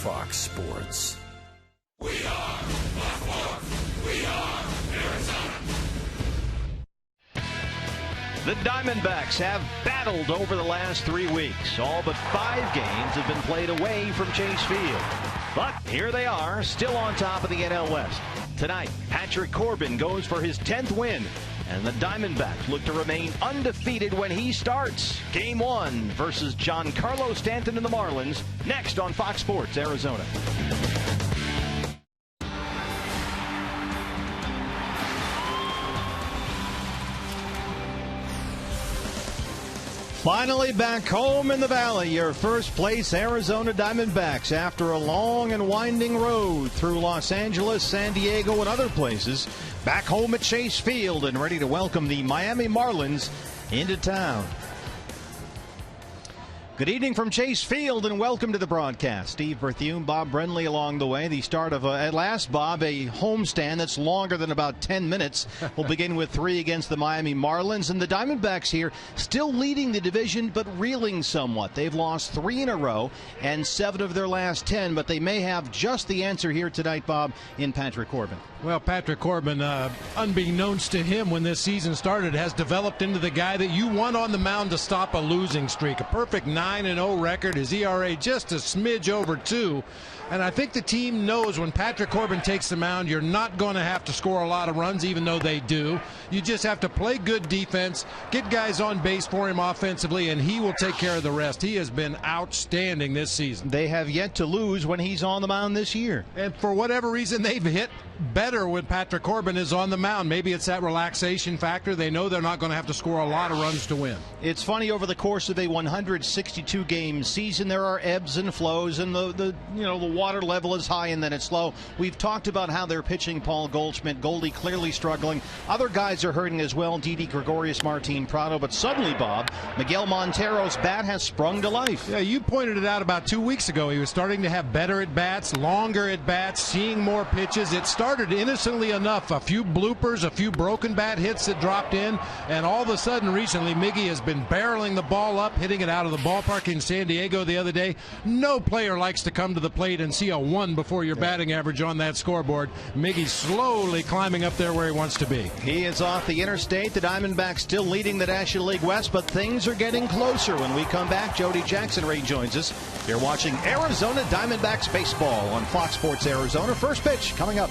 Fox Sports. We are Fox Sports. We are Arizona. The Diamondbacks have battled over the last 3 weeks. All but 5 games have been played away from Chase Field. But here they are, still on top of the NL West. Tonight, Patrick Corbin goes for his 10th win, and the Diamondbacks look to remain undefeated when he starts. Game 1 versus Giancarlo Stanton and the Marlins, next on Fox Sports Arizona. Finally back home in the Valley, your first place Arizona Diamondbacks after a long and winding road through Los Angeles, San Diego, and other places. Back home at Chase Field and ready to welcome the Miami Marlins into town. Good evening from Chase Field and welcome to the broadcast. Steve Berthiaume, Bob Brenly along the way. The start of, at last, Bob, a homestand that's longer than about 10 minutes. We'll begin with 3 against the Miami Marlins. And the Diamondbacks here still leading the division but reeling somewhat. They've lost 3 in a row and 7 of their last 10, but they may have just the answer here tonight, Bob, in Patrick Corbin. Well, Patrick Corbin, unbeknownst to him when this season started, has developed into the guy that you want on the mound to stop a losing streak. A perfect 9-0 record. His ERA just a smidge over 2. And I think the team knows when Patrick Corbin takes the mound, you're not going to have to score a lot of runs, even though they do. You just have to play good defense, get guys on base for him offensively, and he will take care of the rest. He has been outstanding this season. They have yet to lose when he's on the mound this year. And for whatever reason, they've hit better when Patrick Corbin is on the mound. Maybe it's that relaxation factor. They know they're not going to have to score a lot of runs to win. It's funny, over the course of a 162-game season, there are ebbs and flows, and the water level is high and then it's low. We've talked about how they're pitching Paul Goldschmidt. Goldie clearly struggling. Other guys are hurting as well, Didi Gregorius, Martin Prado. But suddenly, Bob, Miguel Montero's bat has sprung to life. Yeah, you pointed it out about 2 weeks ago. He was starting to have better at-bats, longer at-bats, seeing more pitches. It started innocently enough. A few bloopers, a few broken bat hits that dropped in, and all of a sudden recently Miggy has been barreling the ball up, hitting it out of the ballpark in San Diego the other day. No player likes to come to the plate and see a 1 before your batting average on that scoreboard. Miggy's slowly climbing up there where he wants to be. He is off the interstate. The Diamondbacks still leading the National League West, but things are getting closer. When we come back, Jody Jackson rejoins us. You're watching Arizona Diamondbacks baseball on Fox Sports Arizona. First pitch coming up.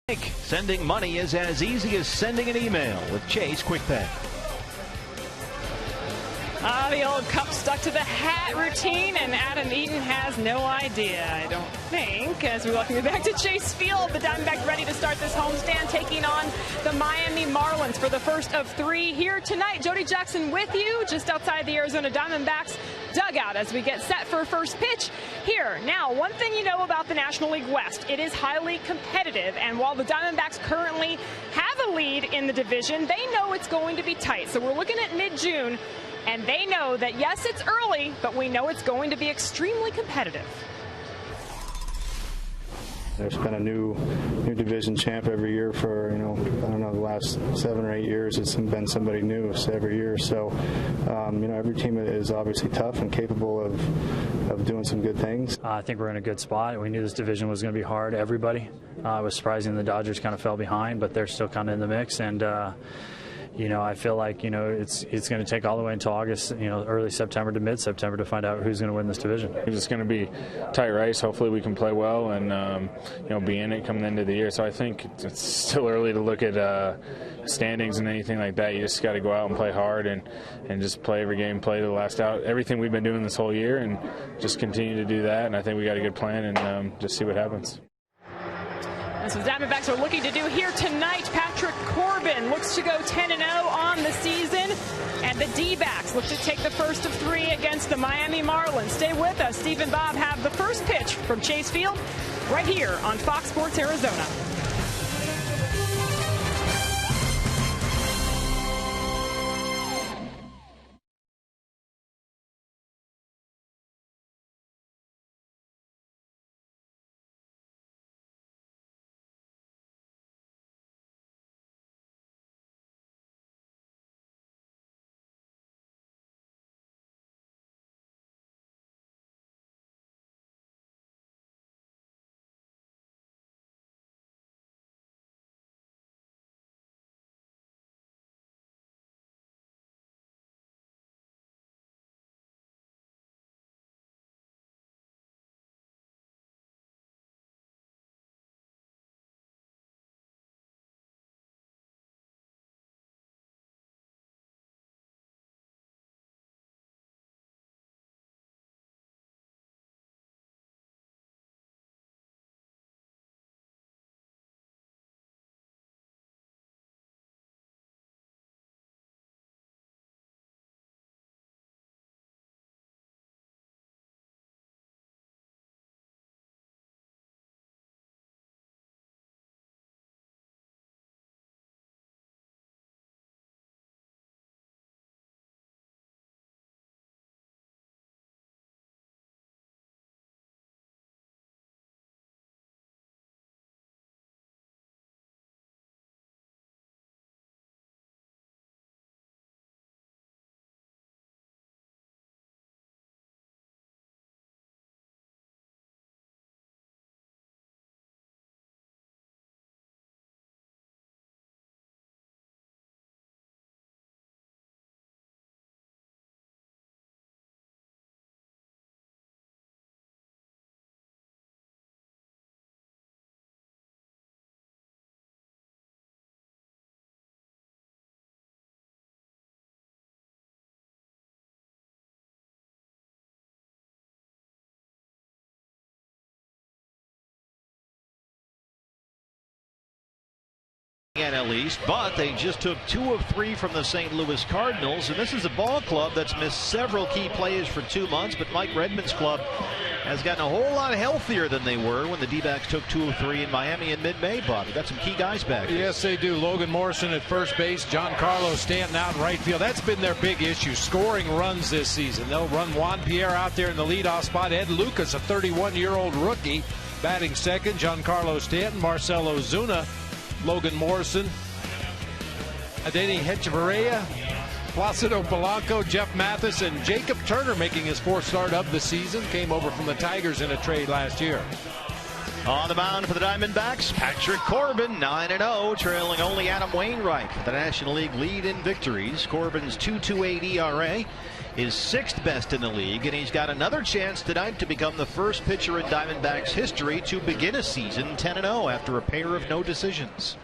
Sending money is as easy as sending an email with Chase Quick Pay. The old cup stuck to the hat routine, and Adam Eaton has no idea, I don't think. As we welcome you back to Chase Field, the Diamondbacks ready to start this homestand, taking on the Miami Marlins for the first of three here tonight. Jody Jackson with you just outside the Arizona Diamondbacks dugout as we get set for first pitch here. Now, one thing you know about the National League West, it is highly competitive, and while the Diamondbacks currently have a lead in the division, they know it's going to be tight. So we're looking at mid-June, and they know that, yes, it's early, but we know it's going to be extremely competitive. There's been a new division champ every year for, I don't know, the last 7 or 8 years. It's been somebody new every year. So, every team is obviously tough and capable of doing some good things. I think we're in a good spot. We knew this division was going to be hard. Everybody. It was surprising the Dodgers kind of fell behind, but they're still kind of in the mix. And, I feel like, it's going to take all the way until August, early September to mid-September to find out who's going to win this division. It's going to be tight race. Hopefully we can play well and, be in it coming into the year. So I think it's still early to look at standings and anything like that. You just got to go out and play hard and just play every game, play to the last out. Everything we've been doing this whole year and just continue to do that. And I think we got a good plan and just see what happens. That's what Diamondbacks are looking to do here tonight. Patrick Corbin looks to go 10-0 on the season. And the D-backs look to take the first of three against the Miami Marlins. Stay with us. Steve and Bob have the first pitch from Chase Field right here on Fox Sports Arizona. At least, but they just took 2 of 3 from the St. Louis Cardinals, and this is a ball club that's missed several key players for 2 months, but Mike Redmond's club has gotten a whole lot healthier than they were when the D-backs took 2 of 3 in Miami in mid-May, Bob. Got some key guys back. Yes, they do. Logan Morrison at first base, Giancarlo Stanton out in right field. That's been their big issue, scoring runs this season. They'll run Juan Pierre out there in the leadoff spot. Ed Lucas, a 31-year-old rookie, batting second. Giancarlo Stanton, Marcell Ozuna, Logan Morrison, Adeiny Hechavarria, Placido Polanco, Jeff Mathis, and Jacob Turner making his 4th start of the season. Came over from the Tigers in a trade last year. On the mound for the Diamondbacks, Patrick Corbin, 9-0, trailing only Adam Wainwright for the National League lead in victories. Corbin's 2.28 ERA is 6th best in the league, and he's got another chance tonight to become the first pitcher in Diamondbacks history to begin a season 10-0 after a pair of no decisions.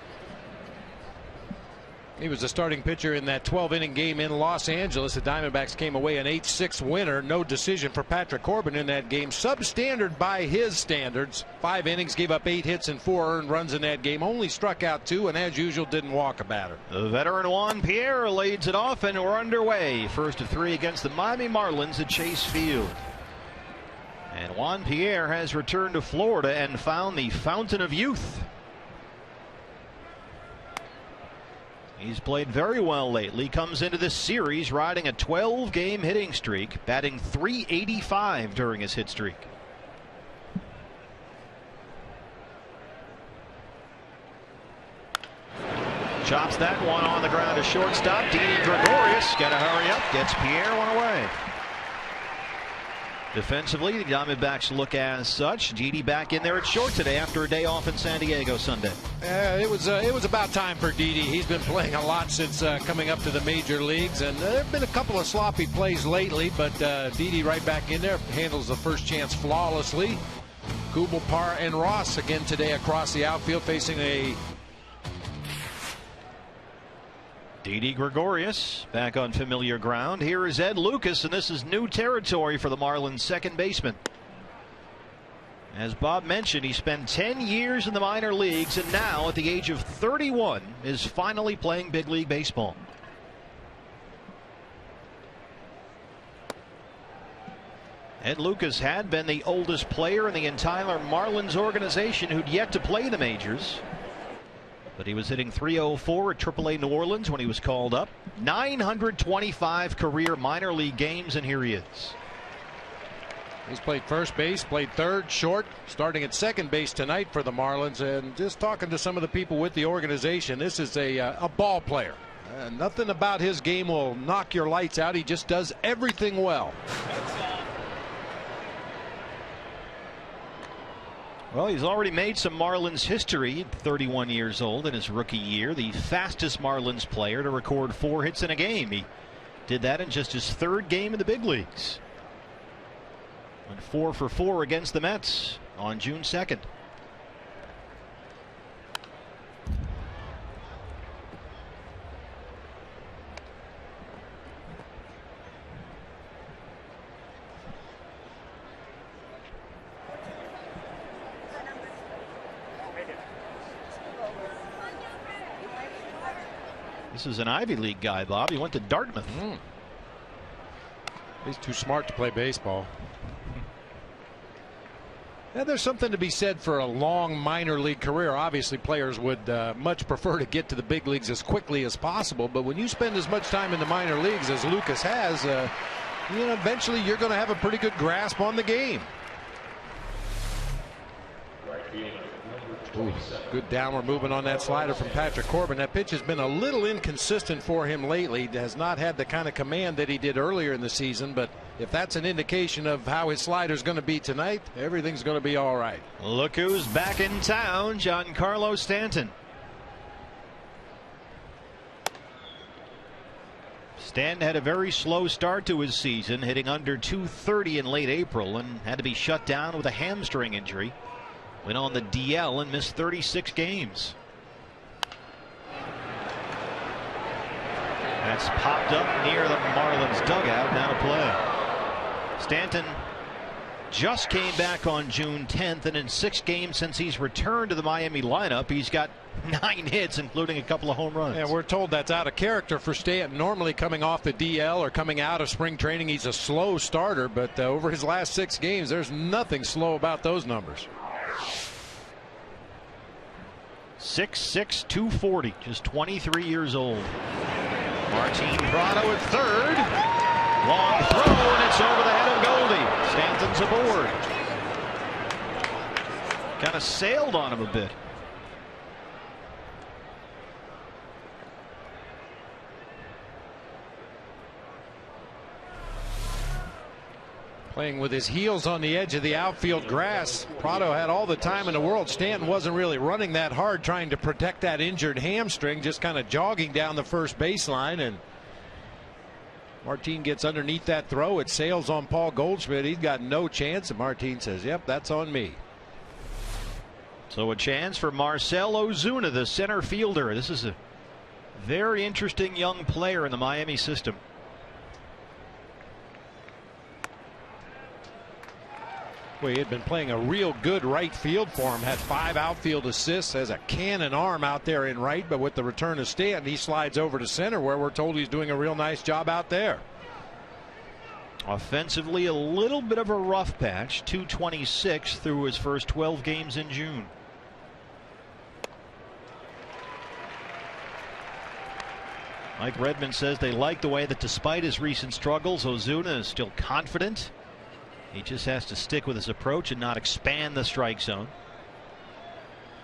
He was the starting pitcher in that 12-inning game in Los Angeles. The Diamondbacks came away an 8-6 winner. No decision for Patrick Corbin in that game. Substandard by his standards. 5 innings, gave up 8 hits and 4 earned runs in that game. Only struck out 2, and as usual, didn't walk a batter. The veteran Juan Pierre leads it off, and we're underway. First of 3 against the Miami Marlins at Chase Field. And Juan Pierre has returned to Florida and found the fountain of youth. He's played very well lately. Comes into this series riding a 12-game hitting streak, batting .385 during his hit streak. Chops that one on the ground to shortstop. Didi Gregorius got to hurry up. Gets Pierre one away. Defensively, the Diamondbacks look as such. Didi back in there at short today after a day off in San Diego Sunday. It was about time for Didi. He's been playing a lot since coming up to the major leagues, and there have been a couple of sloppy plays lately, but Didi right back in there, handles the first chance flawlessly. Kubel, Parr, and Ross again today across the outfield facing a Didi Gregorius back on familiar ground. Here is Ed Lucas, and this is new territory for the Marlins second baseman. As Bob mentioned, he spent 10 years in the minor leagues, and now at the age of 31 is finally playing big league baseball. Ed Lucas had been the oldest player in the entire Marlins organization who'd yet to play the majors. But he was hitting .304 at AAA New Orleans when he was called up. 925 career minor league games, and here he is. He's played first base, played third, short, starting at second base tonight for the Marlins. And just talking to some of the people with the organization, this is a ball player. Nothing about his game will knock your lights out. He just does everything well. Well, he's already made some Marlins history, 31 years old in his rookie year. The fastest Marlins player to record 4 hits in a game. He did that in just his 3rd game in the big leagues. Went 4 for 4 against the Mets on June 2nd. This is an Ivy League guy, Bob. He went to Dartmouth. He's too smart to play baseball. Yeah, there's something to be said for a long minor league career. Obviously, players would much prefer to get to the big leagues as quickly as possible. But when you spend as much time in the minor leagues as Lucas has, eventually you're going to have a pretty good grasp on the game. Ooh, good downward movement on that slider from Patrick Corbin. That pitch has been a little inconsistent for him lately. Has not had the kind of command that he did earlier in the season, but if that's an indication of how his slider's going to be tonight, everything's going to be all right. Look who's back in town, Giancarlo Stanton. Stanton had a very slow start to his season, hitting under .230 in late April, and had to be shut down with a hamstring injury. Went on the DL and missed 36 games. That's popped up near the Marlins dugout. Now to play. Stanton just came back on June 10th, and in 6 games since he's returned to the Miami lineup, he's got 9 hits, including a couple of home runs. Yeah, we're told that's out of character for Stanton. Normally coming off the DL or coming out of spring training, he's a slow starter, but over his last 6 games, there's nothing slow about those numbers. 6'6", 240, just 23 years old. Martin Prado at third. Long throw, and it's over the head of Goldie. Stanton's aboard. Kind of sailed on him a bit. Playing with his heels on the edge of the outfield grass. Prado had all the time in the world. Stanton wasn't really running that hard trying to protect that injured hamstring, just kind of jogging down the first baseline. And Martin gets underneath that throw. It sails on Paul Goldschmidt. He's got no chance. And Martin says, yep, that's on me. So a chance for Marcell Ozuna, the center fielder. This is a very interesting young player in the Miami system. Well, he had been playing a real good right field for him. Had 5 outfield assists, has a cannon arm out there in right, but with the return of Stanton, he slides over to center, where we're told he's doing a real nice job out there. Offensively, a little bit of a rough patch. 226 through his first 12 games in June. Mike Redmond says they like the way that despite his recent struggles, Ozuna is still confident. He just has to stick with his approach and not expand the strike zone.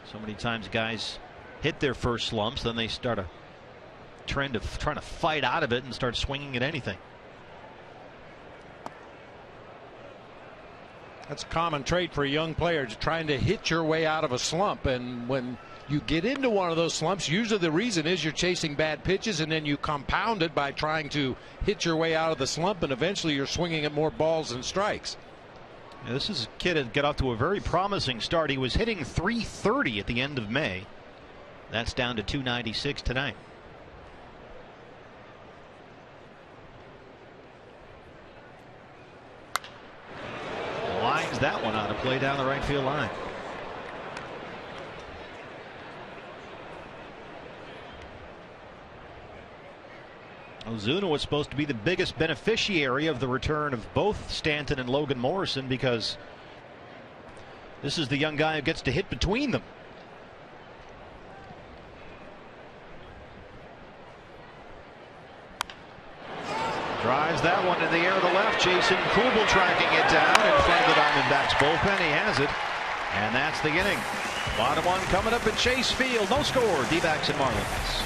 So many times guys hit their first slumps, then they start a trend of trying to fight out of it and start swinging at anything. That's a common trait for a young player, just trying to hit your way out of a slump. And when you get into one of those slumps, usually the reason is you're chasing bad pitches, and then you compound it by trying to hit your way out of the slump, and eventually you're swinging at more balls than strikes. Yeah, this is a kid that got off to a very promising start. He was hitting .330 at the end of May. That's down to .296 tonight. Lines that one out of play down the right field line. Ozuna was supposed to be the biggest beneficiary of the return of both Stanton and Logan Morrison, because this is the young guy who gets to hit between them. Drives that one in the air to the left. Jason Kubel tracking it down in front of the Diamondbacks bullpen. He has it, and that's the inning. Bottom one coming up at Chase Field. No score. D-backs and Marlins.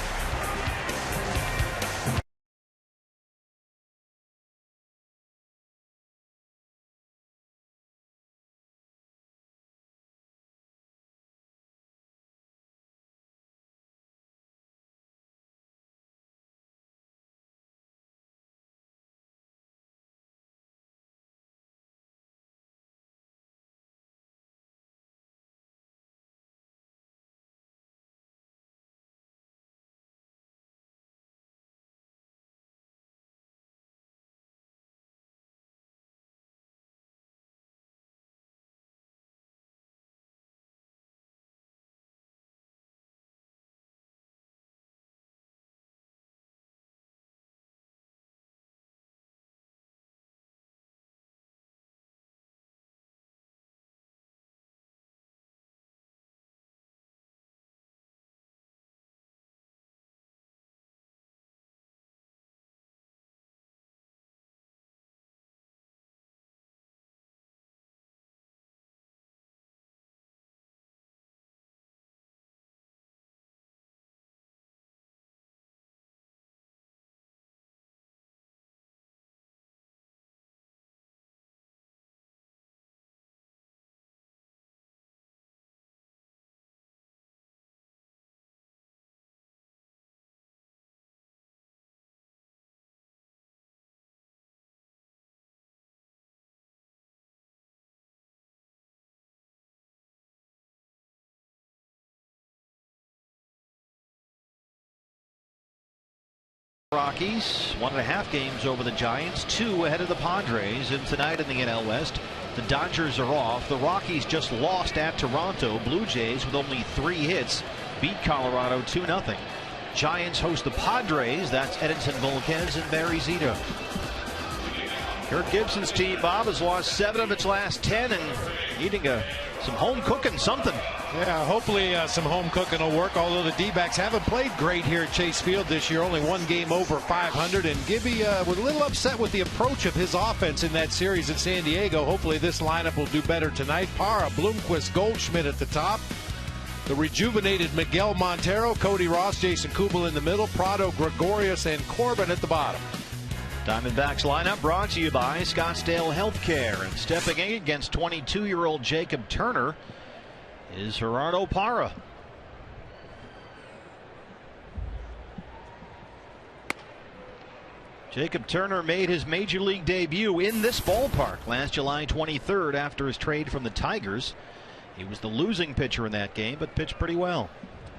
Rockies 1.5 games over the Giants, 2 ahead of the Padres, and tonight in the NL West the Dodgers are off. The Rockies just lost at Toronto. Blue Jays with only 3 hits beat Colorado 2-0. Giants host the Padres. That's Edinson Volquez and Barry Zito. Kirk Gibson's team, Bob, has lost 7 of its last 10 and needing some home cooking, something. Yeah, hopefully some home cooking will work, although the D-backs haven't played great here at Chase Field this year. Only 1 game over 500, and Gibby was a little upset with the approach of his offense in that series at San Diego. Hopefully this lineup will do better tonight. Parra, Bloomquist, Goldschmidt at the top. The rejuvenated Miguel Montero, Cody Ross, Jason Kubel in the middle, Prado, Gregorius, and Corbin at the bottom. Diamondbacks lineup brought to you by Scottsdale Healthcare, and stepping in against 22-year-old Jacob Turner is Gerardo Parra. Jacob Turner made his major league debut in this ballpark last July 23rd after his trade from the Tigers. He was the losing pitcher in that game, but pitched pretty well.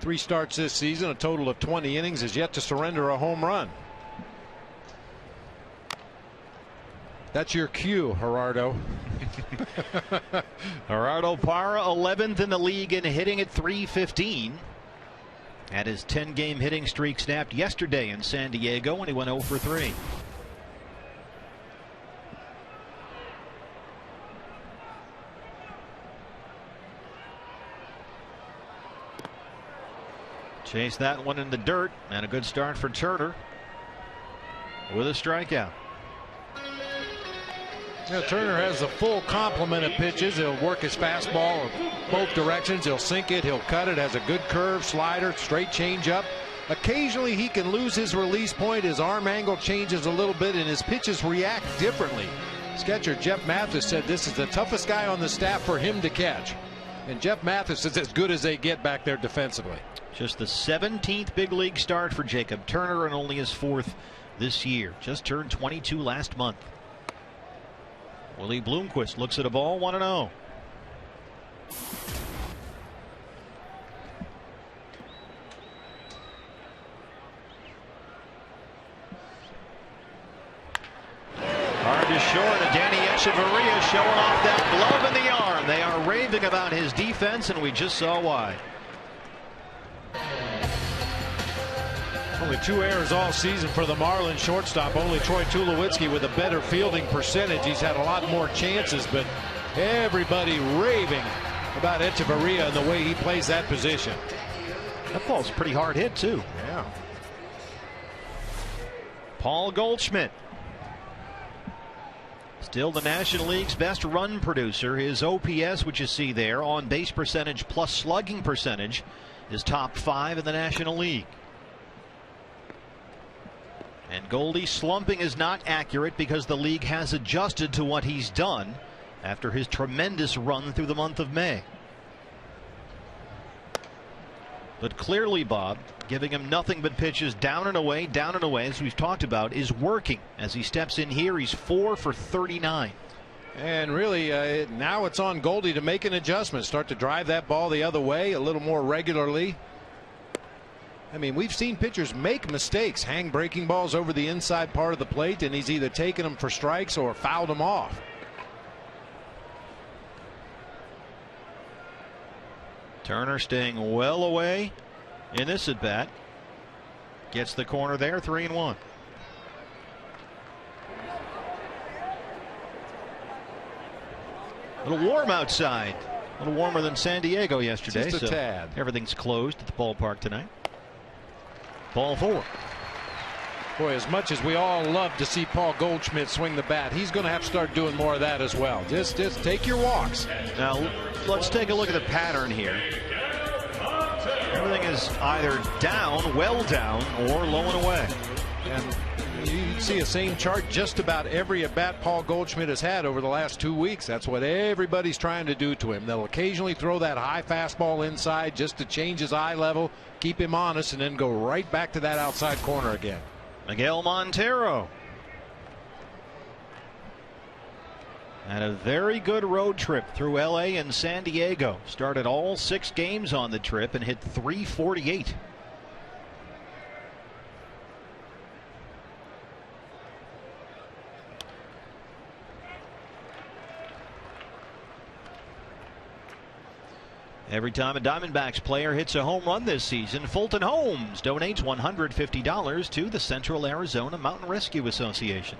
3 starts this season, a total of 20 innings, has yet to surrender a home run. That's your cue, Gerardo. Gerardo Parra, 11th in the league in hitting at .315. Had his 10-game hitting streak snapped yesterday in San Diego when he went 0 for 3. Chase that one in the dirt, and a good start for Turner with a strikeout. Turner has a full complement of pitches. He'll work his fastball both directions. He'll sink it, he'll cut it, has a good curve, slider, straight changeup. Occasionally he can lose his release point. His arm angle changes a little bit and his pitches react differently. Sketcher Jeff Mathis said this is the toughest guy on the staff for him to catch. And Jeff Mathis is as good as they get back there defensively. Just the 17th big league start for Jacob Turner and only his 4th this year. Just turned 22 last month. Willie Bloomquist looks at a ball, 1-0. Hard to short, and Danny Echeverria showing off that glove in the arm. They are raving about his defense, and we just saw why. Only 2 errors all season for the Marlins shortstop. Only Troy Tulowitzki with a better fielding percentage. He's had a lot more chances, but everybody raving about Echeverria and the way he plays that position. That ball's pretty hard hit, too. Yeah. Paul Goldschmidt, still the National League's best run producer. His OPS, which you see there, on base percentage plus slugging percentage, is top 5 in the National League. And Goldie slumping is not accurate because the league has adjusted to what he's done after his tremendous run through the month of May. But clearly, Bob, giving him nothing but pitches down and away, as we've talked about, is working. As he steps in here, he's 4 for 39. And really, now it's on Goldie to make an adjustment, start to drive that ball the other way a little more regularly. I mean, we've seen pitchers make mistakes, hang breaking balls over the inside part of the plate, and he's either taken them for strikes or fouled them off. Turner staying well away in this at bat. Gets the corner there, 3-1. A little warm outside. A little warmer than San Diego yesterday. Just a tad. Everything's closed at the ballpark tonight. Ball 4. Boy, as much as we all love to see Paul Goldschmidt swing the bat, he's going to have to start doing more of that as well. Just take your walks. Now, let's take a look at the pattern here. Everything is either down, well down, or low and away. And you see a same chart just about every at bat Paul Goldschmidt has had over the last 2 weeks. That's what everybody's trying to do to him. They'll occasionally throw that high fastball inside just to change his eye level, keep him honest, and then go right back to that outside corner again. Miguel Montero had a very good road trip through LA and San Diego. Started all 6 games on the trip and hit .348. Every time a Diamondbacks player hits a home run this season, Fulton Homes donates $150 to the Central Arizona Mountain Rescue Association.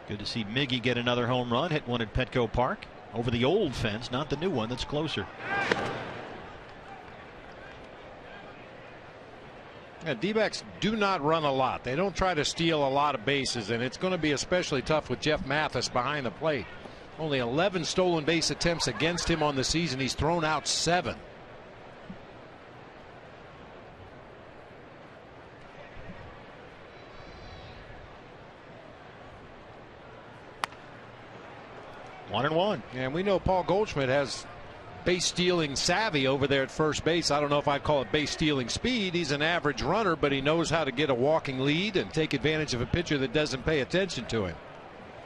Good to see Miggy get another home run, hit one at Petco Park over the old fence, not the new one that's closer. Yeah, D-backs do not run a lot. They don't try to steal a lot of bases, and it's going to be especially tough with Jeff Mathis behind the plate. Only 11 stolen base attempts against him on the season. He's thrown out 7. 1-1. And we know Paul Goldschmidt has base stealing savvy over there at first base. I don't know if I'd call it base stealing speed. He's an average runner, but he knows how to get a walking lead and take advantage of a pitcher that doesn't pay attention to him.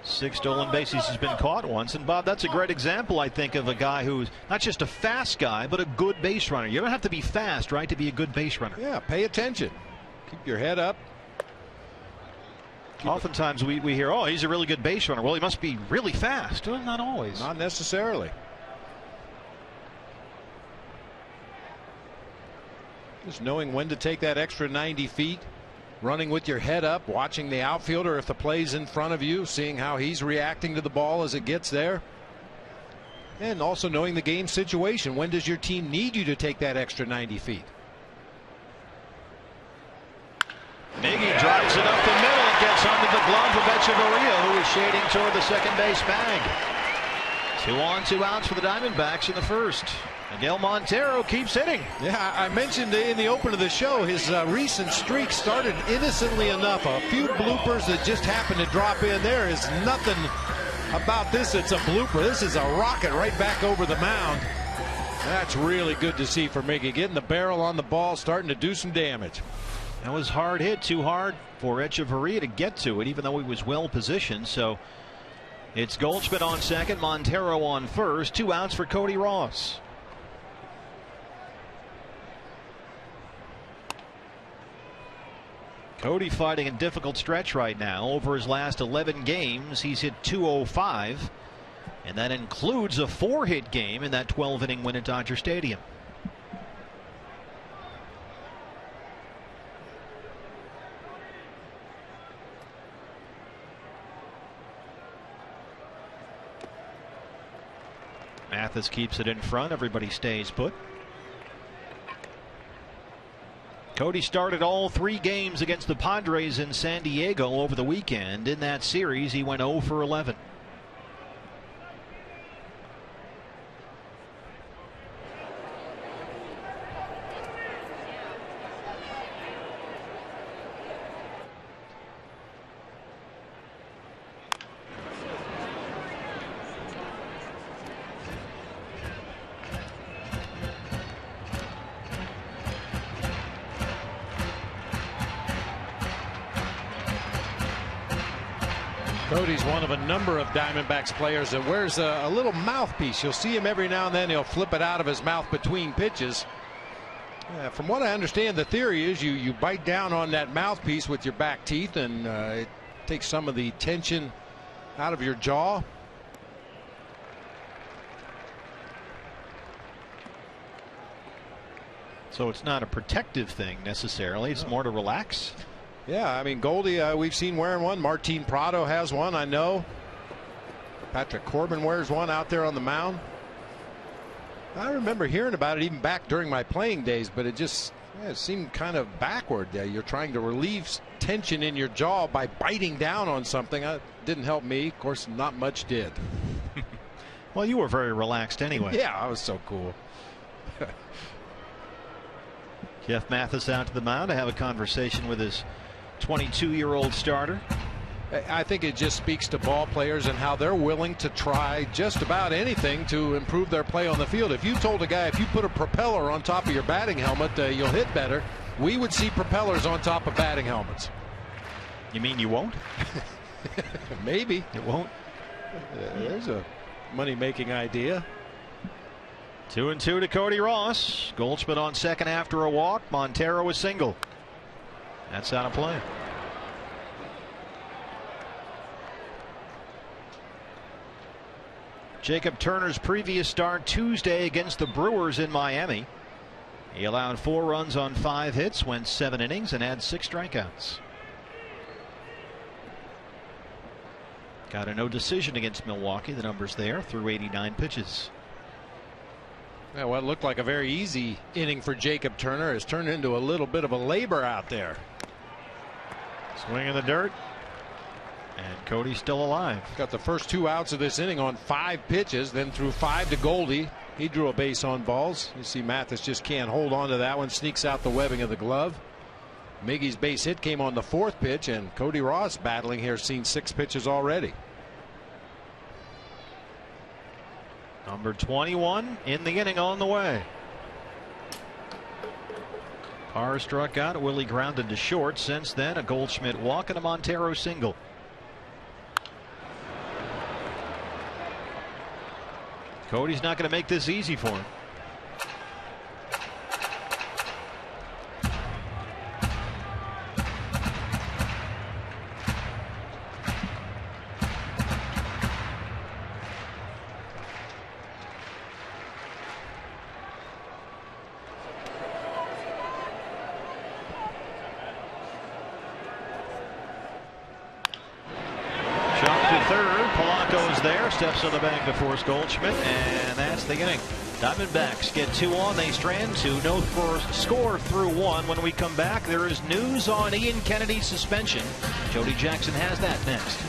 6 stolen bases. He's been caught once. And Bob, that's a great example, I think, of a guy who's not just a fast guy, but a good base runner. You don't have to be fast, right, to be a good base runner. Yeah, pay attention. Keep your head up. Oftentimes we hear, oh, he's a really good base runner. Well, he must be really fast. Well, not always. Not necessarily. Just knowing when to take that extra 90 feet. Running with your head up, watching the outfielder if the play's in front of you, seeing how he's reacting to the ball as it gets there. And also knowing the game situation. When does your team need you to take that extra 90 feet? Miggy drives it up the middle. It gets under the glove of Echeverria, who is shading toward the second base bag. 2 on, 2 outs for the Diamondbacks in the first. Miguel Montero keeps hitting. Yeah, I mentioned in the open of the show his recent streak started innocently enough. A few bloopers that just happened to drop in. There is nothing about this that's a blooper. This is a rocket right back over the mound. That's really good to see for Miggy. Getting the barrel on the ball, starting to do some damage. That was hard hit, too hard for Echeverria to get to it, even though he was well positioned. So it's Goldschmidt on second, Montero on first. 2 outs for Cody Ross. Cody fighting a difficult stretch right now. Over his last 11 games, he's hit .205, and that includes a 4-hit game in that 12-inning win at Dodger Stadium. Mathis keeps it in front. Everybody stays put. Cody started all 3 games against the Padres in San Diego over the weekend. In that series, he went 0 for 11. Cody's one of a number of Diamondbacks players that wears a little mouthpiece. You'll see him every now and then. He'll flip it out of his mouth between pitches. From what I understand, the theory is you bite down on that mouthpiece with your back teeth, and it takes some of the tension out of your jaw. So it's not a protective thing necessarily. It's more to relax. Yeah, I mean, Goldie, we've seen wearing one. Martin Prado has one, I know. Patrick Corbin wears one out there on the mound. I remember hearing about it even back during my playing days, but it just it seemed kind of backward. You're trying to relieve tension in your jaw by biting down on something. It didn't help me. Of course, not much did. Well, you were very relaxed anyway. Yeah, I was so cool. Jeff Mathis out to the mound to have a conversation with his 22-year-old starter. I think it just speaks to ball players and how they're willing to try just about anything to improve their play on the field. If you told a guy if you put a propeller on top of your batting helmet you'll hit better, we would see propellers on top of batting helmets. You mean you won't? Maybe. It won't? There's a money-making idea. 2-2 to Cody Ross. Goldschmidt on second after a walk. Montero a single. That's out of play. Jacob Turner's previous start Tuesday against the Brewers in Miami. He allowed 4 runs on 5 hits, went 7 innings, and had 6 strikeouts. Got a no decision against Milwaukee. The numbers there through 89 pitches. Yeah, what looked like a very easy inning for Jacob Turner has turned into a little bit of a labor out there. Swing in the dirt. And Cody's still alive. Got the first 2 outs of this inning on 5 pitches, then threw 5 to Goldie. He drew a base on balls. You see Mathis just can't hold on to that one, sneaks out the webbing of the glove. Miggy's base hit came on the 4th pitch, and Cody Ross battling here, seen 6 pitches already. Number 21 in the inning on the way. Parr struck out. Willie grounded to short. Since then, a Goldschmidt walk and a Montero single. Cody's not going to make this easy for him. Steps on the bag to force Goldschmidt, and that's the inning. Diamondbacks get 2 on. They strand 2. No score through 1. When we come back, there is news on Ian Kennedy's suspension. Jody Jackson has that next.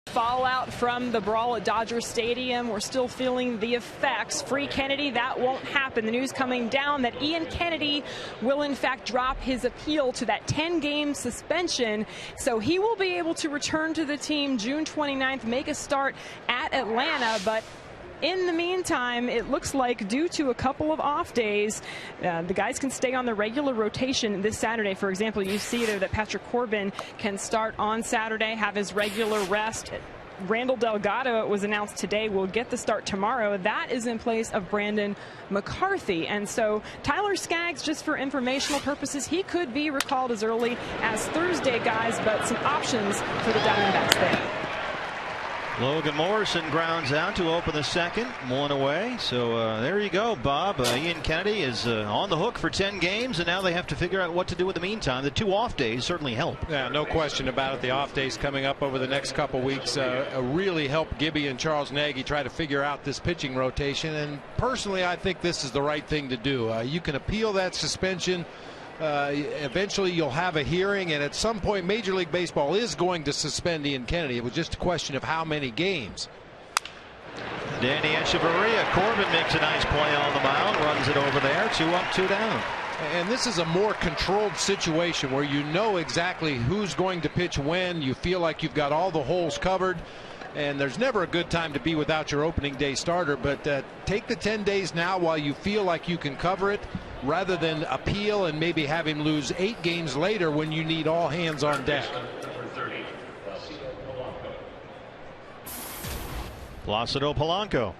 Fallout from the brawl at Dodger Stadium. We're still feeling the effects. Free Kennedy, that won't happen. The news coming down that Ian Kennedy will in fact drop his appeal to that 10-game suspension. So he will be able to return to the team June 29th, make a start at Atlanta. But in the meantime, it looks like due to a couple of off days, the guys can stay on the regular rotation this Saturday. For example, you see there that Patrick Corbin can start on Saturday, have his regular rest. Randall Delgado, it was announced today, will get the start tomorrow. That is in place of Brandon McCarthy. And so Tyler Skaggs, just for informational purposes, he could be recalled as early as Thursday, guys, but some options for the Diamondbacks there. Logan Morrison grounds out to open the second, 1 away. So there you go, Bob. Ian Kennedy is on the hook for 10 games, and now they have to figure out what to do in the meantime. The 2 off days certainly help. Yeah, no question about it. The off days coming up over the next couple weeks really help Gibby and Charles Nagy try to figure out this pitching rotation. And personally, I think this is the right thing to do. You can appeal that suspension. Eventually you'll have a hearing, and at some point Major League Baseball is going to suspend Ian Kennedy. It was just a question of how many games. Danny Echeverria. Corbin makes a nice play on the mound, runs it over there. 2 up, 2 down. And this is a more controlled situation where you know exactly who's going to pitch when. You feel like you've got all the holes covered. And there's never a good time to be without your opening day starter, but take the 10 days now while you feel like you can cover it, rather than appeal and maybe have him lose 8 games later when you need all hands on deck. Placido Polanco.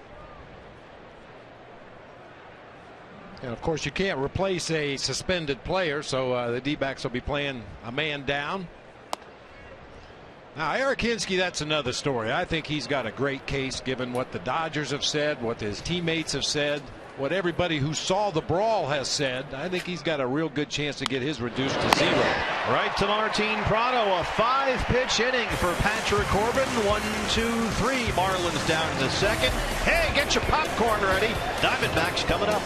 And of course you can't replace a suspended player, so the D-backs will be playing a man down. Now, Eric Hinske, that's another story. I think he's got a great case given what the Dodgers have said, what his teammates have said. what everybody who saw the brawl has said, I think he's got a real good chance to get his reduced to 0. Right to Martin Prado, a 5-pitch inning for Patrick Corbin. 1, 2, 3. Marlins down in the second. Hey, get your popcorn ready. Diamondbacks coming up.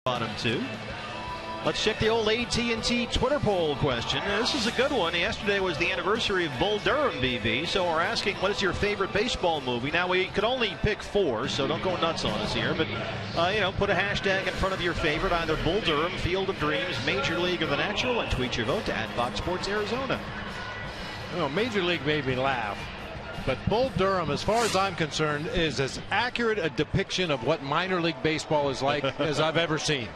Bottom 2. Let's check the old AT Twitter poll question. This is a good one. Yesterday was the anniversary of Bull Durham, BB, so we're asking, what is your favorite baseball movie? Now, we could only pick 4, so don't go nuts on us here, but, put a hashtag in front of your favorite, either Bull Durham, Field of Dreams, Major League, or The Natural, and tweet your vote to @FoxSportsArizona. Well, Major League made me laugh, but Bull Durham, as far as I'm concerned, is as accurate a depiction of what minor league baseball is like as I've ever seen.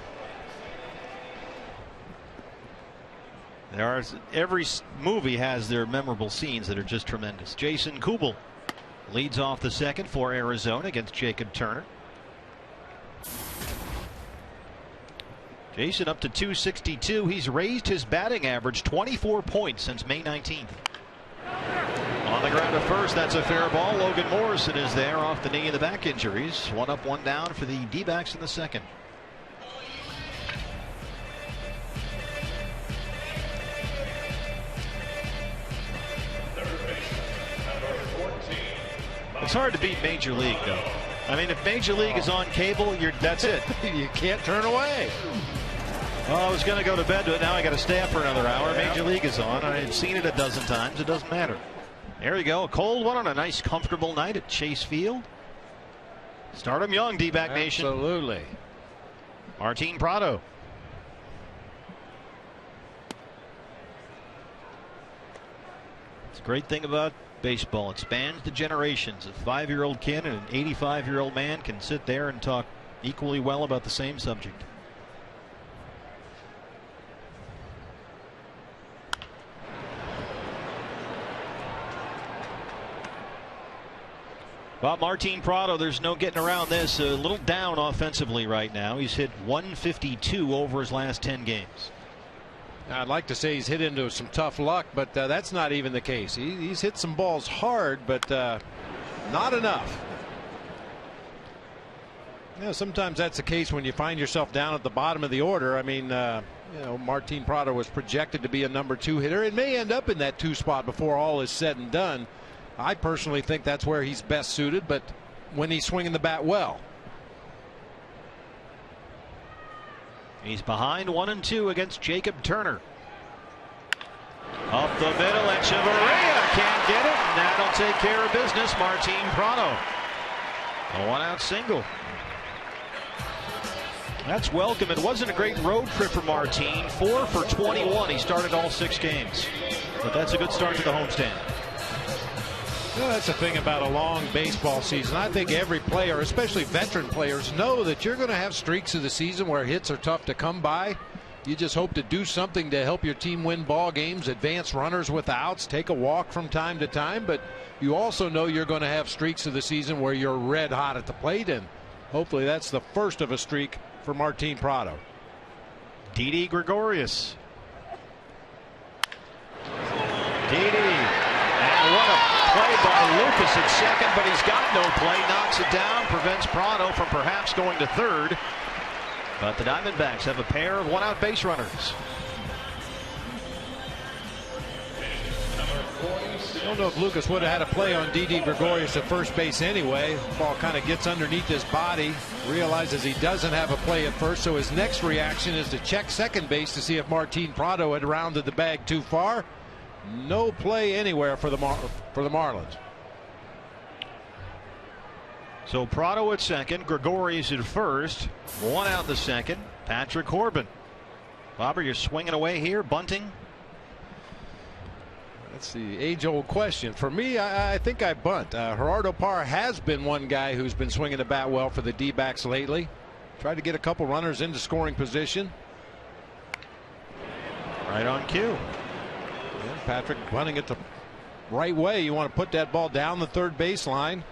Every movie has their memorable scenes that are just tremendous. Jason Kubel leads off the second for Arizona against Jacob Turner. Jason up to 262. He's raised his batting average 24 points since May 19th. On the ground at first, that's a fair ball. Logan Morrison is there off the knee and the back injuries. 1 up, 1 down for the D-backs in the second. It's hard to beat Major League, though. I mean, if Major League is on cable, that's it. You can't turn away. Well, I was going to go to bed, but now I got to stay up for another hour. Major League is on. I've seen it a dozen times. It doesn't matter. There you go. A cold one on a nice, comfortable night at Chase Field. Start 'em young, D-back Nation. Absolutely. Martin Prado. It's a great thing about baseball. It spans the generations. A 5-year-old kid and an 85-year-old man can sit there and talk equally well about the same subject. Well, Martin Prado, there's no getting around this. A little down offensively right now. He's hit 152 over his last 10 games. I'd like to say he's hit into some tough luck, but that's not even the case. He's hit some balls hard, but not enough. Sometimes that's the case when you find yourself down at the bottom of the order. I mean, Martin Prado was projected to be a number 2 hitter. It may end up in that 2 spot before all is said and done. I personally think that's where he's best suited, but when he's swinging the bat well. He's behind 1-2 against Jacob Turner. Up the middle, and Chavarria can't get it, and that'll take care of business. Martin Prado. A 1-out single. That's welcome. It wasn't a great road trip for Martin. 4 for 21. He started all 6 games. But that's a good start to the homestand. Well, that's the thing about a long baseball season. I think every player, especially veteran players, know that you're going to have streaks of the season where hits are tough to come by. You just hope to do something to help your team win ball games, advance runners with outs, take a walk from time to time. But you also know you're going to have streaks of the season where you're red hot at the plate, and hopefully that's the first of a streak for Martin Prado. Didi Gregorius. Didi. And what a play by Lucas at second, but he's got no play. Knocks it down, prevents Prado from perhaps going to third. But the Diamondbacks have a pair of one-out base runners. I don't know if Lucas would have had a play on Didi Gregorius at first base anyway. Ball kind of gets underneath his body, realizes he doesn't have a play at first, so his next reaction is to check second base to see if Martin Prado had rounded the bag too far. No play anywhere for the Marlins. So Prado at second, Gregorius at first, one out in the second. Patrick Corbin. Bobber, you're swinging away here, bunting. That's the age-old question. For me, I think I bunt. Gerardo Parra has been one guy who's been swinging the bat well for the D-backs lately. Tried to get a couple runners into scoring position. Right on cue. Yeah, Patrick bunting it the right way. You want to put that ball down the third baseline.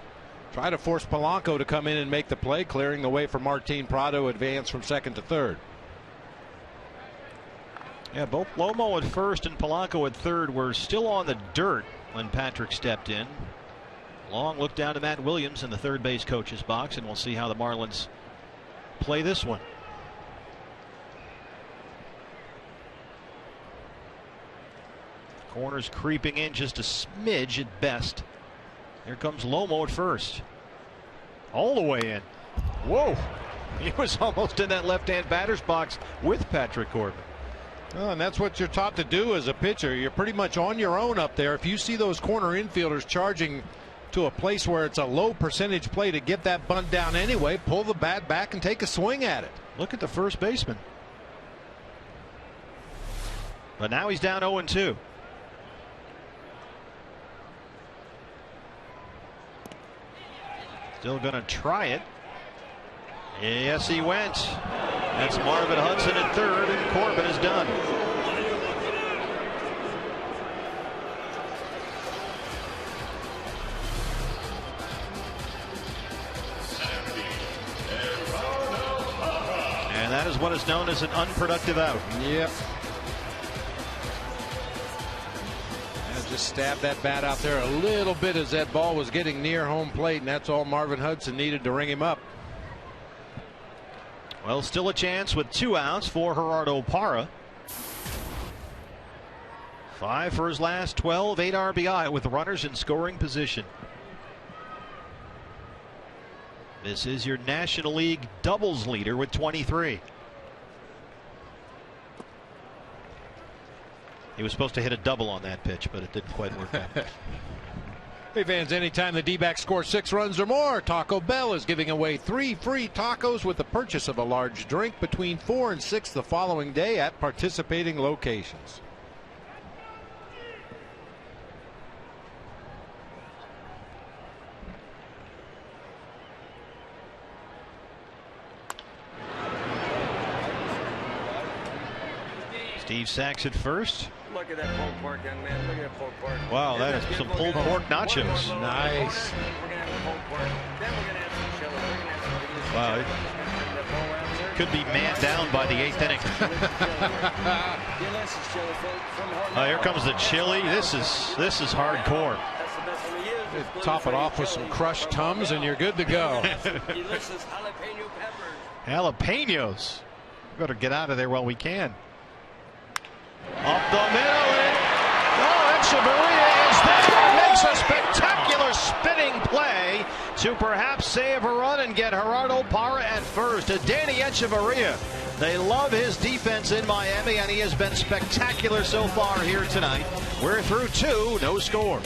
Try to force Polanco to come in and make the play, clearing the way for Martin Prado, advance from second to third. Yeah, both Lomo at first and Polanco at third were still on the dirt when Patrick stepped in. Long look down to Matt Williams in the third base coach's box, and we'll see how the Marlins play this one. Corners creeping in just a smidge at best. Here comes Lomo at first. All the way in. Whoa. He was almost in that left-hand batter's box with Patrick Corbin. Oh, and that's what you're taught to do as a pitcher. You're pretty much on your own up there. If you see those corner infielders charging to a place where it's a low percentage play to get that bunt down anyway, pull the bat back and take a swing at it. Look at the first baseman. But now he's down 0-2. Still going to try it. Yes, he went. That's Marvin Hudson at third, and Corbin is done. And that is what is known as an unproductive out. Yep. Just stabbed that bat out there a little bit as that ball was getting near home plate, and that's all Marvin Hudson needed to ring him up. Well, still a chance with 2 outs for Gerardo Parra. 5 for his last 12, 8 RBI with runners in scoring position. This is your National League doubles leader with 23. He was supposed to hit a double on that pitch, but it didn't quite work out. Hey fans, anytime the D-backs score 6 runs or more, Taco Bell is giving away 3 free tacos with the purchase of a large drink between 4 and 6 the following day at participating locations. Steve Sachs at first. Look at that pulled pork, young man. Look at that pulled pork. Wow, that is some pulled pork nachos. Nice. We're going to have pulled pork. Then we're going to have some chili. We're going to have some Wow, it could be man down by the 8th inning. Here comes the chili. This is hardcore. Top it off with some crushed Tums and you're good to go. Jalapenos. We better get out of there while we can. Up the middle, and Echeverria is there. Makes a spectacular spinning play to perhaps save a run and get Gerardo Parra at first. To Danny Echeverria. They love his defense in Miami, and he has been spectacular so far here tonight. We're through 2, no score.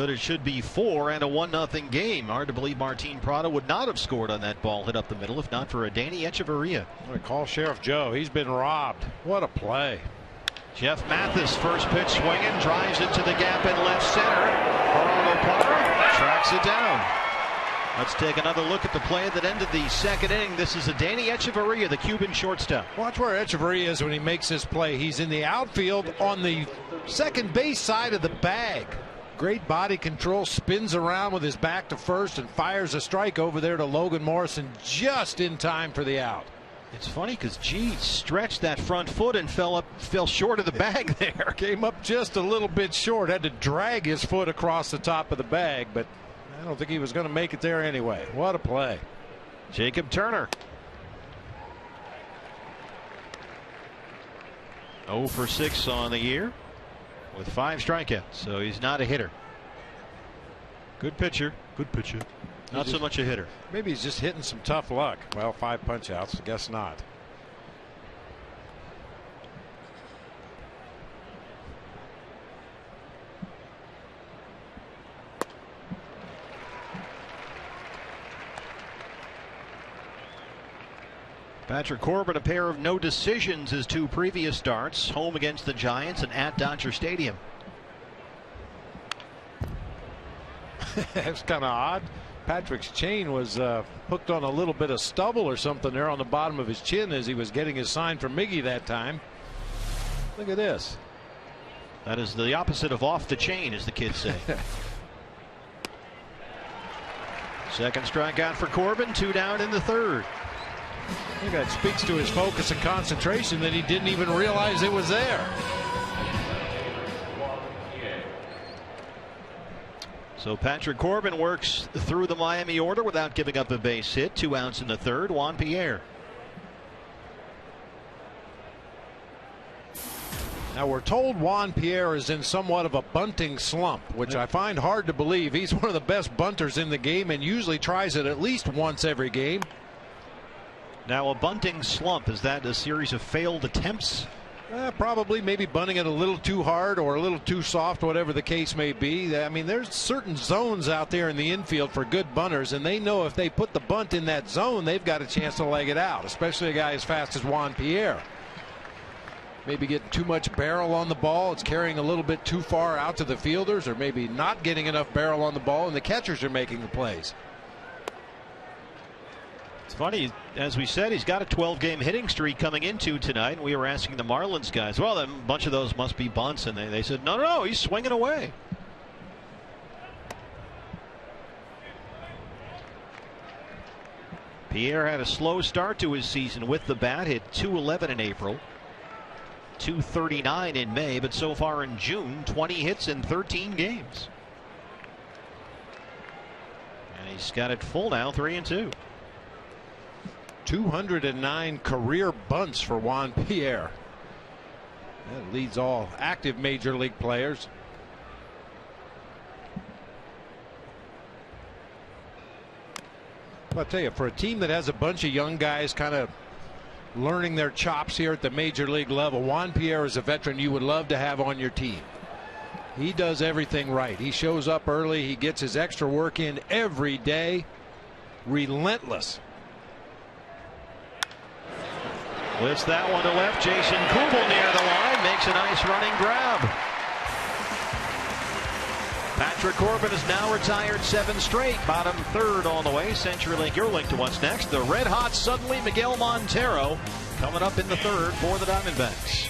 But it should be 4 and a 1-0 game. Hard to believe Martin Prado would not have scored on that ball hit up the middle if not for a Danny Echeverria. Call Sheriff Joe. He's been robbed. What a play. Jeff Mathis, first pitch swinging, drives it to the gap in left center. Gerardo Parra tracks it down. Let's take another look at the play that ended the second inning. This is a Danny Echeverria, the Cuban shortstop. Watch where Echeverria is when he makes this play. He's in the outfield on the second base side of the bag. Great body control, spins around with his back to first and fires a strike over there to Logan Morrison just in time for the out. It's funny because G stretched that front foot and fell short of the bag there. Came up just a little bit short. Had to drag his foot across the top of the bag, but I don't think he was going to make it there anyway. What a play. Jacob Turner. 0 for 6 on the year with 5 strikeouts, so he's not a hitter. Good pitcher. Good pitcher. Not so much a hitter. Maybe he's just hitting some tough luck. Well, 5 punch outs. I guess not. Patrick Corbin, a pair of no decisions his 2 previous starts, home against the Giants and at Dodger Stadium. That's kind of odd. Patrick's chain was hooked on a little bit of stubble or something there on the bottom of his chin as he was getting his sign from Miggy that time. Look at this. That is the opposite of off the chain, as the kids say. Second strikeout for Corbin, 2 down in the third. I think that speaks to his focus and concentration that he didn't even realize it was there. So Patrick Corbin works through the Miami order without giving up a base hit. 2 outs in the third. Juan Pierre. Now we're told Juan Pierre is in somewhat of a bunting slump, which I find hard to believe. He's one of the best bunters in the game and usually tries it at least once every game. Now a bunting slump, is that a series of failed attempts? Probably, maybe bunting it a little too hard or a little too soft, whatever the case may be. I mean, there's certain zones out there in the infield for good bunters, and they know if they put the bunt in that zone, they've got a chance to leg it out, especially a guy as fast as Juan Pierre. Maybe getting too much barrel on the ball. It's carrying a little bit too far out to the fielders, or maybe not getting enough barrel on the ball, and the catchers are making the plays. It's funny, as we said, he's got a 12-game hitting streak coming into tonight. And we were asking the Marlins guys, well, a bunch of those must be bunts, and they said, no, he's swinging away. Pierre had a slow start to his season with the bat, hit .211 in April, .239 in May, but so far in June, 20 hits in 13 games. And he's got it full now, 3-2. 209 career bunts for Juan Pierre. That leads all active major league players. I'll tell you, for a team that has a bunch of young guys kind of learning their chops here at the major league level, Juan Pierre is a veteran you would love to have on your team. He does everything right. He shows up early. He gets his extra work in every day. Relentless. Lifts that one to left. Jason Kubel near the line. Makes a nice running grab. Patrick Corbin is now retired 7 straight. Bottom third on the way. CenturyLink, your link to what's next. The red hot suddenly Miguel Montero coming up in the third for the Diamondbacks.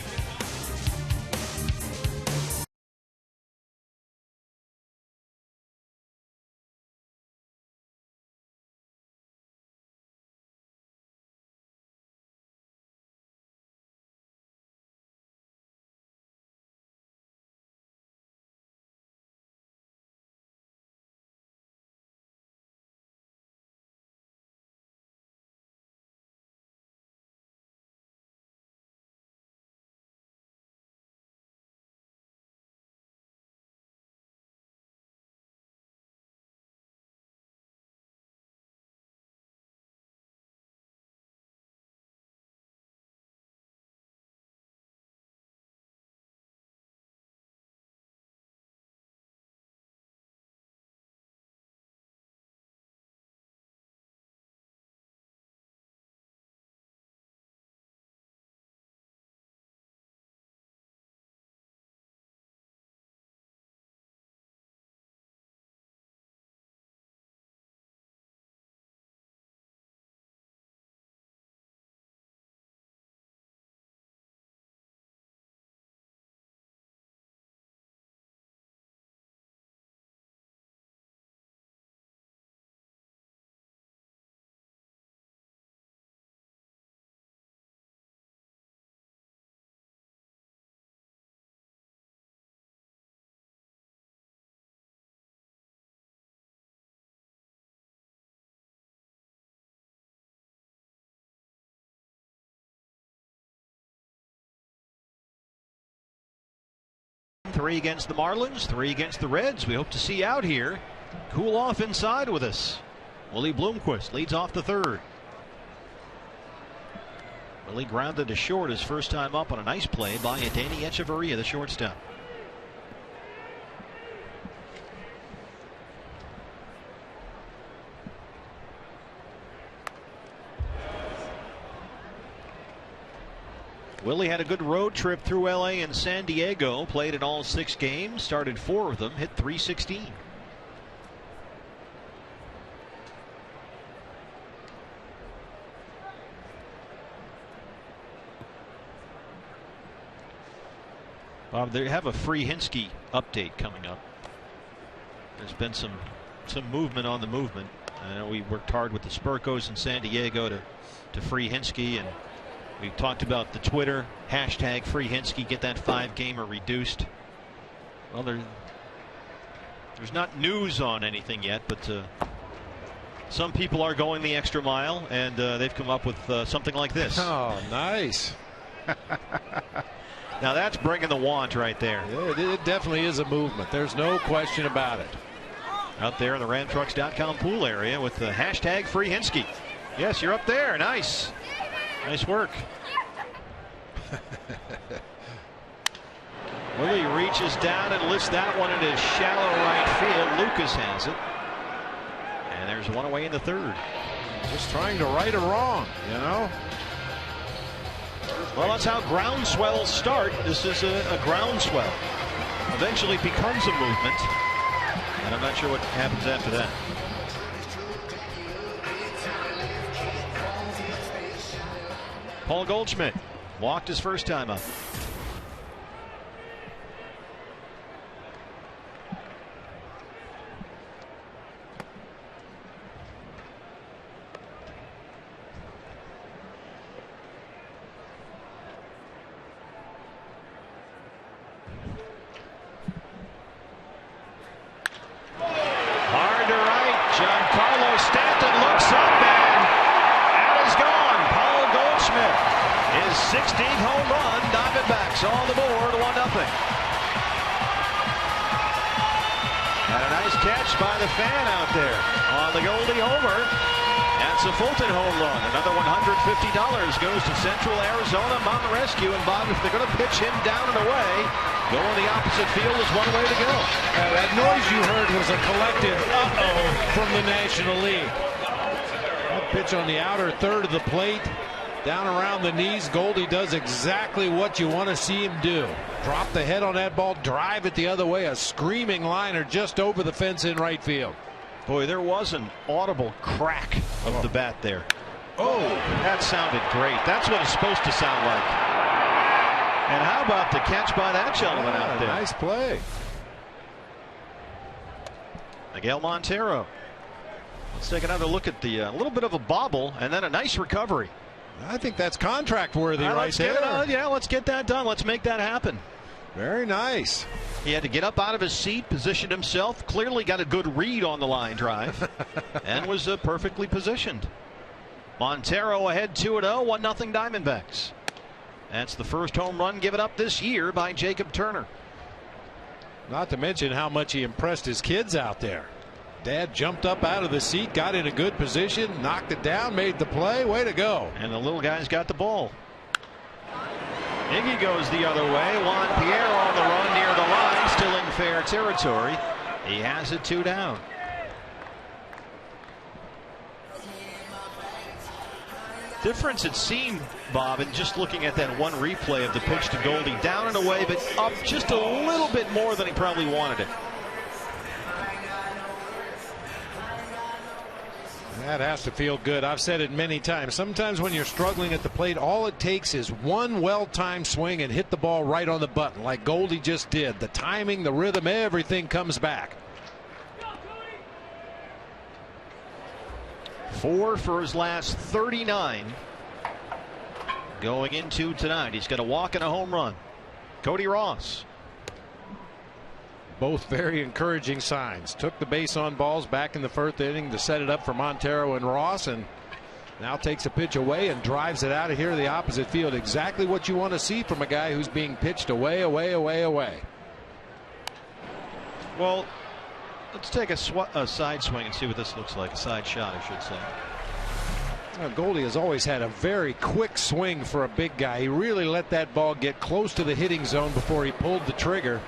3 against the Marlins, 3 against the Reds. We hope to see you out here. Cool off inside with us. Willie Bloomquist leads off the 3rd. Willie grounded to short his first time up on a nice play by Danny Echeverria, the shortstop. Willie had a good road trip through LA and San Diego, played in all 6 games, started 4 of them, hit .316. They have a Free Hinsky update coming up. There's been some movement on the movement. I know we worked hard with the Spurkos in San Diego to free Hinsky, and we talked about the Twitter hashtag Free Hinsky, get that 5-gamer reduced. Well, there's not news on anything yet, but some people are going the extra mile, and they've come up with something like this. Oh, nice. Now that's bringing the want right there. Yeah, it definitely is a movement. There's no question about it. Out there in the RamTrucks.com pool area with the hashtag Free Hinsky. Yes, you're up there. Nice. Nice work. Willie reaches down and lifts that one into shallow right field. Lucas has it. And there's one away in the 3rd. Just trying to right a wrong, you know. Well, that's how groundswells start. This is a groundswell. Eventually becomes a movement. And I'm not sure what happens after that. Paul Goldschmidt walked his first time up. On the board, 1-0. And a nice catch by the fan out there on the Goldie homer. That's a Fulton home run. Another $150 goes to Central Arizona Mountain Rescue. And Bob, if they're going to pitch him down and away, going the opposite field is one way to go. That noise you heard was a collective uh-oh from the National League. That pitch on the outer 3rd of the plate. Down around the knees. Goldie does exactly what you want to see him do. Drop the head on that ball, drive it the other way. A screaming liner just over the fence in right field. Boy, there was an audible crack of the bat there. Oh, that sounded great. That's what it's supposed to sound like. And how about the catch by that gentleman out there? Nice play. Miguel Montero. Let's take another look at the little bit of a bobble and then a nice recovery. I think that's contract worthy right there. Yeah, let's get that done. Let's make that happen. Very nice. He had to get up out of his seat, position himself, clearly got a good read on the line drive, and was perfectly positioned. Montero ahead 2-0, 1-0 Diamondbacks. That's the first home run given up this year by Jacob Turner. Not to mention how much he impressed his kids out there. Dad jumped up out of the seat, got in a good position, knocked it down, made the play. Way to go. And the little guy's got the ball. Iggy goes the other way. Juan Pierre on the run near the line, still in fair territory. He has it 2 down. Difference it seemed, Bob, in just looking at that one replay of the pitch to Goldie. Down and away, but up just a little bit more than he probably wanted it. That has to feel good. I've said it many times. Sometimes when you're struggling at the plate, all it takes is one well-timed swing and hit the ball right on the button like Goldie just did. The timing, the rhythm, everything comes back. 4 for his last 39 going into tonight. He's got a walk and a home run. Cody Ross. Both very encouraging signs. Took the base on balls back in the 1st inning to set it up for Montero and Ross, and now takes a pitch away and drives it out of here to the opposite field. Exactly what you want to see from a guy who's being pitched away, away, away, away. Well, let's take a side swing and see what this looks like. A side shot, I should say. Goldie has always had a very quick swing for a big guy. He really let that ball get close to the hitting zone before he pulled the trigger.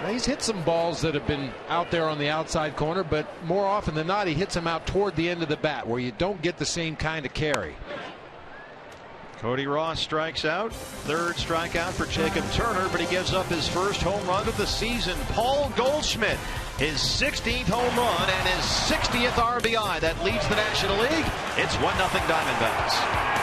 Now, he's hit some balls that have been out there on the outside corner, but more often than not, he hits them out toward the end of the bat where you don't get the same kind of carry. Cody Ross strikes out. Third strikeout for Jacob Turner, but he gives up his first home run of the season. Paul Goldschmidt, his 16th home run and his 60th RBI. That leads the National League. It's 1-0 Diamondbacks.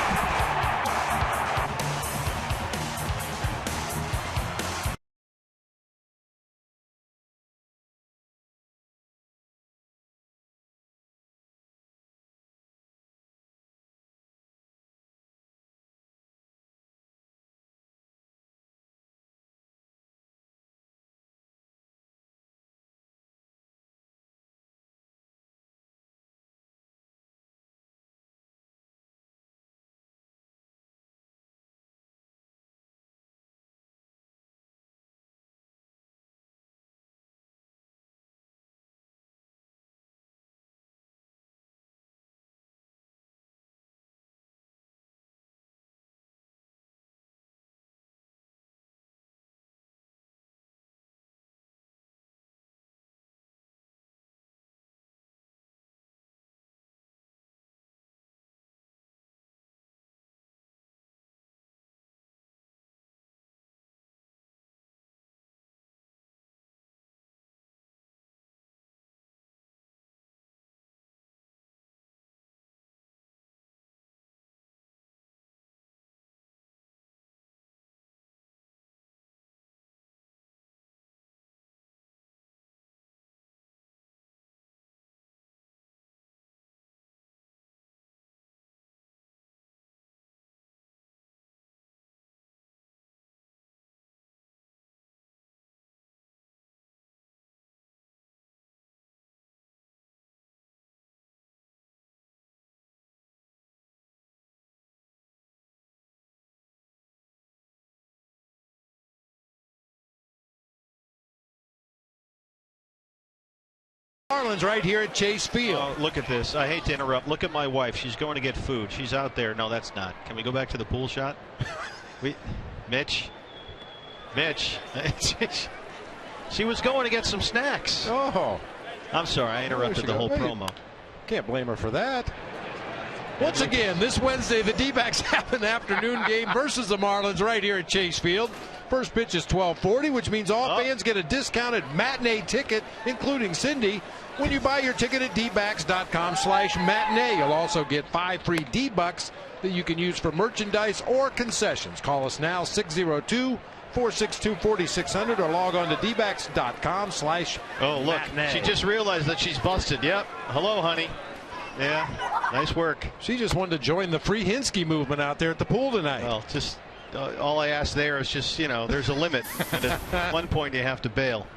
Marlins right here at Chase Field. Oh, look at this. I hate to interrupt. Look at my wife. She's going to get food. She's out there. No, that's not. Can we go back to the pool shot? Mitch. She was going to get some snacks. Oh. I'm sorry. I interrupted the whole promo. Can't blame her for that. Once again, this Wednesday, the D-backs have an afternoon game versus the Marlins right here at Chase Field. First pitch is 12:40, which means all fans get a discounted matinee ticket, including Cindy, when you buy your ticket at dbacks.com/matinee. You'll also get 5 free D-bucks that you can use for merchandise or concessions. Call us now, 602-462-4600, or log on to dbacks.com/matinee. Oh, look, she just realized that she's busted. Yep. Hello, honey. Yeah, nice work. She just wanted to join the free Hinsky movement out there at the pool tonight. Well, just all I ask there is just, there's a limit. And at one point you have to bail.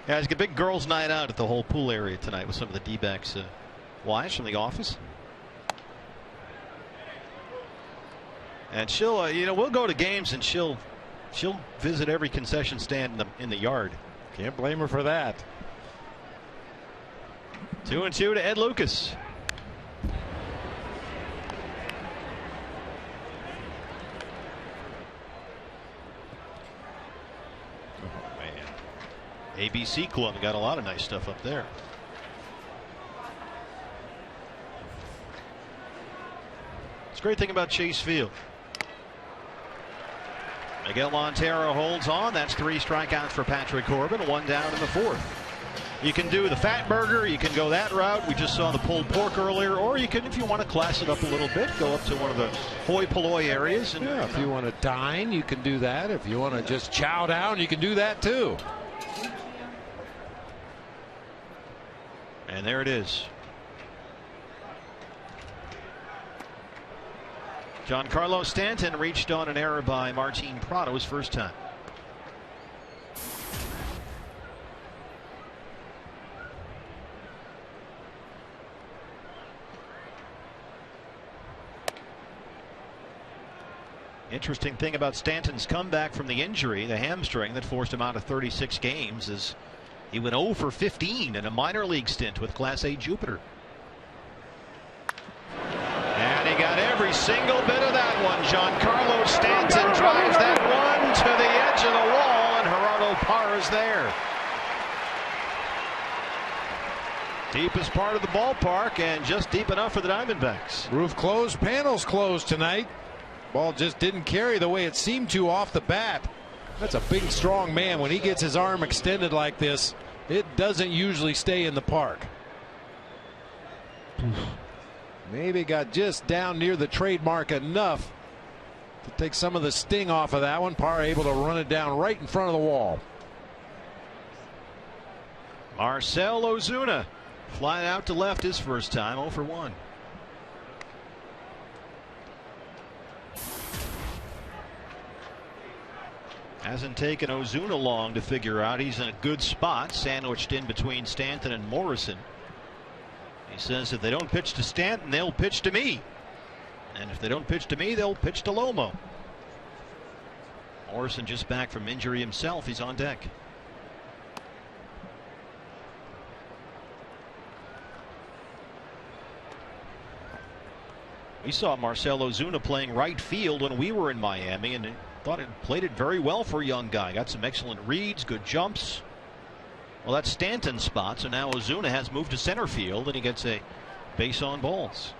Yeah, it's a big girls' night out at the whole pool area tonight with some of the D-backs wives from the office. And she'll, we'll go to games and she'll visit every concession stand in the yard. Can't blame her for that. 2-2 to Ed Lucas. ABC Club got a lot of nice stuff up there. It's a great thing about Chase Field. Miguel Montero holds on. That's 3 strikeouts for Patrick Corbin. 1 down in the 4th. You can do the fat burger. You can go that route. We just saw the pulled pork earlier. Or you can, if you want to class it up a little bit, go up to one of the hoi polloi areas. And, if you want to dine, you can do that. If you want to just chow down, you can do that too. And there it is. Giancarlo Stanton reached on an error by Martin Prado his first time. Interesting thing about Stanton's comeback from the injury, the hamstring that forced him out of 36 games, is he went 0 for 15 in a minor league stint with Class A Jupiter. And he got every single bit of that one. Giancarlo Stanton drives that one to the edge of the wall, and Gerardo Parra is there. Deepest part of the ballpark, and just deep enough for the Diamondbacks. Roof closed, panels closed tonight. Ball just didn't carry the way it seemed to off the bat. That's a big, strong man. When he gets his arm extended like this, it doesn't usually stay in the park. Maybe got just down near the trademark enough to take some of the sting off of that one. Parra able to run it down right in front of the wall. Marcell Ozuna flying out to left his first time, 0 for 1. Hasn't taken Ozuna long to figure out he's in a good spot, sandwiched in between Stanton and Morrison. He says if they don't pitch to Stanton, they'll pitch to me. And if they don't pitch to me, they'll pitch to Lomo. Morrison just back from injury himself. He's on deck. We saw Marcell Ozuna playing right field when we were in Miami, and thought it played it very well for a young guy. Got some excellent reads, good jumps. Well, that's Stanton's spot, so now Ozuna has moved to center field, and he gets a base on balls.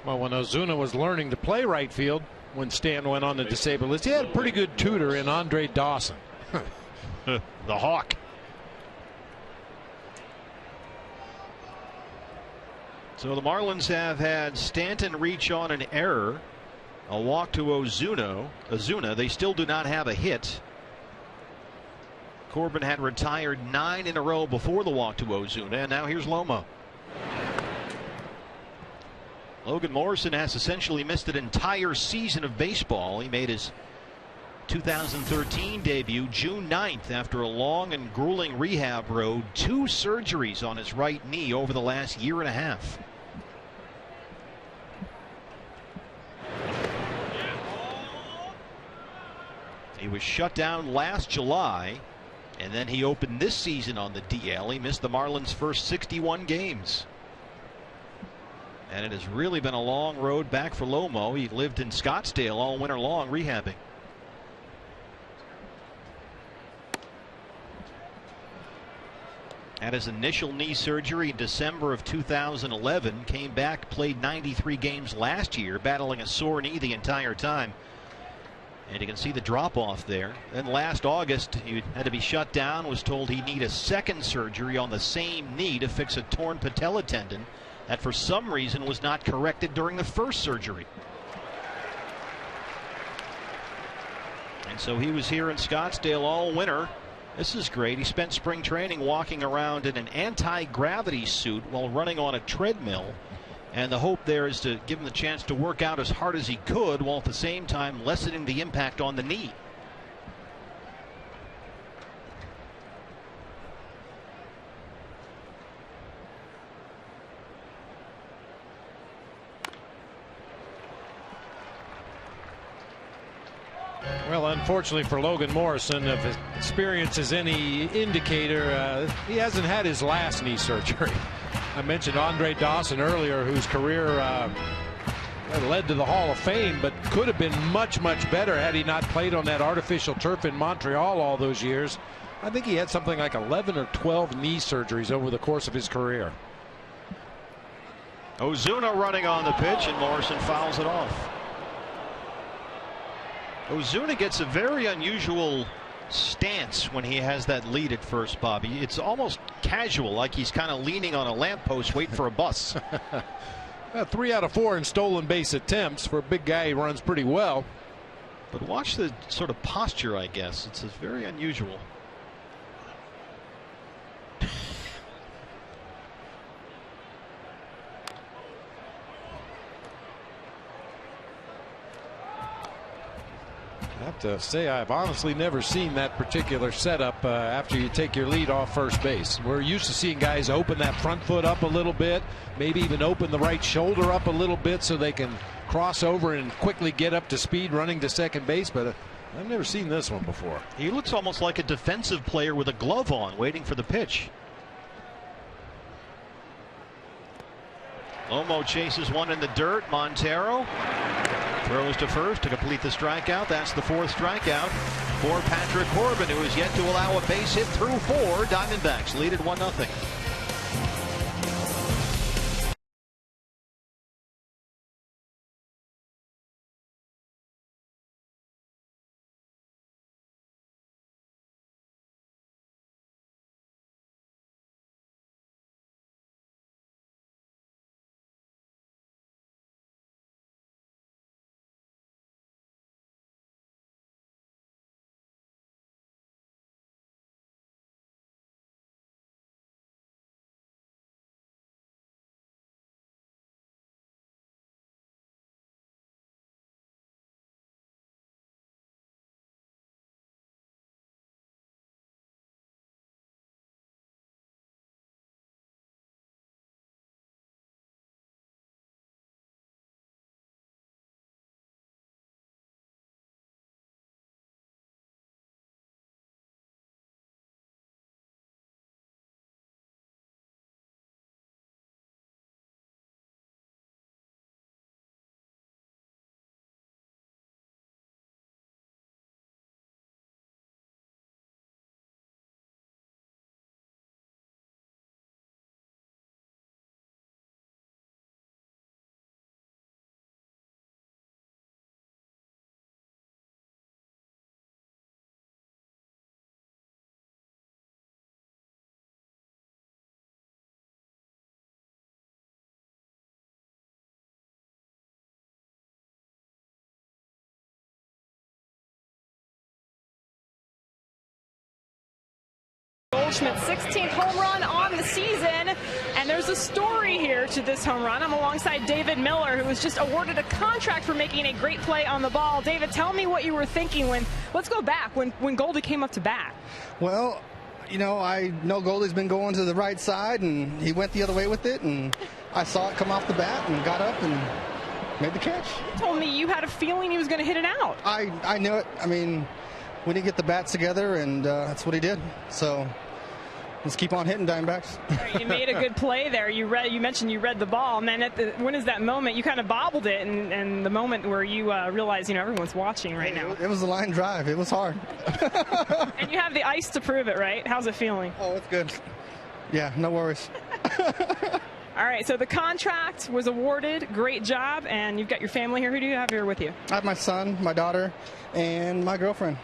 Well, when Ozuna was learning to play right field, when Stan went on the disabled list, he had a pretty good tutor in Andre Dawson. The Hawk. So the Marlins have had Stanton reach on an error, a walk to Ozuna. They still do not have a hit. Corbin had retired 9 in a row before the walk to Ozuna, and now here's Lomo. Logan Morrison has essentially missed an entire season of baseball. He made his 2013 debut June 9th after a long and grueling rehab road, 2 surgeries on his right knee over the last year and a half. He was shut down last July, and then he opened this season on the DL. He missed the Marlins' first 61 games. And it has really been a long road back for Lomo. He lived in Scottsdale all winter long rehabbing. Had his initial knee surgery in December of 2011. Came back, played 93 games last year, battling a sore knee the entire time. And you can see the drop off there. Then last August, he had to be shut down, was told he'd need a second surgery on the same knee to fix a torn patella tendon that for some reason was not corrected during the first surgery. And so he was here in Scottsdale all winter. This is great. He spent spring training walking around in an anti-gravity suit while running on a treadmill. And the hope there is to give him the chance to work out as hard as he could while at the same time lessening the impact on the knee. Well, unfortunately for Logan Morrison, if his experience is any indicator, he hasn't had his last knee surgery. I mentioned Andre Dawson earlier, whose career led to the Hall of Fame, but could have been much, much better had he not played on that artificial turf in Montreal all those years. I think he had something like 11 or 12 knee surgeries over the course of his career. Ozuna running on the pitch, and Morrison fouls it off. Ozuna gets a very unusual stance when he has that lead at first, Bobby. It's almost casual, like he's kind of leaning on a lamppost waiting for a bus. 3 out of 4 in stolen base attempts. For a big guy, he runs pretty well. But watch the sort of posture, I guess. It's very unusual. I have to say I've honestly never seen that particular setup after you take your lead off first base. We're used to seeing guys open that front foot up a little bit, maybe even open the right shoulder up a little bit so they can cross over and quickly get up to speed running to second base, but I've never seen this one before. He looks almost like a defensive player with a glove on waiting for the pitch. Lomo chases one in the dirt. Montero throws to first to complete the strikeout. That's the 4th strikeout for Patrick Corbin, who has yet to allow a base hit through 4. Diamondbacks lead at 1-0. Goldschmidt's 16th home run on the season, and there's a story here to this home run. I'm alongside David Miller, who was just awarded a contract for making a great play on the ball. David, tell me what you were thinking let's go back, when Goldie came up to bat. Well, you know, I know Goldie's been going to the right side, and he went the other way with it, and I saw it come off the bat and got up and made the catch. You told me you had a feeling he was going to hit it out. I knew it. I mean, we didn't get the bats together, and that's what he did. So let's keep on hitting, Diamondbacks. Right, you made a good play there. You mentioned you read the ball, and then when is that moment? You kind of bobbled it, and the moment where you realize, everyone's watching right now. It was a line drive. It was hard. And you have the ice to prove it, right? How's it feeling? Oh, it's good. Yeah, no worries. All right, so the contract was awarded. Great job, and you've got your family here. Who do you have here with you? I have my son, my daughter, and my girlfriend.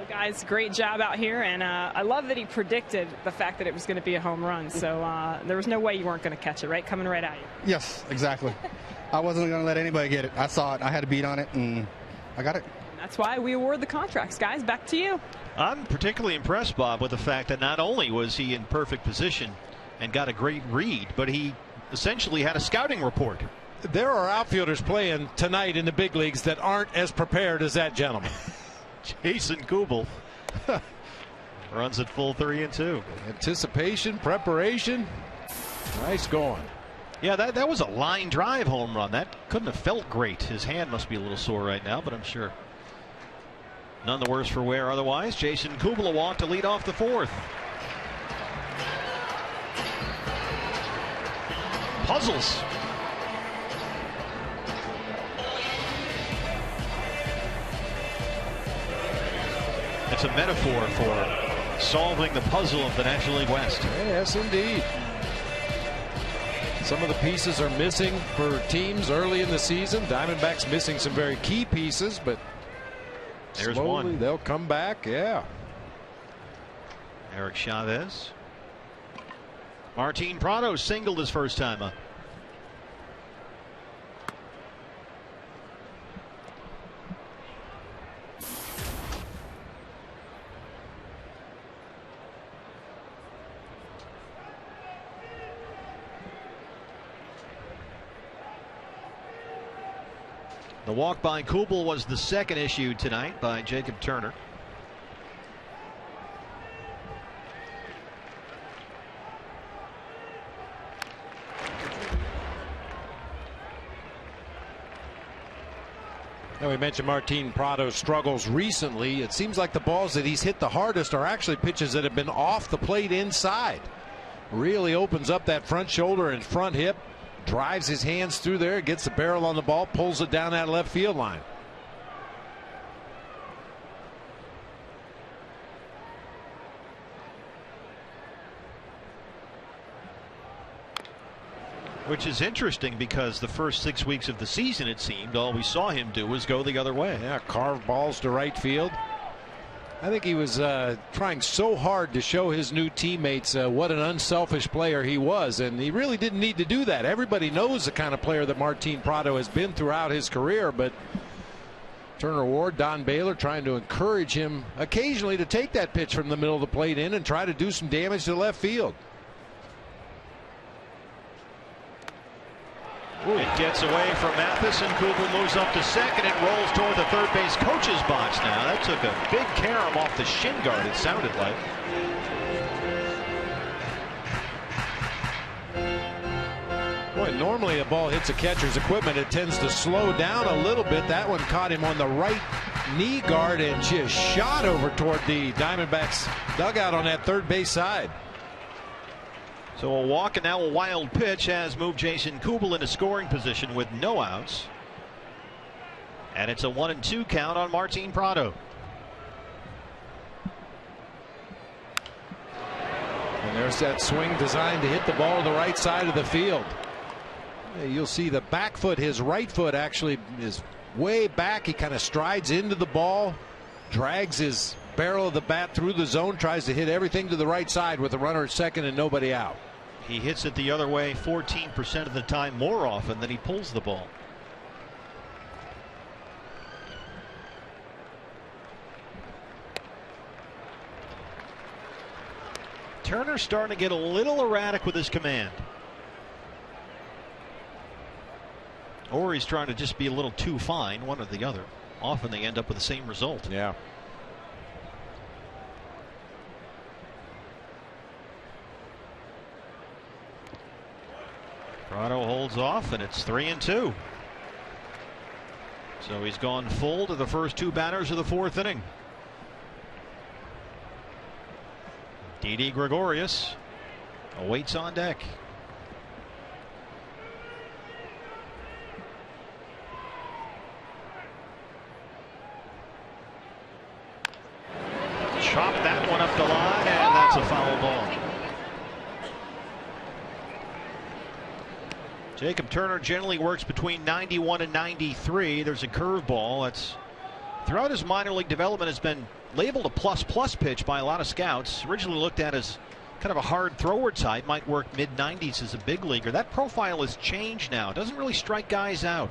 Guys, great job out here, and I love that he predicted the fact that it was going to be a home run. So there was no way you weren't going to catch it, right? Coming right at you. Yes, exactly. I wasn't going to let anybody get it. I saw it. I had to beat on it, and I got it. And that's why we award the contracts, guys. Back to you. I'm particularly impressed, Bob, with the fact that not only was he in perfect position and got a great read, but he essentially had a scouting report. There are outfielders playing tonight in the big leagues that aren't as prepared as that gentleman. Jason Kubel runs at full 3-2. Anticipation, preparation, nice going. Yeah, that was a line drive home run. That couldn't have felt great. His hand must be a little sore right now, but I'm sure none the worse for wear otherwise. Jason Kubel a walk to lead off the 4th. Puzzles. It's a metaphor for solving the puzzle of the National League West. Yes, indeed. Some of the pieces are missing for teams early in the season. Diamondbacks missing some very key pieces, but there's slowly one. They'll come back. Yeah. Eric Chavez. Martin Prado singled his first time up. The walk by Kubel was the second issued tonight by Jacob Turner. Now we mentioned Martin Prado's struggles recently. It seems like the balls that he's hit the hardest are actually pitches that have been off the plate inside. Really opens up that front shoulder and front hip, drives his hands through there, gets the barrel on the ball, pulls it down that left field line. Which is interesting because the first 6 weeks of the season, it seemed, all we saw him do was go the other way. Yeah, carve balls to right field. I think he was trying so hard to show his new teammates what an unselfish player he was, and he really didn't need to do that. Everybody knows the kind of player that Martin Prado has been throughout his career, but Turner Ward, Don Baylor trying to encourage him occasionally to take that pitch from the middle of the plate in and try to do some damage to left field. It gets away from Mathis, and Kubel moves up to second and rolls toward the third base coach's box now. That took a big carom off the shin guard, it sounded like. Boy, normally a ball hits a catcher's equipment, it tends to slow down a little bit. That one caught him on the right knee guard and just shot over toward the Diamondbacks dugout on that third base side. So a walk and now a wild pitch has moved Jason Kubel into scoring position with no outs. And it's a 1-2 count on Martin Prado. And there's that swing designed to hit the ball to the right side of the field. You'll see the back foot, his right foot actually is way back. He kind of strides into the ball, drags his barrel of the bat through the zone, tries to hit everything to the right side with the runner at second and nobody out. He hits it the other way 14% of the time more often than he pulls the ball. Turner's starting to get a little erratic with his command. Or he's trying to just be a little too fine, one or the other. Often they end up with the same result. Yeah. Prado holds off, and it's 3-2. So he's gone full to the first two batters of the fourth inning. Didi Gregorius awaits on deck. Chop that one up the line, and that's a foul ball. Jacob Turner generally works between 91 and 93. There's a curveball that's throughout his minor league development has been labeled a plus pitch by a lot of scouts. Originally looked at as kind of a hard thrower type, might work mid-90s as a big leaguer. That profile has changed now. Doesn't really strike guys out.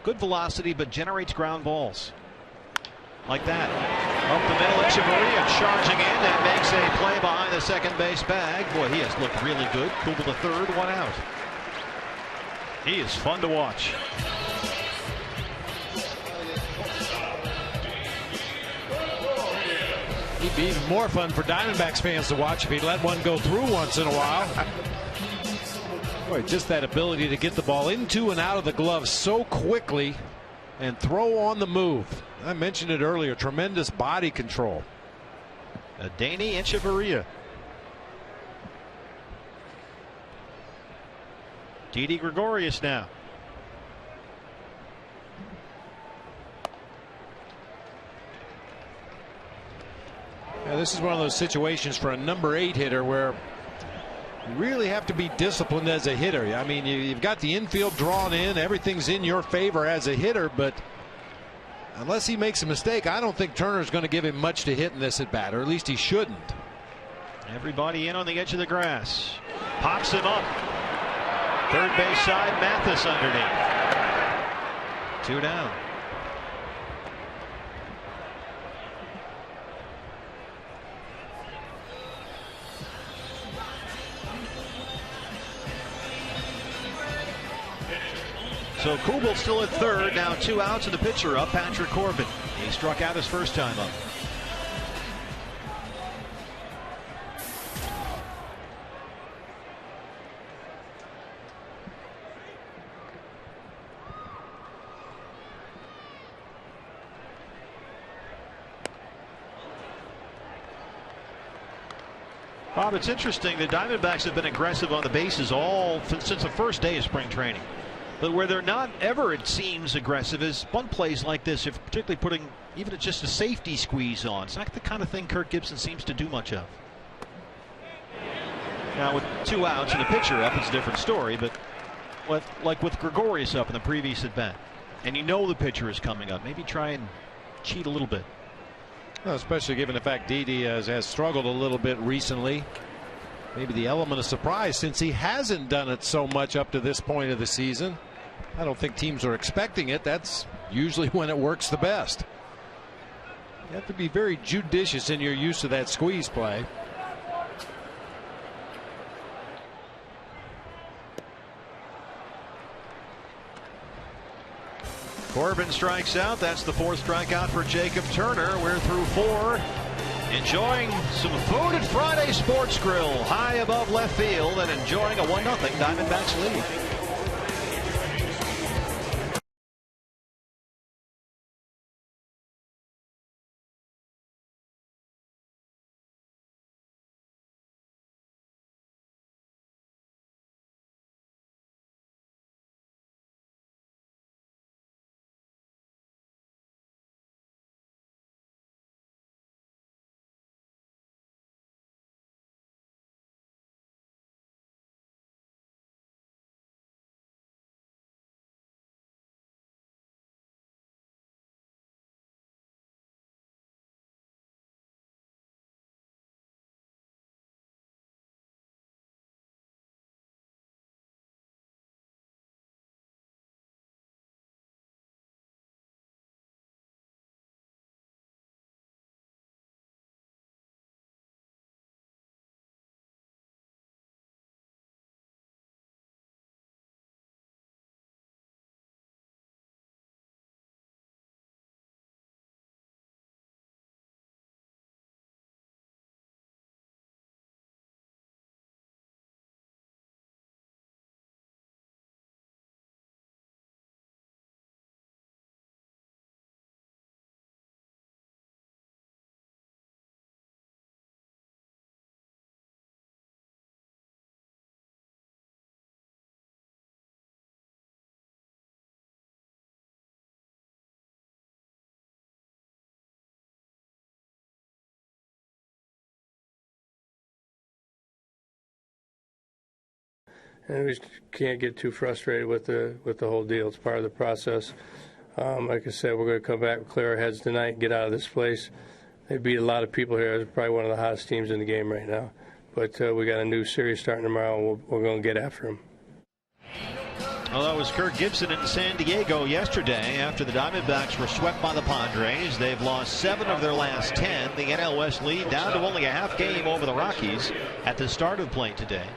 Good velocity, but generates ground balls. Like that. Up the middle, Echeverria charging in and makes a play behind the second base bag. Boy, he has looked really good. Kubel to third, one out. He is fun to watch. He'd be even more fun for Diamondbacks fans to watch if he'd let one go through once in a while. Boy, just that ability to get the ball into and out of the glove so quickly and throw on the move. I mentioned it earlier, tremendous body control. Danny Echeverria. Didi Gregorius now. Yeah, this is one of those situations for a number 8 hitter where you really have to be disciplined as a hitter. I mean, you've got the infield drawn in, everything's in your favor as a hitter, but unless he makes a mistake, I don't think Turner's going to give him much to hit in this at bat, or at least he shouldn't. Everybody in on the edge of the grass. Pops him up. Third base side, Mathis underneath. 2 down. So Kubel still at third. Now 2 outs and the pitcher up, Patrick Corbin. He struck out his first time up. Bob, it's interesting. The Diamondbacks have been aggressive on the bases all since the first day of spring training. But where they're not ever, it seems, aggressive is bunt plays like this, if particularly putting even just a safety squeeze on. It's not the kind of thing Kirk Gibson seems to do much of. Now with 2 outs and the pitcher up, it's a different story. But like with Gregorius up in the previous at bat, and you know the pitcher is coming up, maybe try and cheat a little bit. Well, especially given the fact Didi has struggled a little bit recently. Maybe the element of surprise, since he hasn't done it so much up to this point of the season. I don't think teams are expecting it. That's usually when it works the best. You have to be very judicious in your use of that squeeze play. Corbin strikes out. That's the 4th strikeout for Jacob Turner. We're through 4. Enjoying some food at Friday Sports Grill high above left field and enjoying a 1-0 Diamondbacks lead. And we can't get too frustrated with the whole deal. It's part of the process. Like I said, we're going to come back and clear our heads tonight and get out of this place. They beat a lot of people here. It's probably one of the hottest teams in the game right now. But we got a new series starting tomorrow, and we're going to get after them. Well, that was Kirk Gibson in San Diego yesterday after the Diamondbacks were swept by the Padres. They've lost 7 of their last 10. The NL West lead down to only a half game over the Rockies at the start of play today.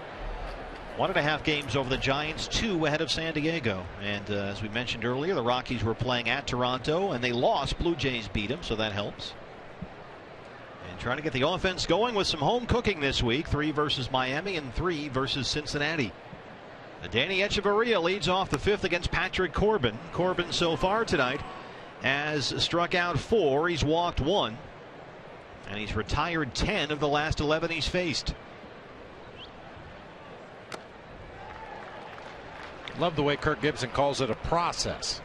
1.5 games over the Giants, 2 ahead of San Diego. And as we mentioned earlier, the Rockies were playing at Toronto, and they lost. Blue Jays beat them, so that helps. And trying to get the offense going with some home cooking this week. 3 versus Miami and 3 versus Cincinnati. Danny Echeverria leads off the 5th against Patrick Corbin. Corbin so far tonight has struck out 4. He's walked 1. And he's retired 10 of the last 11 he's faced. Love the way Kirk Gibson calls it a process,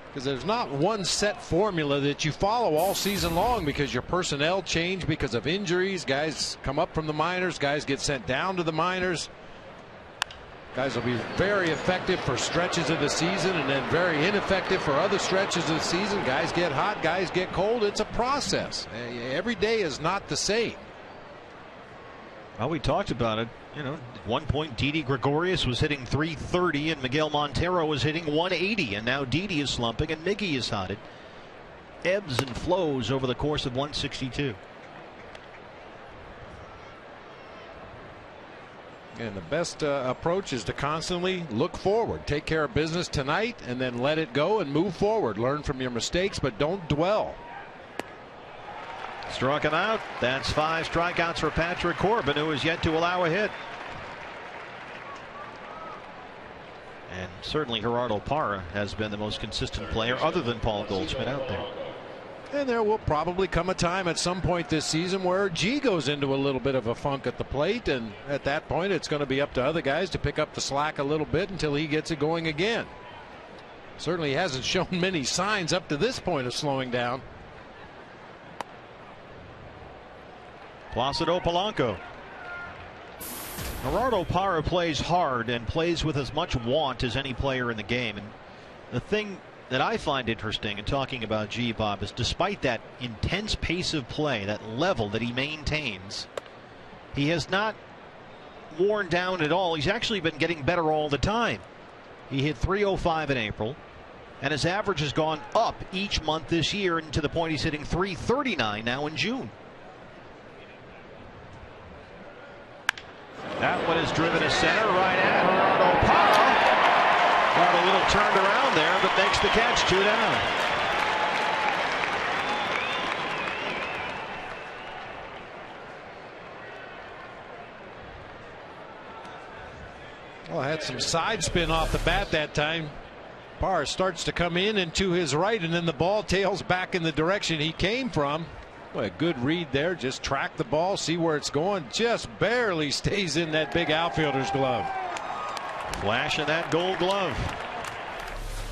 because there's not one set formula that you follow all season long, because your personnel change because of injuries. Guys come up from the minors, guys get sent down to the minors. Guys will be very effective for stretches of the season and then very ineffective for other stretches of the season. Guys get hot, guys get cold. It's a process. Every day is not the same. Well, we talked about it. You know, at one point Didi Gregorius was hitting .330 and Miguel Montero was hitting .180, and now Didi is slumping and Miggy is hot. It ebbs and flows over the course of 162. And the best approach is to constantly look forward. Take care of business tonight and then let it go and move forward. Learn from your mistakes, but don't dwell. Struck him out. That's 5 strikeouts for Patrick Corbin, who is yet to allow a hit. And certainly Gerardo Parra has been the most consistent player other than Paul Goldschmidt out there. And there will probably come a time at some point this season where G goes into a little bit of a funk at the plate, and at that point it's going to be up to other guys to pick up the slack a little bit until he gets it going again. Certainly hasn't shown many signs up to this point of slowing down. Placido Polanco. Gerardo Parra plays hard and plays with as much want as any player in the game. And the thing that I find interesting in talking about G, Bob, is despite that intense pace of play, that level that he maintains, he has not worn down at all. He's actually been getting better all the time. He hit .305 in April, and his average has gone up each month this year, and to the point he's hitting .339 now in June. That one is driven to center, right at Gerardo Parra. Got a little turned around there, but makes the catch. 2 down. Well, had some side spin off the bat that time. Parra starts to come in and to his right, and then the ball tails back in the direction he came from. Well, a good read there. Just track the ball, see where it's going. Just barely stays in that big outfielder's glove. Flash of that gold glove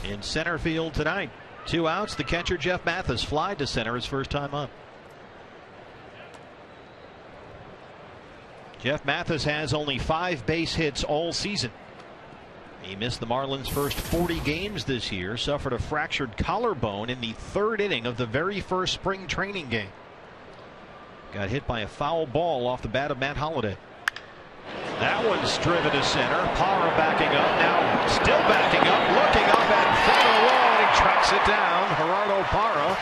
in center field tonight. 2 outs. The catcher Jeff Mathis fly to center his first time up. Jeff Mathis has only 5 base hits all season. He missed the Marlins' first 40 games this year, suffered a fractured collarbone in the 3rd inning of the very first spring training game. Got hit by a foul ball off the bat of Matt Holliday. That one's driven to center. Parra backing up, now still backing up, looking up at front of the wall, and he tracks it down. Gerardo Parra.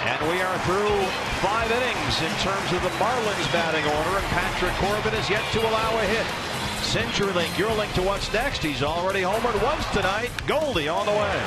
And we are through 5 innings in terms of the Marlins batting order, and Patrick Corbin is yet to allow a hit. CenturyLink, your link to what's next. He's already homered once tonight. Goldie on the way.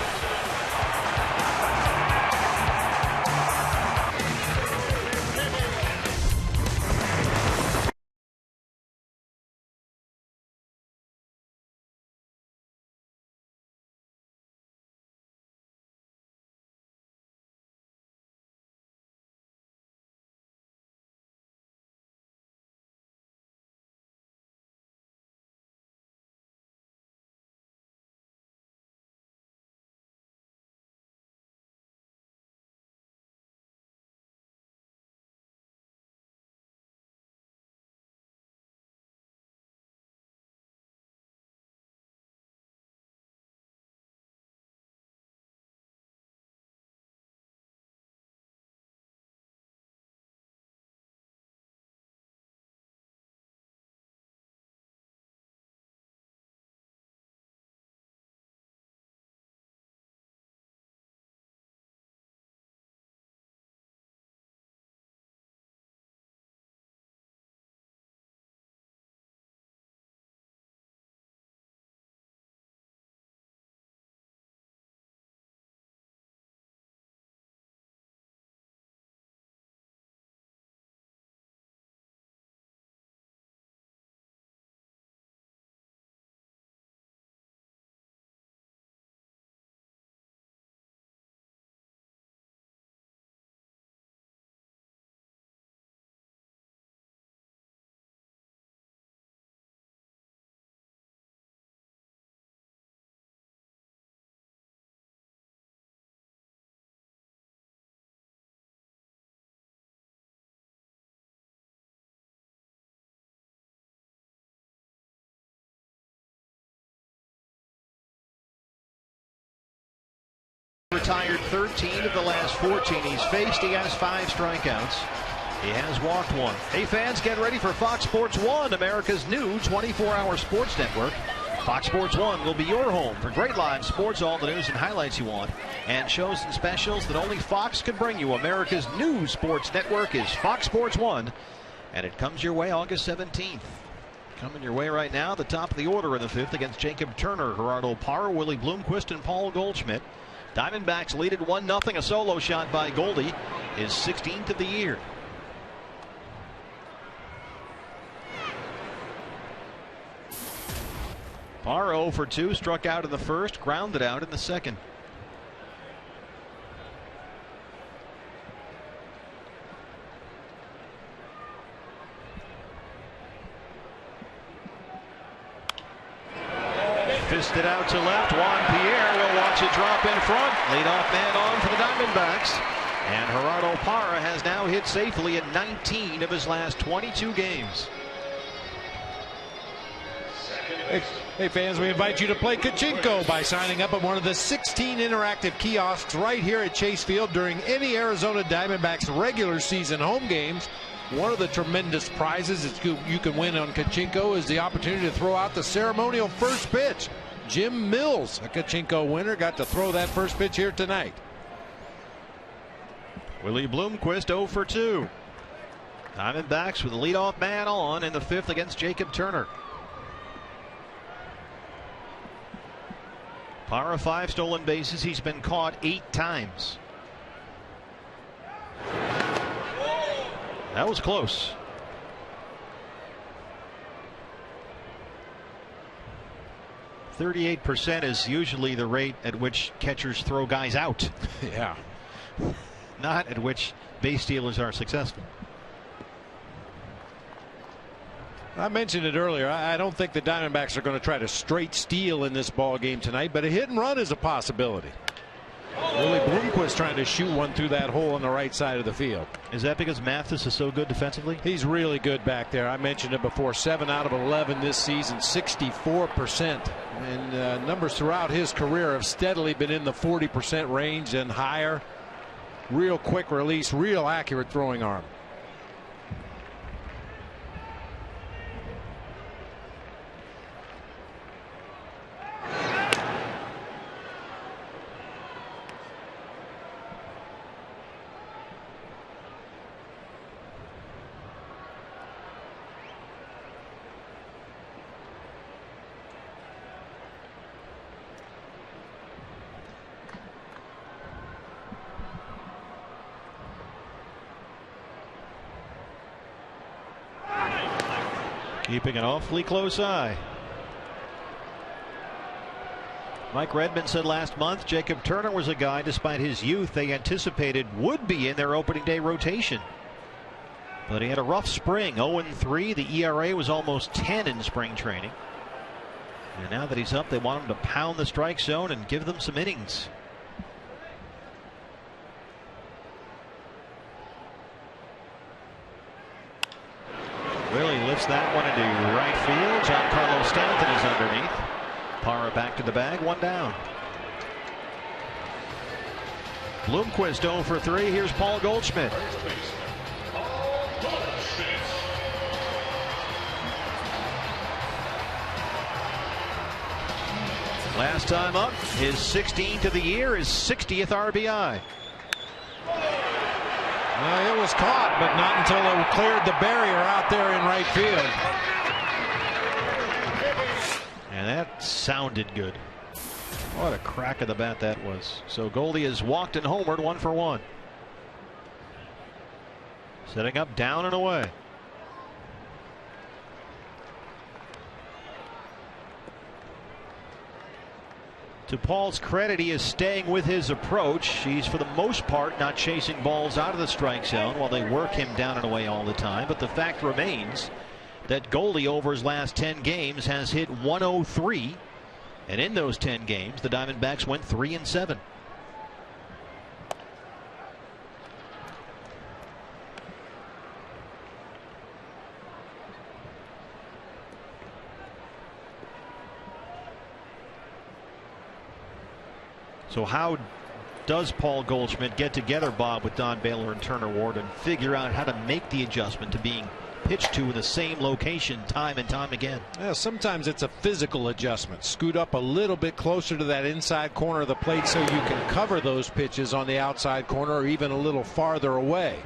Retired 13 of the last 14 he's faced. He has 5 strikeouts. He has walked 1. Hey fans, get ready for Fox Sports 1, America's new 24-hour sports network. Fox Sports 1 will be your home for great live sports, all the news and highlights you want, and shows and specials that only Fox can bring you. America's new sports network is Fox Sports 1, and it comes your way August 17th. Coming your way right now, the top of the order in the 5th against Jacob Turner, Gerardo Parra, Willie Bloomquist, and Paul Goldschmidt. Diamondbacks lead it 1-0. A solo shot by Goldie, his 16th of the year. Parra 0 for 2, struck out in the first, grounded out in the second. Fisted out to left. Juan Pierre will watch it drop in front. Leadoff man on for the Diamondbacks. And Gerardo Parra has now hit safely in 19 of his last 22 games. Hey fans, we invite you to play Kachinko by signing up at one of the 16 interactive kiosks right here at Chase Field during any Arizona Diamondbacks regular season home games. One of the tremendous prizes that you can win on Kachinko is the opportunity to throw out the ceremonial first pitch. Jim Mills, a Kachinko winner, got to throw that first pitch here tonight. Willie Bloomquist 0 for 2. Diamondbacks with the leadoff man on in the 5th against Jacob Turner. Parra 5 stolen bases. He's been caught 8 times. That was close. %38% is usually the rate at which catchers throw guys out. Yeah. Not at which base stealers are successful. I mentioned it earlier. I don't think the Diamondbacks are going to try to straight steal in this ball game tonight, but a hit and run is a possibility. Willie Bloomquist trying to shoot one through that hole on the right side of the field. Is that because Mathis is so good defensively? He's really good back there. I mentioned it before. 7 out of 11 this season, 64%. And numbers throughout his career have steadily been in the 40% range and higher. Real quick release, real accurate throwing arm. Keeping an awfully close eye. Mike Redmond said last month Jacob Turner was a guy, despite his youth, they anticipated would be in their opening day rotation. But he had a rough spring, 0-3. The ERA was almost 10 in spring training. And now that he's up, they want him to pound the strike zone and give them some innings. Willie lifts that one into right field. Giancarlo Stanton is underneath. Parra back to the bag, 1 down. Bloomquist 0 for 3. Here's Paul Goldschmidt. Last time up, his 16th of the year, his 60th RBI. It was caught, but not until it cleared the barrier out there in right field. And that sounded good. What a crack of the bat that was. So Goldie has walked and homered 1 for 1. Setting up down and away. To Paul's credit, he is staying with his approach. He's for the most part not chasing balls out of the strike zone while they work him down and away all the time. But the fact remains that Goldie over his last 10 games has hit 103. And in those 10 games, the Diamondbacks went 3-7. So how does Paul Goldschmidt get together, Bob, with Don Baylor and Turner Ward and figure out how to make the adjustment to being pitched to in the same location time and time again? Yeah, sometimes it's a physical adjustment. Scoot up a little bit closer to that inside corner of the plate so you can cover those pitches on the outside corner or even a little farther away.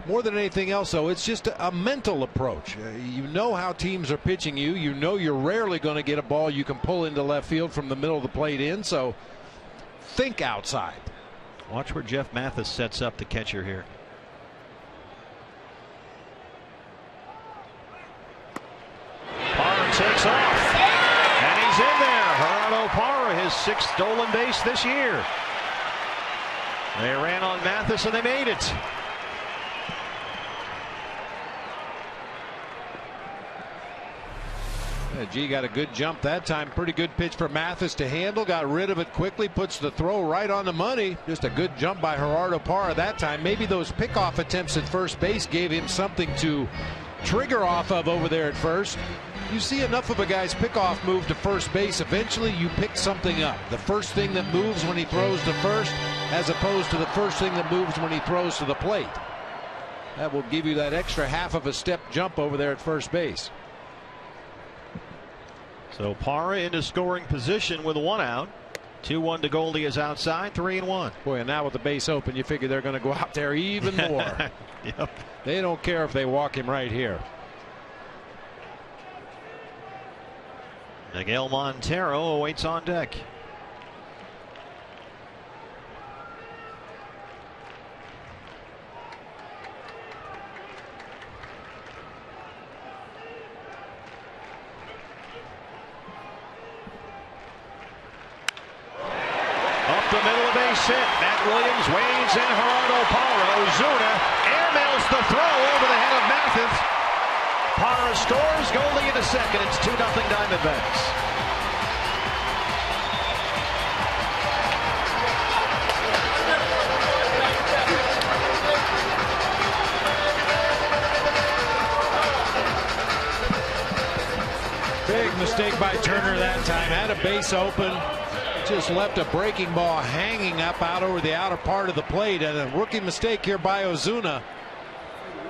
More than anything else, though, it's just a mental approach. You know how teams are pitching you. You know you're rarely going to get a ball you can pull into left field from the middle of the plate in, so think outside. Watch where Jeff Mathis sets up the catcher here. Parra takes off, and he's in there. Gerardo Parra, his 6th stolen base this year. They ran on Mathis and they made it. G got a good jump that time. Pretty good pitch for Mathis to handle. Got rid of it quickly. Puts the throw right on the money. Just a good jump by Gerardo Parra that time. Maybe those pickoff attempts at first base gave him something to trigger off of over there at first. You see enough of a guy's pickoff move to first base, eventually you pick something up. The first thing that moves when he throws to first, as opposed to the first thing that moves when he throws to the plate. That will give you that extra half of a step jump over there at first base. So Parra into scoring position with 1 out. 2-1 to Goldie is outside. 3-1. Boy, and now with the base open, you figure they're going to go out there even more. Yep. They don't care if they walk him right here. Miguel Montero awaits on deck. Up the middle of base hit. Matt Williams waves in. Gerardo Parra. Ozuna airmails the throw over the head of Mathis. Parra scores. Goldie into second. It's 2-0 Diamondbacks. Big mistake by Turner that time. Had a base open. Just left a breaking ball hanging up out over the outer part of the plate, and a rookie mistake here by Ozuna.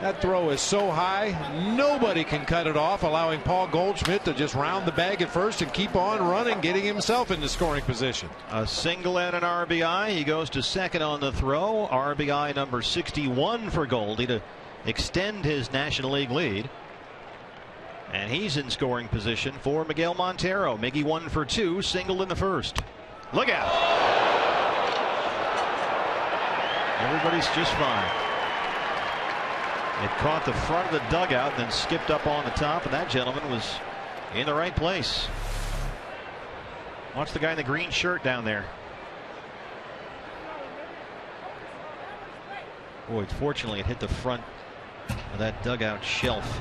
That throw is so high, nobody can cut it off, allowing Paul Goldschmidt to just round the bag at first and keep on running, getting himself into scoring position. A single and an RBI. He goes to second on the throw. RBI number 61 for Goldie to extend his National League lead. And he's in scoring position for Miguel Montero. Miggy 1 for 2, single in the first. Look out. Everybody's just fine. It caught the front of the dugout and then skipped up on the top, and that gentleman was in the right place. Watch the guy in the green shirt down there. Boy, fortunately it hit the front of that dugout shelf.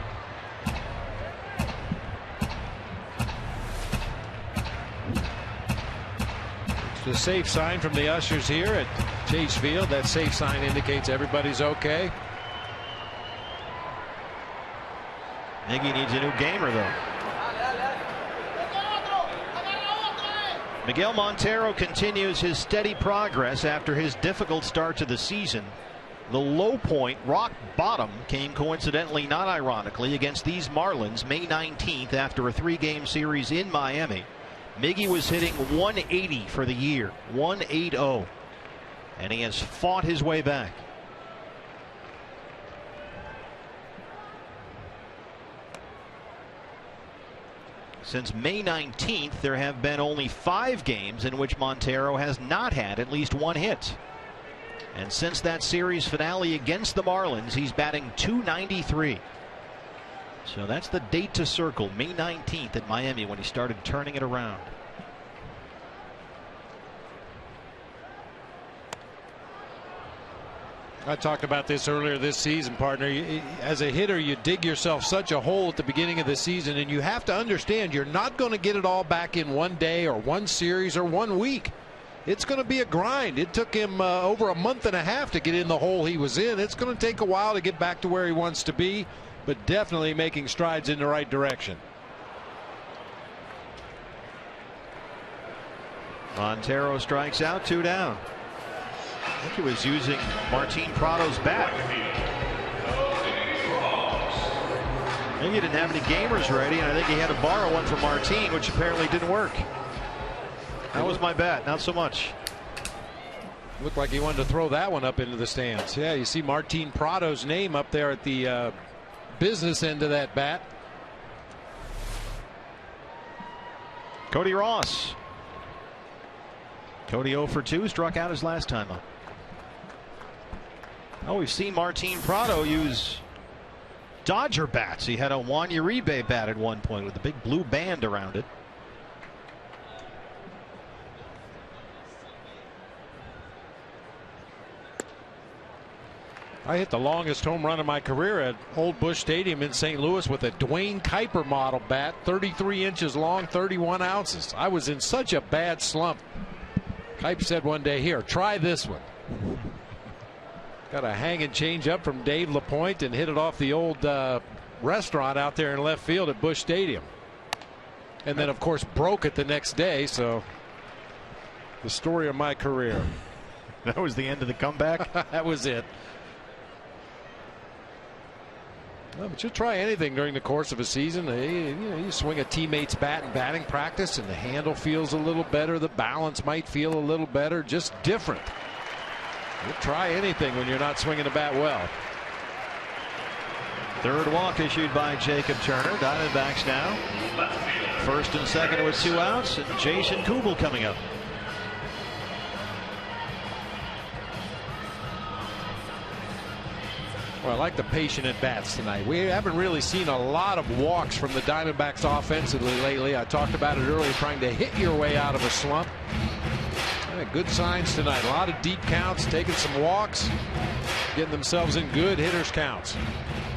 The safe sign from the ushers here at Chase Field. That safe sign indicates everybody's okay. Miggy needs a new gamer, though. Miguel Montero continues his steady progress after his difficult start to the season. The low point, rock bottom, came coincidentally, not ironically, against these Marlins May 19th after a 3-game series in Miami. Miggy was hitting 180 for the year, 180, and he has fought his way back. Since May 19th, there have been only 5 games in which Montero has not had at least 1 hit. And since that series finale against the Marlins, he's batting .293. So that's the date to circle, May 19th at Miami, when he started turning it around. I talked about this earlier this season, partner. As a hitter, you dig yourself such a hole at the beginning of the season, and you have to understand you're not going to get it all back in one day or one series or 1 week. It's going to be a grind. It took him over a month and a half to get in the hole he was in. It's going to take a while to get back to where he wants to be, but definitely making strides in the right direction. Montero strikes out, 2 down. I think he was using Martin Prado's bat. Maybe he didn't have any gamers ready, and I think he had to borrow one from Martin, which apparently didn't work. That was my bat, not so much. Looked like he wanted to throw that one up into the stands. Yeah, you see Martin Prado's name up there at the business end of that bat. Cody Ross. Cody 0 for 2, struck out his last time up. Oh, we've seen Martin Prado use Dodger bats. He had a Juan Uribe bat at one point with a big blue band around it. I hit the longest home run of my career at Old Busch Stadium in St. Louis with a Dwayne Kuiper model bat, 33 inches long, 31 ounces. I was in such a bad slump. Kuiper said one day, "Here, try this one." Got a hang and change up from Dave LaPointe and hit it off the old restaurant out there in left field at Busch Stadium. And then, of course, broke it the next day. So the story of my career. That was the end of the comeback. That was it. Well, but you try anything during the course of a season. You swing a teammate's bat in batting practice and the handle feels a little better. The balance might feel a little better. Just different. You try anything when you're not swinging the bat well. Third walk issued by Jacob Turner. Diamondbacks now. First and second with 2 outs, and Jason Kubel coming up. Well, I like the patient at bats tonight. We haven't really seen a lot of walks from the Diamondbacks offensively lately. I talked about it earlier, trying to hit your way out of a slump. Good signs tonight. A lot of deep counts, taking some walks, getting themselves in good hitters counts.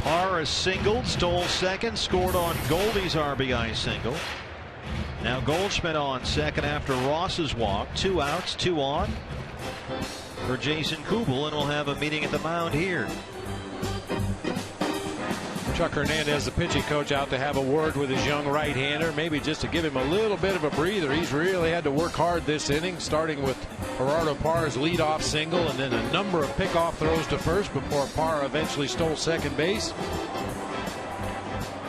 Parr has singled, stole second, scored on Goldie's RBI single. Now Goldschmidt on second after Ross's walk. 2 outs, 2 on for Jason Kubel, and we'll have a meeting at the mound here. Chuck Hernandez, the pitching coach, out to have a word with his young right-hander, maybe just to give him a little bit of a breather. He's really had to work hard this inning, starting with Gerardo Parr's leadoff single and then a number of pickoff throws to first before Parr eventually stole second base.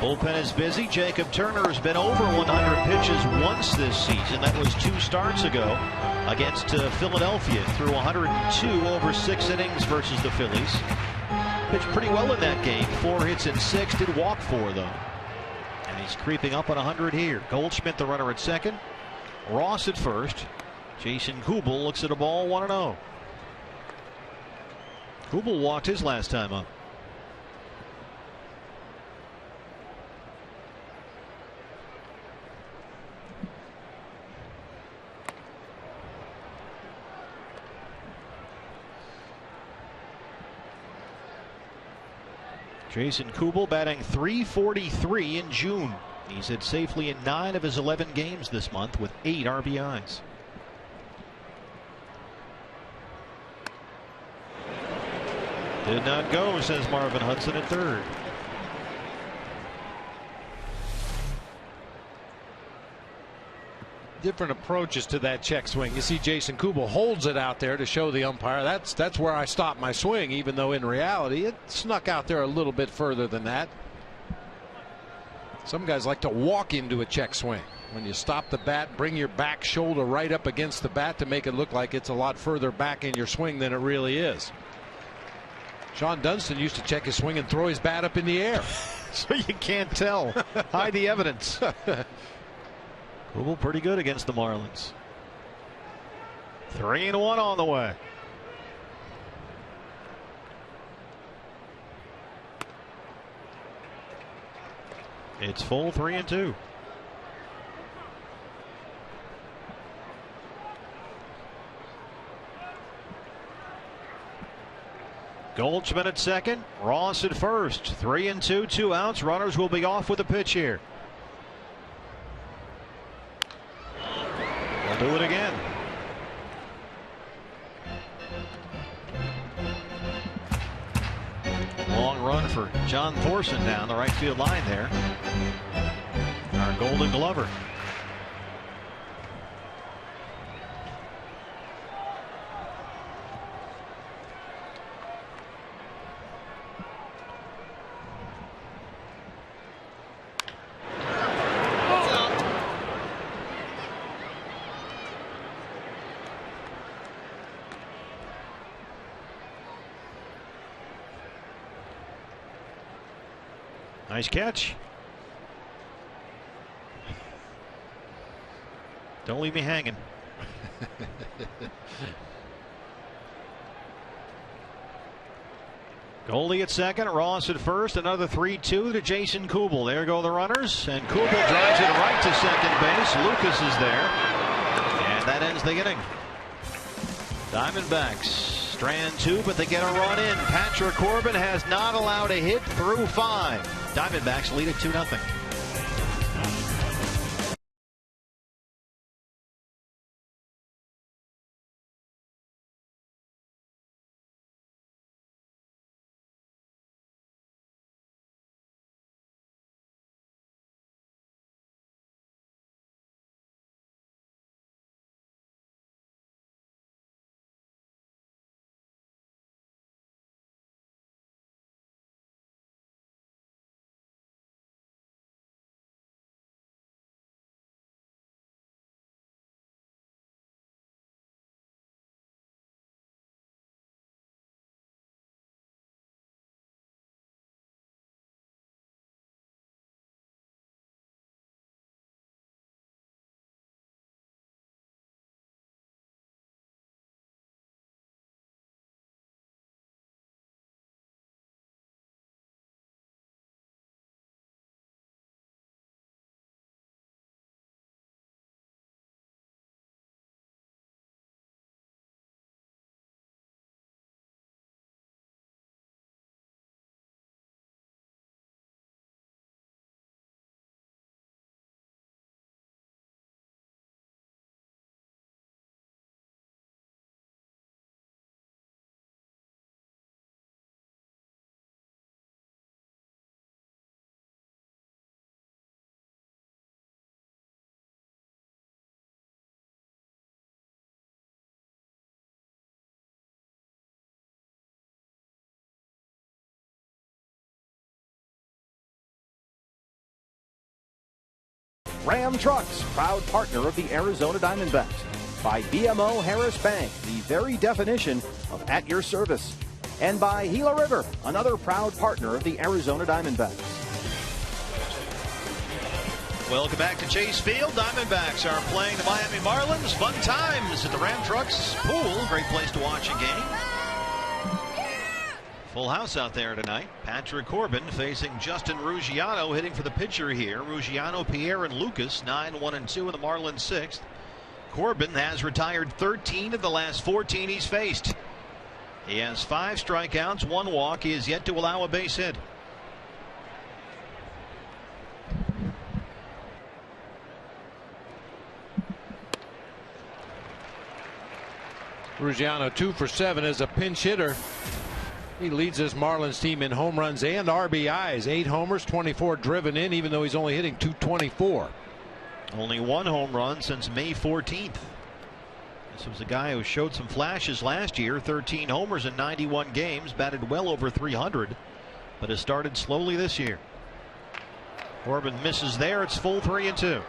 Bullpen is busy. Jacob Turner has been over 100 pitches once this season. That was 2 starts ago against Philadelphia. Threw 102 over 6 innings versus the Phillies. Pitched pretty well in that game. 4 hits in 6. Did walk 4 though. And he's creeping up on 100 here. Goldschmidt the runner at second. Ross at first. Jason Kubel looks at a ball 1-0. Kubel walked his last time up. Jason Kubel batting .343 in June. He's hit safely in 9 of his 11 games this month with 8 RBIs. Did not go, says Marvin Hudson at third. Different approaches to that check swing. You see Jason Kubel holds it out there to show the umpire that's where I stopped my swing, even though in reality it snuck out there a little bit further than that. Some guys like to walk into a check swing. When you stop the bat, bring your back shoulder right up against the bat to make it look like it's a lot further back in your swing than it really is. Sean Dunston used to check his swing and throw his bat up in the air. So you can't tell. Hide the evidence. Kubel pretty good against the Marlins. 3-1 on the way. It's full 3-2. Goldschmidt at second, Ross at first. 3-2, 2 outs. Runners will be off with a pitch here. We'll do it again. Long run for John Thorson down the right field line there. Our Golden Glover. Nice catch. Don't leave me hanging. Goldie at second, Ross at first, another 3-2 to Jason Kubel. There go the runners, and Kubel drives it right to second base. Lucas is there, and that ends the inning. Diamondbacks strand 2, but they get a run in. Patrick Corbin has not allowed a hit through 5. Diamondbacks lead it 2-0. Ram Trucks, proud partner of the Arizona Diamondbacks. By BMO Harris Bank, the very definition of at your service. And by Gila River, another proud partner of the Arizona Diamondbacks. Welcome back to Chase Field. Diamondbacks are playing the Miami Marlins. Fun times at the Ram Trucks pool. Great place to watch a game. Full house out there tonight. Patrick Corbin facing Justin Ruggiano, hitting for the pitcher here. Ruggiano, Pierre, and Lucas, 9-1-2 in the Marlins' 6th. Corbin has retired 13 of the last 14 he's faced. He has 5 strikeouts, 1 walk. He has yet to allow a base hit. Ruggiano 2 for 7 as a pinch hitter. He leads this Marlins team in home runs and RBIs. 8 homers, 24 driven in, even though he's only hitting .224. Only 1 home run since May 14th. This was a guy who showed some flashes last year. 13 homers in 91 games, batted well over 300, but has started slowly this year. Corbin misses there. It's full 3-2.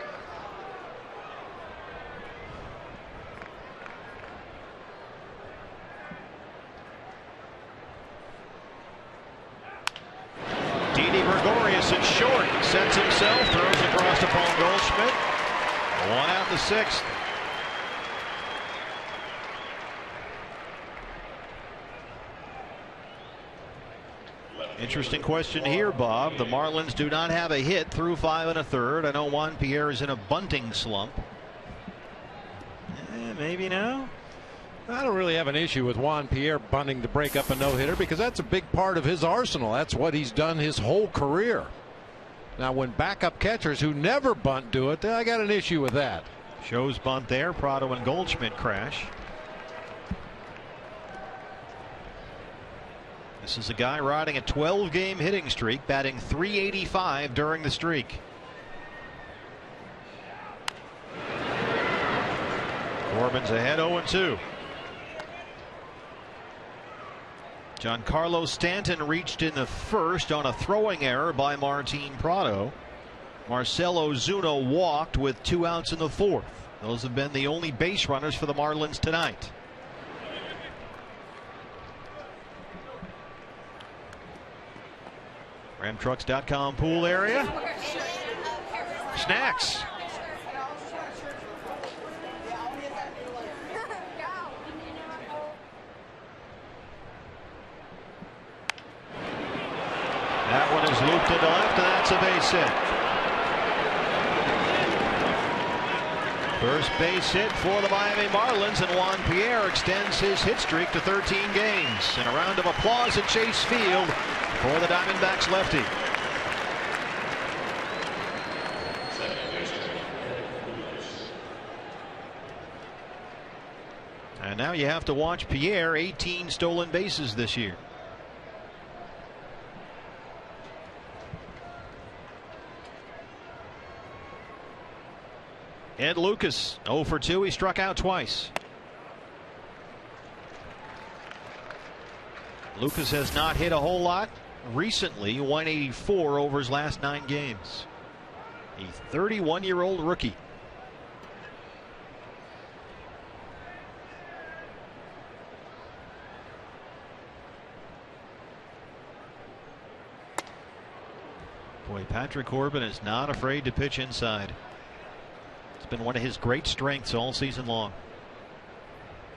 Gregorius at short, sets himself, throws across to Paul Goldschmidt. 1 out in the 6th. Interesting question here, Bob. The Marlins do not have a hit through 5 1/3. I know Juan Pierre is in a bunting slump. Maybe now. I don't really have an issue with Juan Pierre bunting to break up a no-hitter because that's a big part of his arsenal. That's what he's done his whole career. Now, when backup catchers who never bunt do it, I got an issue with that. Shows bunt there. Prado and Goldschmidt crash. This is a guy riding a 12-game hitting streak, batting .385 during the streak. Corbin's ahead 0-2. Giancarlo Stanton reached in the first on a throwing error by Martin Prado. Marcell Ozuna walked with 2 outs in the 4th. Those have been the only base runners for the Marlins tonight. RamTrucks.com pool area. Snacks. That one is looped to the left, and that's a base hit. First base hit for the Miami Marlins, and Juan Pierre extends his hit streak to 13 games. And a round of applause at Chase Field for the Diamondbacks lefty. And now you have to watch Pierre, 18 stolen bases this year. Ed Lucas, 0 for 2. He struck out twice. Lucas has not hit a whole lot recently. 184 over his last 9 games. A 31-year-old rookie. Boy, Patrick Corbin is not afraid to pitch inside. It's been one of his great strengths all season long.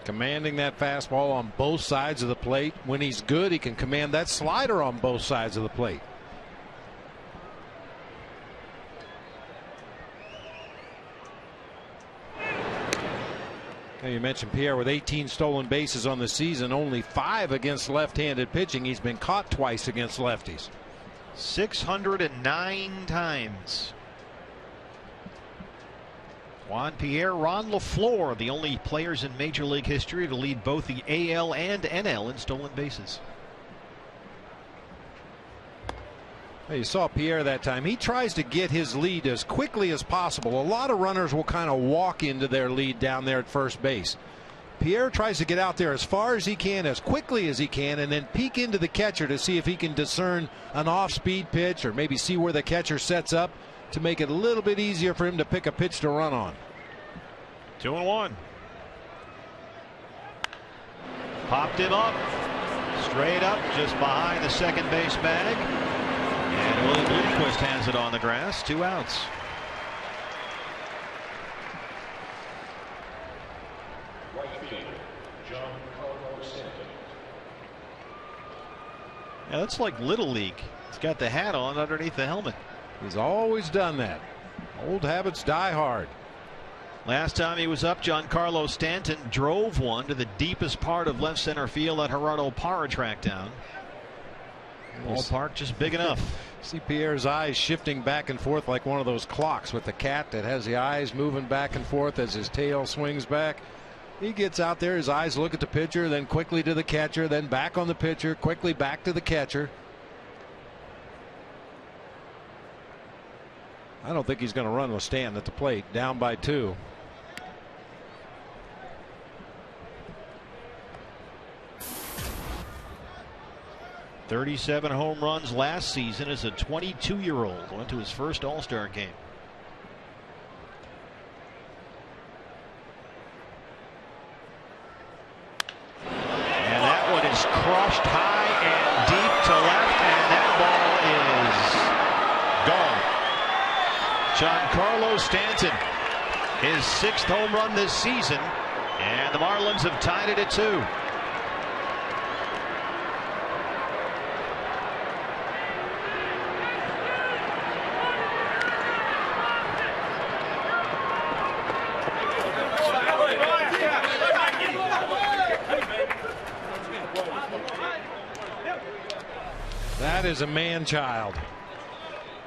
Commanding that fastball on both sides of the plate. When he's good, he can command that slider on both sides of the plate. Now you mentioned Pierre with 18 stolen bases on the season, only 5 against left-handed pitching. He's been caught twice against lefties. 609 times. Juan Pierre, Ron LaFleur, the only players in Major League history to lead both the AL and NL in stolen bases. You saw Pierre that time. He tries to get his lead as quickly as possible. A lot of runners will kind of walk into their lead down there at first base. Pierre tries to get out there as far as he can, as quickly as he can, and then peek into the catcher to see if he can discern an off-speed pitch or maybe see where the catcher sets up to make it a little bit easier for him to pick a pitch to run on. 2-1. Popped him up. Straight up just behind the second base bag. And Willie Bloomquist has it on the grass. 2 outs. Yeah, that's like Little League. He's got the hat on underneath the helmet. He's always done that. Old habits die hard. Last time he was up, Giancarlo Stanton drove one to the deepest part of left center field. That Gerardo Parra tracked down. Ballpark just big enough. See Pierre's eyes shifting back and forth like one of those clocks with the cat that has the eyes moving back and forth as his tail swings back. He gets out there, his eyes look at the pitcher, then quickly to the catcher, then back on the pitcher, quickly back to the catcher. I don't think he's going to run with Stanton at the plate, down by 2. "37 home runs last season as a 22-year-old. Went to his first All-Star game. And that one is crushed high and deep to left, and that ball is gone. Giancarlo Stanton, his 6th home run this season, and the Marlins have tied it at 2. That is a man-child.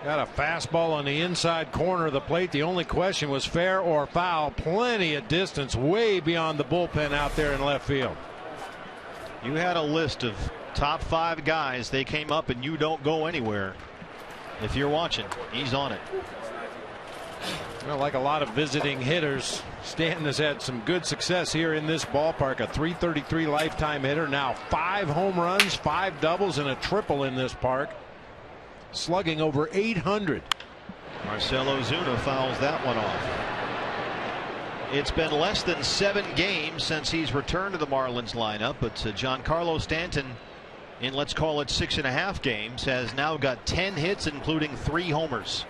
Got a fastball on the inside corner of the plate. The only question was fair or foul. Plenty of distance way beyond the bullpen out there in left field. You had a list of top 5 guys. They came up and you don't go anywhere. If you're watching, he's on it. Well, like a lot of visiting hitters, Stanton has had some good success here in this ballpark. A .333 lifetime hitter. Now 5 home runs, 5 doubles, and a triple in this park. Slugging over 800. Marcell Ozuna fouls that one off. It's been less than 7 games since he's returned to the Marlins lineup, but Giancarlo Stanton in, let's call it 6.5 games, has now got 10 hits, including 3 homers.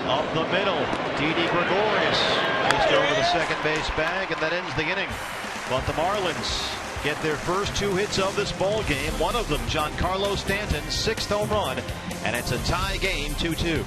Up the middle, Didi Gregorius just over the second base bag, and that ends the inning. But the Marlins get their first 2 hits of this ball game. One of them, Giancarlo Stanton's 6th home run, and it's a tie game, 2-2.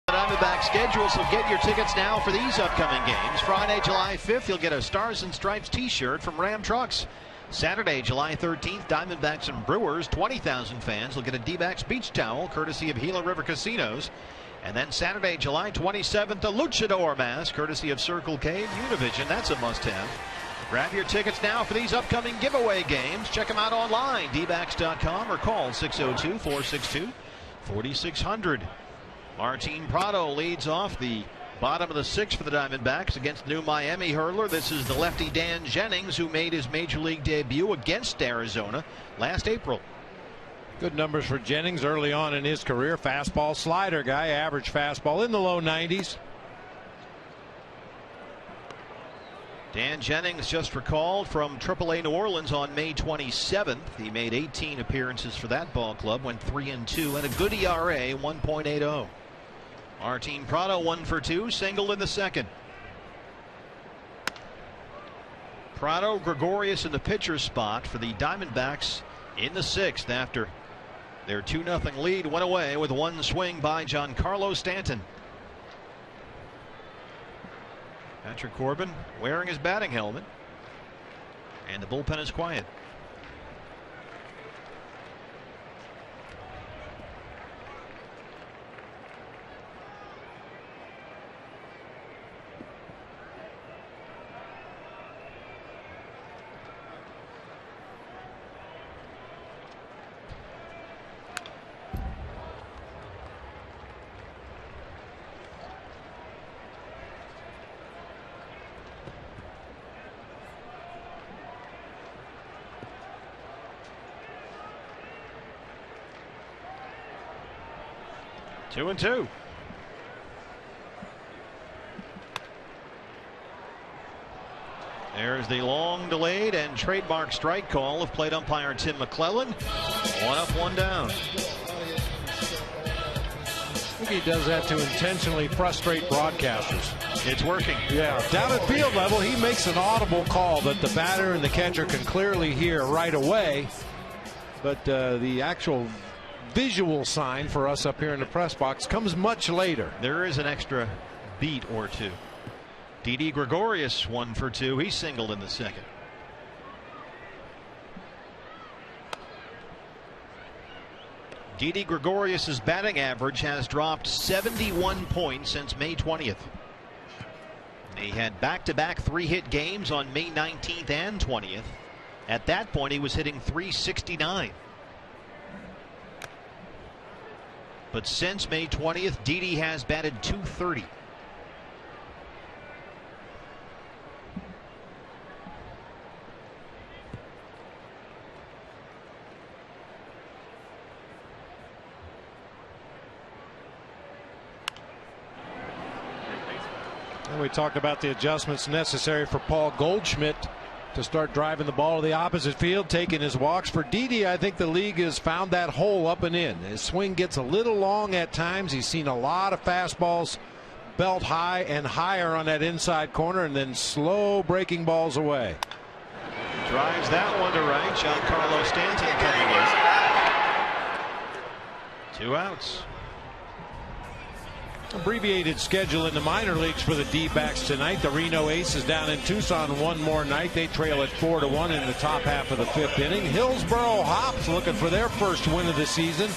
Diamondback schedule, so get your tickets now for these upcoming games. Friday, July 5th, you'll get a Stars and Stripes t-shirt from Ram Trucks. Saturday, July 13th, Diamondbacks and Brewers. 20,000 fans will get a D-backs beach towel courtesy of Gila River Casinos. And then Saturday, July 27th, a Luchador mask courtesy of Circle K and Univision. That's a must-have. Grab your tickets now for these upcoming giveaway games. Check them out online, dbacks.com, or call 602-462-4600. Martin Prado leads off the bottom of the 6th for the Diamondbacks against new Miami hurler. This is the lefty Dan Jennings, who made his major league debut against Arizona last April. Good numbers for Jennings early on in his career. Fastball slider guy, average fastball in the low 90s. Dan Jennings just recalled from AAA New Orleans on May 27th. He made 18 appearances for that ball club, went 3-2, and a good ERA, 1.80. Martin Prado 1 for 2, singled in the second. Prado, Gregorius in the pitcher's spot for the Diamondbacks in the 6th after their 2-0 lead went away with one swing by Giancarlo Stanton. Patrick Corbin wearing his batting helmet, and the bullpen is quiet. 2-2. There's the long delayed and trademark strike call of plate umpire Tim McClellan. 1 up, 1 down. I think he does that to intentionally frustrate broadcasters. It's working. Yeah, down at field level, he makes an audible call that the batter and the catcher can clearly hear right away. But the actual visual sign for us up here in the press box comes much later. There is an extra beat or two. Didi Gregorius 1 for 2. He singled in the second. Didi Gregorius' batting average has dropped 71 points since May 20th. He had back-to-back 3-hit games on May 19th and 20th. At that point, he was hitting .369. But since May 20th, Didi has batted .230. And we talked about the adjustments necessary for Paul Goldschmidt to start driving the ball to the opposite field, taking his walks. For Didi, I think the league has found that hole up and in. His swing gets a little long at times. He's seen a lot of fastballs belt high and higher on that inside corner, and then slow breaking balls away. Drives that one to right. Giancarlo Stanton coming in. 2 outs. Abbreviated schedule in the minor leagues for the D-backs tonight. The Reno Aces down in Tucson one more night. They trail at 4-1 in the top half of the 5th inning. Hillsboro Hops looking for their first win of the season.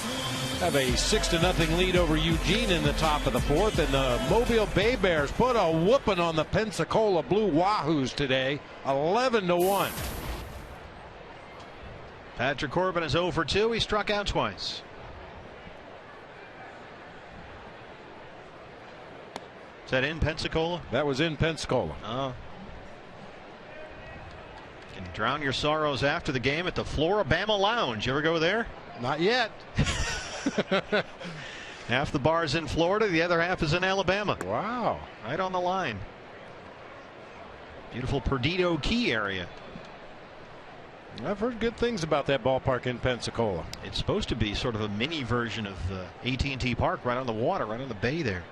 Have a 6-0 lead over Eugene in the top of the 4th. And the Mobile Bay Bears put a whooping on the Pensacola Blue Wahoos today, 11-1. Patrick Corbin is 0 for 2. He struck out twice. Is that in Pensacola? That was in Pensacola. Oh. You can drown your sorrows after the game at the Floribama Lounge. You ever go there? Not yet. Half the bar's in Florida, the other half is in Alabama. Wow. Right on the line. Beautiful Perdido Key area. I've heard good things about that ballpark in Pensacola. It's supposed to be sort of a mini version of AT&T Park, right on the water, right on the bay there.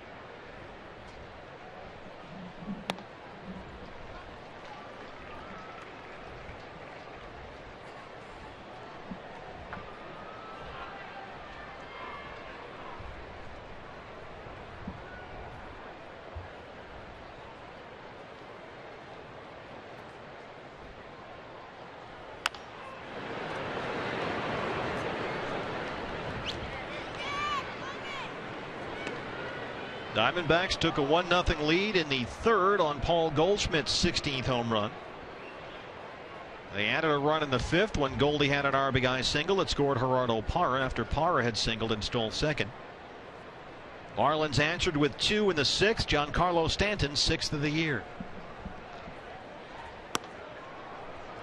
Diamondbacks took a 1-0 lead in the 3rd on Paul Goldschmidt's 16th home run. They added a run in the 5th when Goldie had an RBI single that scored Gerardo Parra after Parra had singled and stole second. Marlins answered with 2 in the 6th. Giancarlo Stanton, 6th of the year.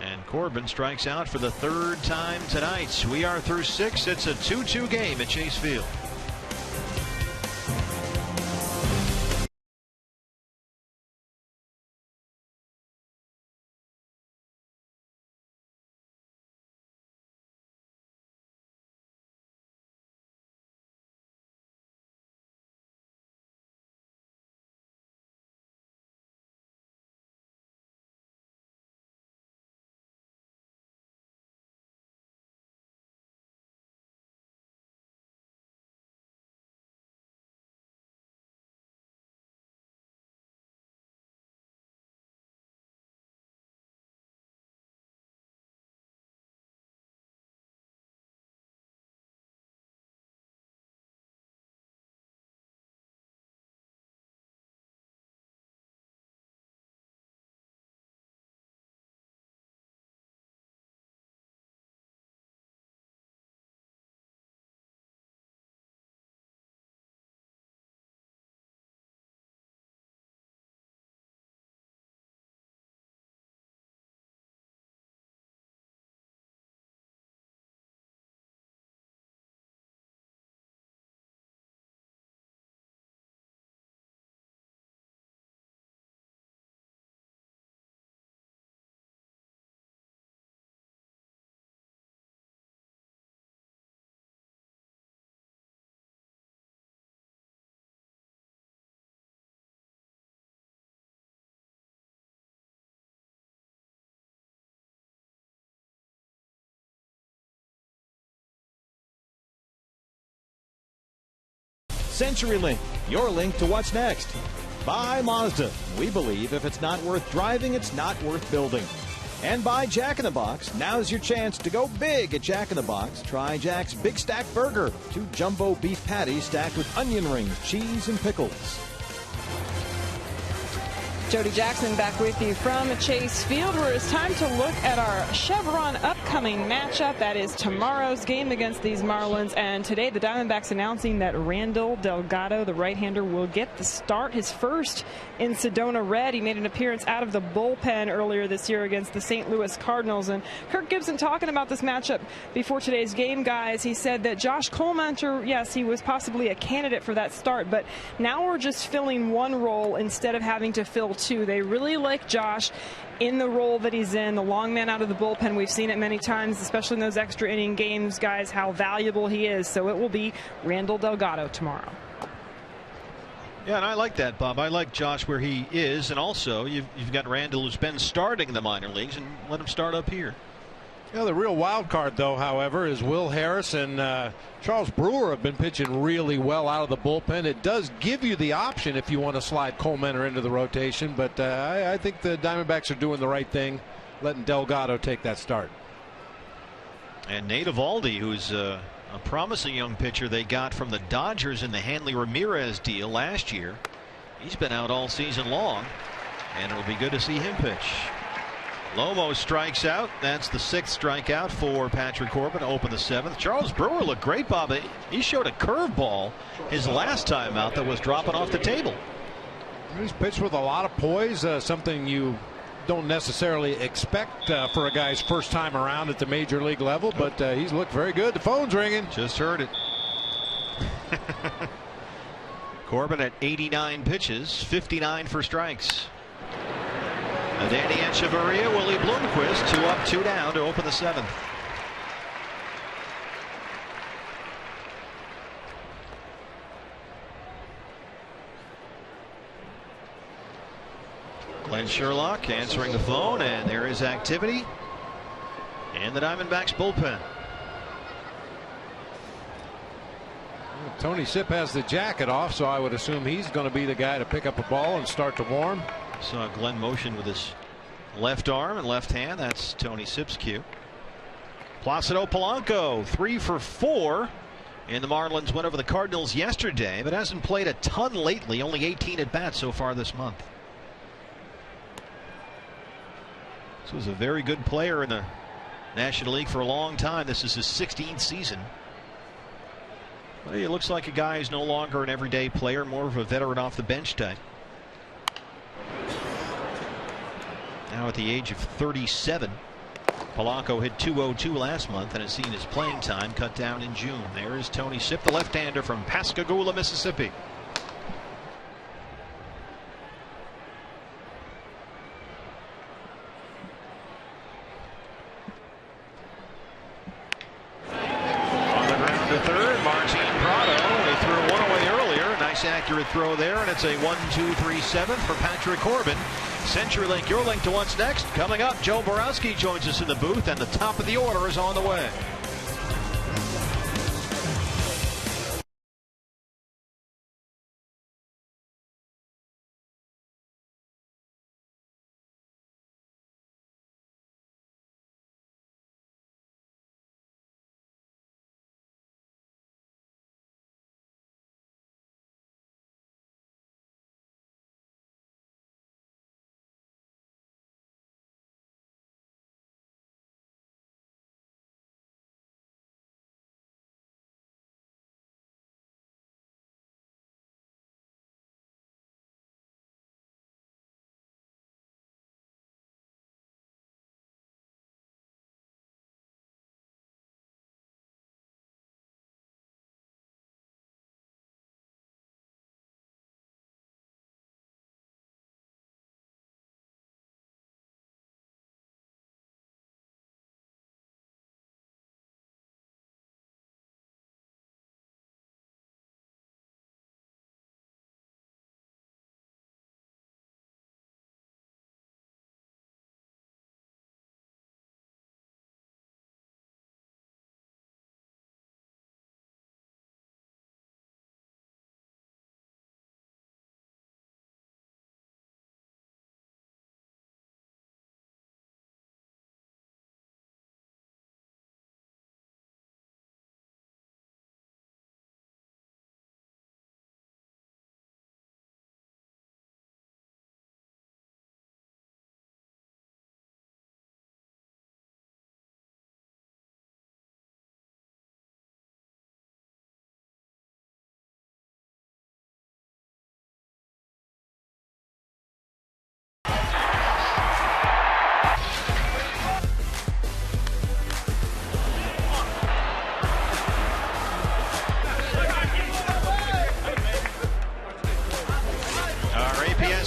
And Corbin strikes out for the 3rd time tonight. We are through 6. It's a 2-2 game at Chase Field. CenturyLink, your link to what's next. By Mazda. We believe if it's not worth driving, it's not worth building. And by Jack in the Box. Now's your chance to go big at Jack in the Box. Try Jack's Big Stack Burger. 2 jumbo beef patties stacked with onion rings, cheese, and pickles. Jody Jackson back with you from Chase Field, where it's time to look at our Chevron upcoming matchup. That is tomorrow's game against these Marlins. And today the Diamondbacks announcing that Randall Delgado, the right-hander, will get the start, his first in Sedona Red. He made an appearance out of the bullpen earlier this year against the St. Louis Cardinals. And Kirk Gibson talking about this matchup before today's game, guys. He said that Josh Colemanter, yes, he was possibly a candidate for that start, but now we're just filling one role instead of having to fill two. They really like Josh in the role that he's in, the long man out of the bullpen. We've seen it many times, especially in those extra inning games, guys, how valuable he is. So it will be Randall Delgado tomorrow. Yeah, and I like that, Bob. I like Josh where he is, and also you've got Randall, who's been starting in the minor leagues, and let him start up here. Yeah, the real wild card, though, however, is Will Harris and Charles Brewer have been pitching really well out of the bullpen. It does give you the option if you want to slide Colemanter into the rotation, but I think the Diamondbacks are doing the right thing, letting Delgado take that start. And Nate Eovaldi, who's a promising young pitcher they got from the Dodgers in the Hanley Ramirez deal last year. He's been out all season long, and it'll be good to see him pitch. Lomo strikes out. That's the 6th strikeout for Patrick Corbin to open the 7th. Charles Brewer looked great, Bob. He showed a curveball his last time out that was dropping off the table. He's pitched with a lot of poise, something you don't necessarily expect for a guy's first time around at the major league level, but he's looked very good. The phone's ringing. Just heard it. Corbin at 89 pitches, 59 for strikes. Danny Echeverria, Willie Bloomquist, 2 up, 2 down to open the 7th. Glenn Sherlock answering the phone, and there is activity in the Diamondbacks bullpen. Tony Sipp has the jacket off, so I would assume he's going to be the guy to pick up a ball and start to warm. Saw Glenn motion with his left arm and left hand. That's Tony Sipp's cue. Placido Polanco, 3 for 4 in the Marlins win over the Cardinals yesterday, but hasn't played a ton lately. Only 18 at bats so far this month. This was a very good player in the National League for a long time. This is his 16th season. Well, he looks like a guy who's no longer an everyday player, more of a veteran off the bench type. Now at the age of 37, Polanco hit .202 last month and has seen his playing time cut down in June. There is Tony Sipp, the left-hander from Pascagoula, Mississippi. On the ground to third, Martin Prado. He threw one away earlier. Nice accurate throw there, and it's a 1-2-3 7th for Patrick Corbin. CenturyLink, your link to what's next. Coming up, Joe Borowski joins us in the booth, and the top of the order is on the way.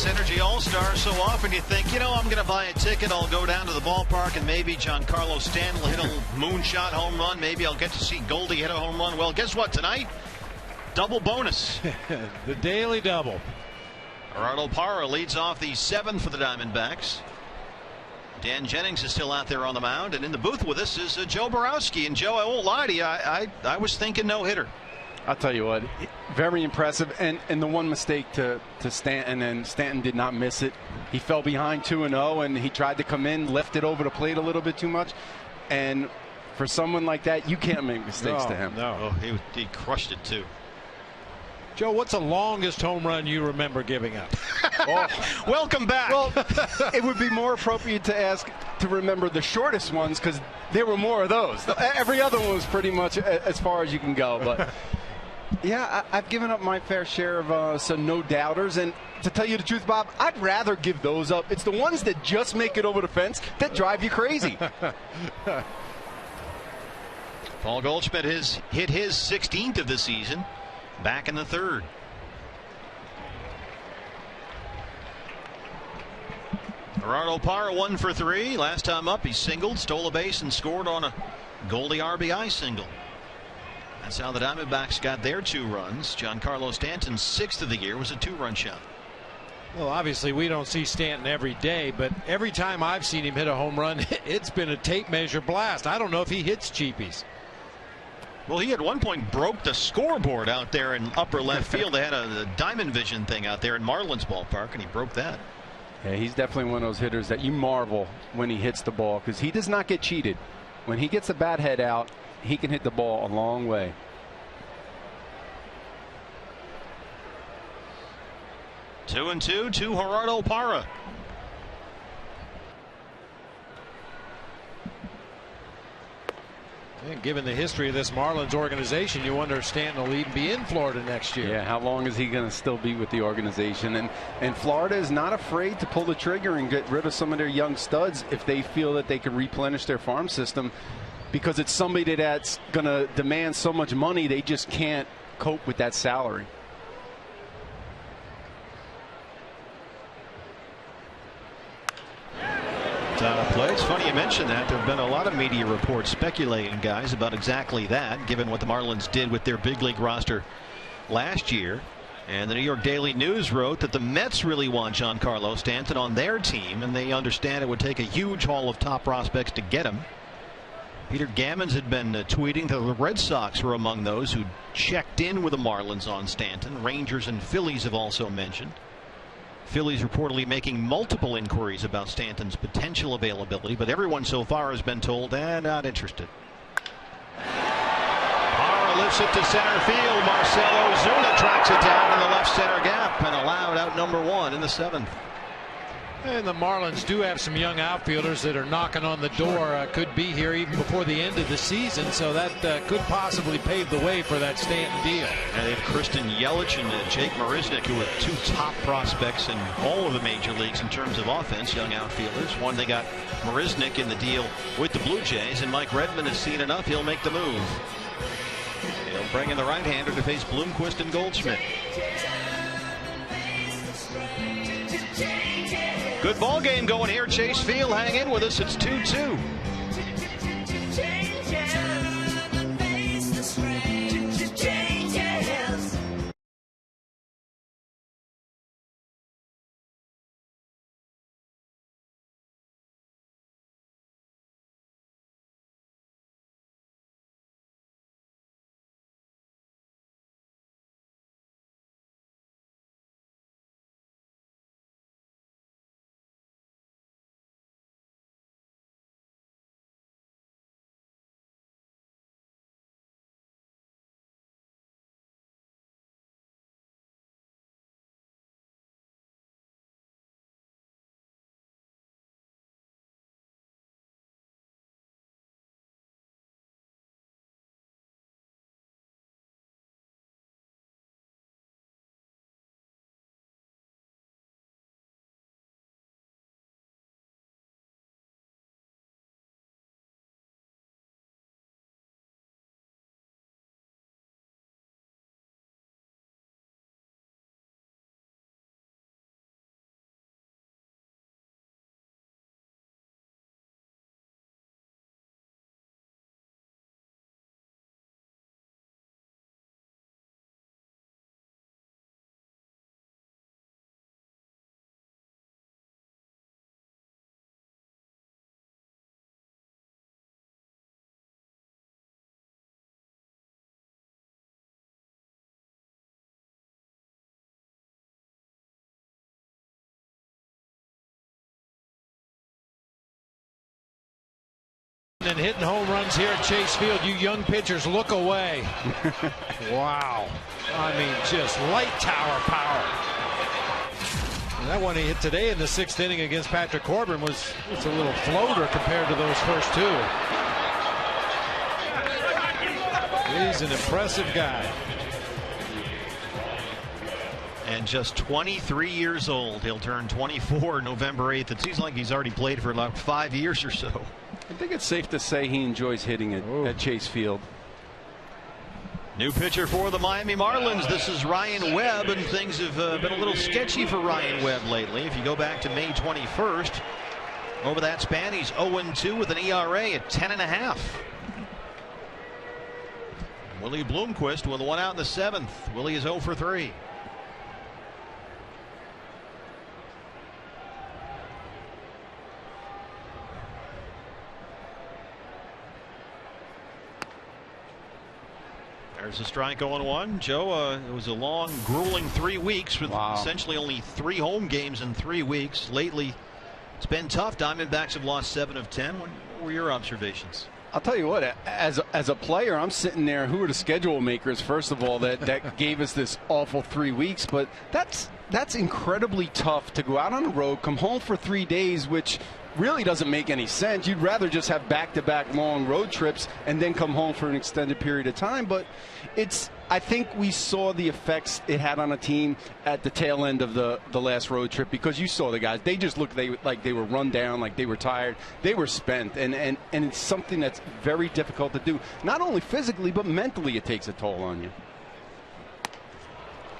Energy All-Star, so often you think, I'm going to buy a ticket, I'll go down to the ballpark, and maybe Giancarlo Stanton will hit a moonshot home run. Maybe I'll get to see Goldie hit a home run. Well, guess what? Tonight, double bonus. The daily double. Gerardo Parra leads off the 7th for the Diamondbacks. Dan Jennings is still out there on the mound, and in the booth with us is Joe Borowski. And Joe, I won't lie to you, I was thinking no-hitter. I'll tell you what, very impressive. And the one mistake to Stanton, and Stanton did not miss it. He fell behind 2-0, and he tried to come in, left it over the plate a little bit too much. And for someone like that, you can't make mistakes to him. No, he crushed it too. Joe, what's the longest home run you remember giving up? Welcome back. Well, it would be more appropriate to ask to remember the shortest ones, because there were more of those. Every other one was pretty much as far as you can go. But yeah, I've given up my fair share of some no-doubters. And to tell you the truth, Bob, I'd rather give those up. It's the ones that just make it over the fence that drive you crazy. Paul Goldschmidt hit his 16th of the season. Back in the 3rd. Gerardo Parra 1 for 3. Last time up, he singled, stole a base, and scored on a Goldie RBI single. That's how the Diamondbacks got their 2 runs. Giancarlo Stanton's 6th of the year was a 2-run shot. Well, obviously, we don't see Stanton every day, but every time I've seen him hit a home run, it's been a tape measure blast. I don't know if he hits cheapies. Well, he at one point broke the scoreboard out there in upper left field. They had a Diamond Vision thing out there in Marlins ballpark, and he broke that. Yeah, he's definitely one of those hitters that you marvel when he hits the ball, because he does not get cheated. When he gets the bat head out, he can hit the ball a long way. 2-2 to Gerardo Parra. And given the history of this Marlins organization, you wonder if Stanton will even be in Florida next year. Yeah, how long is he going to still be with the organization? And Florida is not afraid to pull the trigger and get rid of some of their young studs if they feel that they can replenish their farm system, because it's somebody that's going to demand so much money they just can't cope with that salary. Play. It's funny you mentioned that. There have been a lot of media reports speculating, guys, about exactly that, given what the Marlins did with their big league roster last year. And the New York Daily News wrote that the Mets really want Giancarlo Stanton on their team, and they understand it would take a huge haul of top prospects to get him. Peter Gammons had been tweeting that the Red Sox were among those who checked in with the Marlins on Stanton. Rangers and Phillies have also mentioned. Phillies reportedly making multiple inquiries about Stanton's potential availability, but everyone so far has been told, not interested. Parra lifts it to center field. Marcell Ozuna tracks it down in the left center gap and allowed out number 1 in the 7th. And the Marlins do have some young outfielders that are knocking on the door, could be here even before the end of the season, so that could possibly pave the way for that Stanton deal. And they have Kristen Yelich and Jake Marisnick, who are 2 top prospects in all of the major leagues in terms of offense, young outfielders. One, they got Marisnick in the deal with the Blue Jays, and Mike Redmond has seen enough. He'll make the move. He'll bring in the right-hander to face Bloomquist and Goldschmidt. Good ball game going here. Chase Field, hang in with us. It's 2-2. been hitting home runs here at Chase Field. You young pitchers, look away. Wow. I mean, just light tower power. And that one he hit today in the 6th inning against Patrick Corbin was a little floater compared to those first two. He's an impressive guy. And just 23 years old. He'll turn 24 November 8th. It seems like he's already played for about 5 years or so. I think it's safe to say he enjoys hitting it at Chase Field. New pitcher for the Miami Marlins. This is Ryan Webb, and things have been a little sketchy for Ryan Webb lately. If you go back to May 21st, over that span, he's 0-2 with an ERA at 10.5. Willie Bloomquist with one out in the 7th. Willie is 0 for 3. There's a strike 0-1. Joe, it was a long, grueling 3 weeks with essentially only 3 home games in 3 weeks. Lately, it's been tough. Diamondbacks have lost 7 of 10. What were your observations? I'll tell you what, as a player, I'm sitting there. Who are the schedule makers, first of all, that gave us this awful 3 weeks? But that's incredibly tough to go out on the road, come home for 3 days, which really doesn't make any sense. You'd rather just have back-to-back long road trips and then come home for an extended period of time. But I think we saw the effects it had on a team at the tail end of the last road trip, because you saw the guys. They just looked like they were run down, like they were tired. They were spent, and it's something that's very difficult to do. Not only physically, but mentally it takes a toll on you.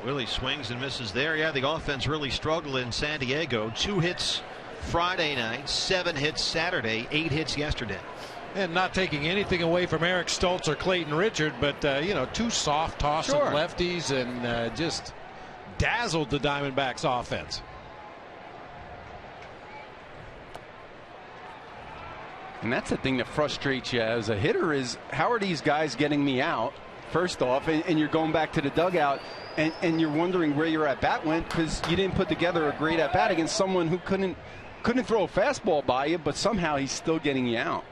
Willie swings and misses there. Yeah, the offense really struggled in San Diego. 2 hits Friday night, 7 hits Saturday, 8 hits yesterday. And not taking anything away from Eric Stoltz or Clayton Richard, but you know, 2 soft tossing lefties, and just dazzled the Diamondbacks offense. And that's the thing that frustrates you as a hitter, is how are these guys getting me out, first off, and you're going back to the dugout and you're wondering where your at bat went, because you didn't put together a great at bat against someone who couldn't throw a fastball by you, but somehow he's still getting you out.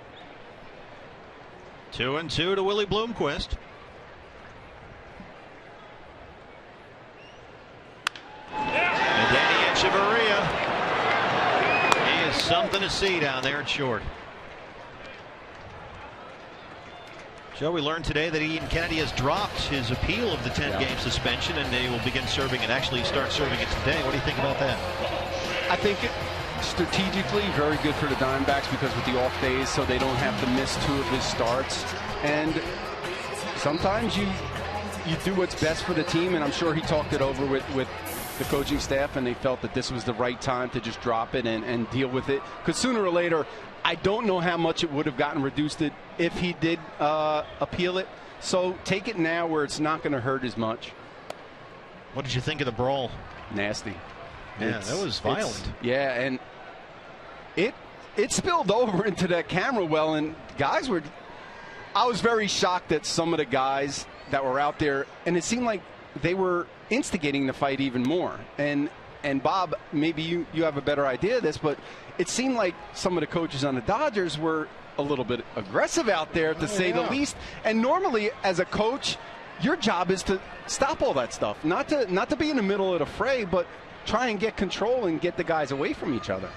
2-2 to Willie Bloomquist. And Danny Echeverria. He is something to see down there at short. Joe, we learned today that Ian Kennedy has dropped his appeal of the 10-game suspension, and they will begin serving it. Actually start serving it today. What do you think about that? I think strategically very good for the Diamondbacks, because with the off days, so they don't have to miss 2 of his starts. And sometimes you do what's best for the team, and I'm sure he talked it over with the coaching staff, and they felt that this was the right time to just drop it and deal with it. Because sooner or later, I don't know how much it would have gotten reduced if he did appeal it. So take it now where it's not going to hurt as much. What did you think of the brawl? Nasty. Yeah, that was violent. Yeah, and it spilled over into that camera well, and guys were. I was very shocked at some of the guys that were out there, and it seemed like they were instigating the fight even more. And Bob, maybe you have a better idea of this, but it seemed like some of the coaches on the Dodgers were a little bit aggressive out there, to say the least. And normally, as a coach, your job is to stop all that stuff, not to be in the middle of the fray, but try and get control and get the guys away from each other.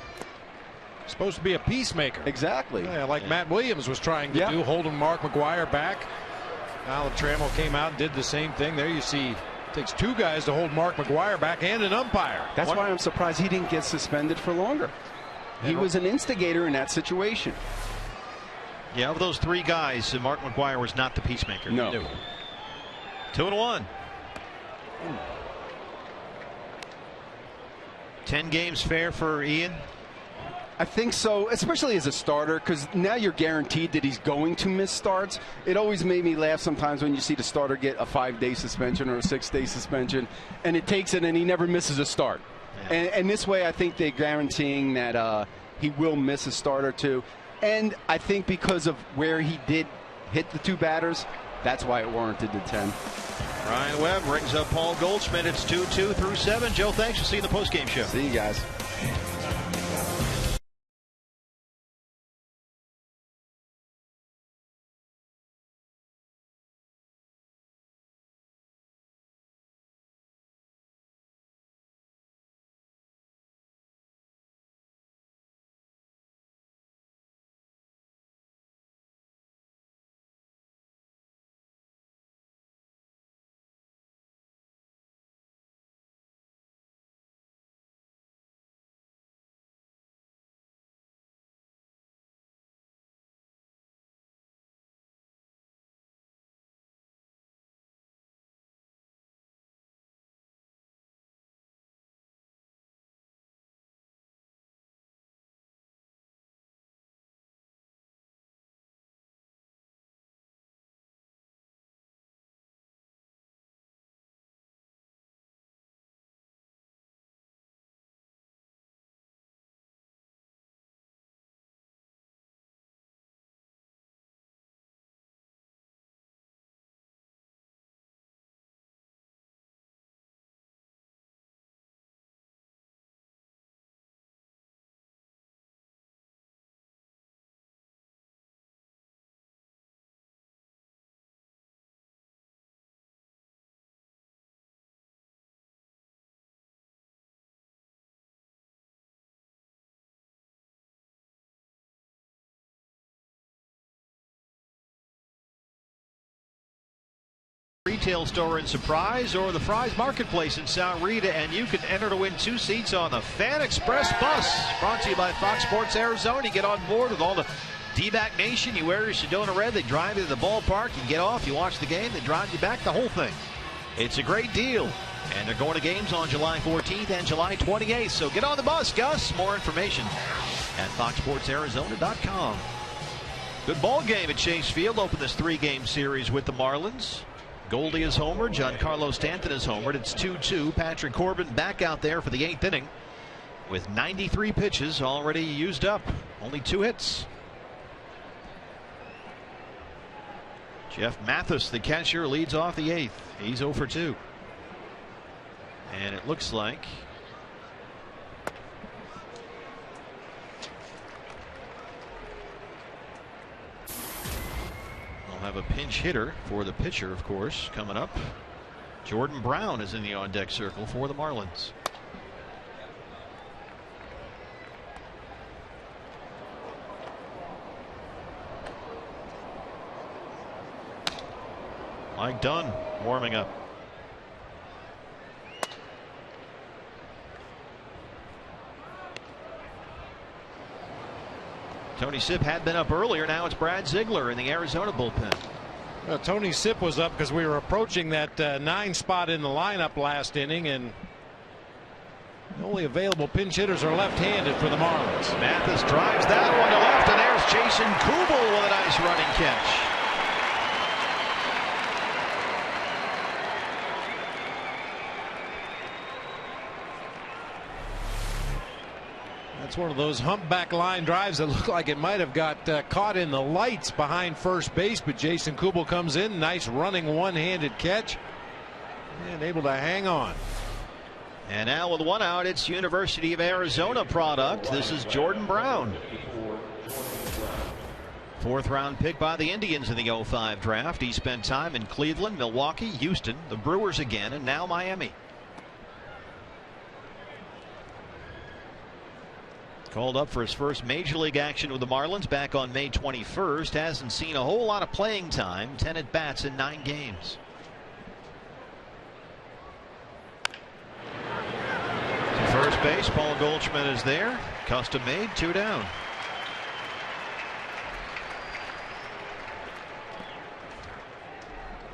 Supposed to be a peacemaker. Exactly. Yeah, like Matt Williams was trying to do, holding Mark McGwire back. Alan Trammell came out and did the same thing. There you see, it takes 2 guys to hold Mark McGwire back, and an umpire. That's why I'm surprised he didn't get suspended for longer. He was an instigator in that situation. Yeah, of those 3 guys, Mark McGwire was not the peacemaker. No. 2-1. 10 games fair for Ian? I think so, especially as a starter, because now you're guaranteed that he's going to miss starts. It always made me laugh sometimes when you see the starter get a 5-day suspension or a 6-day suspension, and it takes it and he never misses a start. Yeah. And this way, I think they're guaranteeing that he will miss a start or 2. And I think because of where he did hit the 2 batters, that's why it warranted the 10. Ryan Webb rings up Paul Goldschmidt. It's 2-2 through 7. Joe, thanks for seeing the postgame show. See you guys. Retail store in Surprise or the Fry's Marketplace in South Rita, and you can enter to win 2 seats on the Fan Express bus. Brought to you by Fox Sports Arizona. You get on board with all the D-back Nation. You wear your Sedona red. They drive you to the ballpark. You get off. You watch the game. They drive you back. The whole thing. It's a great deal. And they're going to games on July 14th and July 28th. So get on the bus, Gus. More information at foxsportsarizona.com. Good ball game at Chase Field. Open this 3-game series with the Marlins. Goldie is homered. Giancarlo Stanton is homered. It's 2-2. Patrick Corbin back out there for the 8th inning with 93 pitches already used up. Only 2 hits. Jeff Mathis, the catcher, leads off the 8th. He's 0 for 2. And it looks like have a pinch hitter for the pitcher, of course, coming up. Jordan Brown is in the on-deck circle for the Marlins. Mike Dunn warming up. Tony Sipp had been up earlier. Now it's Brad Ziegler in the Arizona bullpen. Well, Tony Sipp was up because we were approaching that 9 spot in the lineup last inning, and the only available pinch hitters are left-handed for the Marlins. Mathis drives that one to left, and there's Jason Kubel with a nice running catch. That's one of those humpback line drives that looked like it might have got caught in the lights behind first base, but Jason Kubel comes in, nice running one-handed catch, and able to hang on. And now with 1 out, it's University of Arizona product. This is Jordan Brown. 4th round pick by the Indians in the 05 draft. He spent time in Cleveland, Milwaukee, Houston, the Brewers again, and now Miami. Called up for his first major league action with the Marlins back on May 21st. Hasn't seen a whole lot of playing time. 10 at bats in 9 games. To first base, Paul Goldschmidt is there. Custom made, 2 down.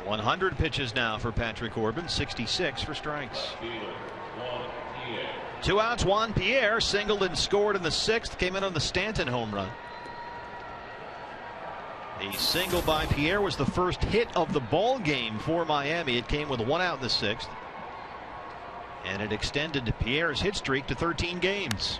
.100 pitches now for Patrick Corbin. 66 for strikes. 2 outs. Juan Pierre singled and scored in the 6th. Came in on the Stanton home run. The single by Pierre was the first hit of the ball game for Miami. It came with 1 out in the 6th, and it extended Pierre's hit streak to 13 games.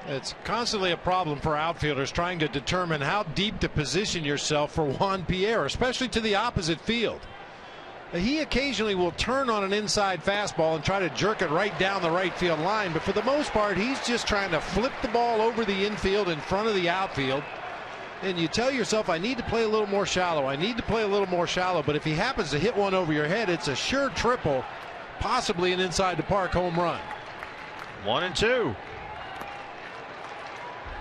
It's constantly a problem for outfielders trying to determine how deep to position yourself for Juan Pierre, especially to the opposite field. He occasionally will turn on an inside fastball and try to jerk it right down the right field line, but for the most part he's just trying to flip the ball over the infield in front of the outfield. And you tell yourself, I need to play a little more shallow. I need to play a little more shallow. But if he happens to hit one over your head, it's a sure triple, possibly an inside the park home run. 1-2.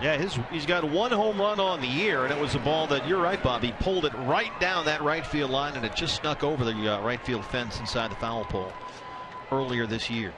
Yeah, he's got 1 home run on the year, and it was a ball that, you're right, Bob, he pulled it right down that right field line, and it just snuck over the right field fence inside the foul pole earlier this year.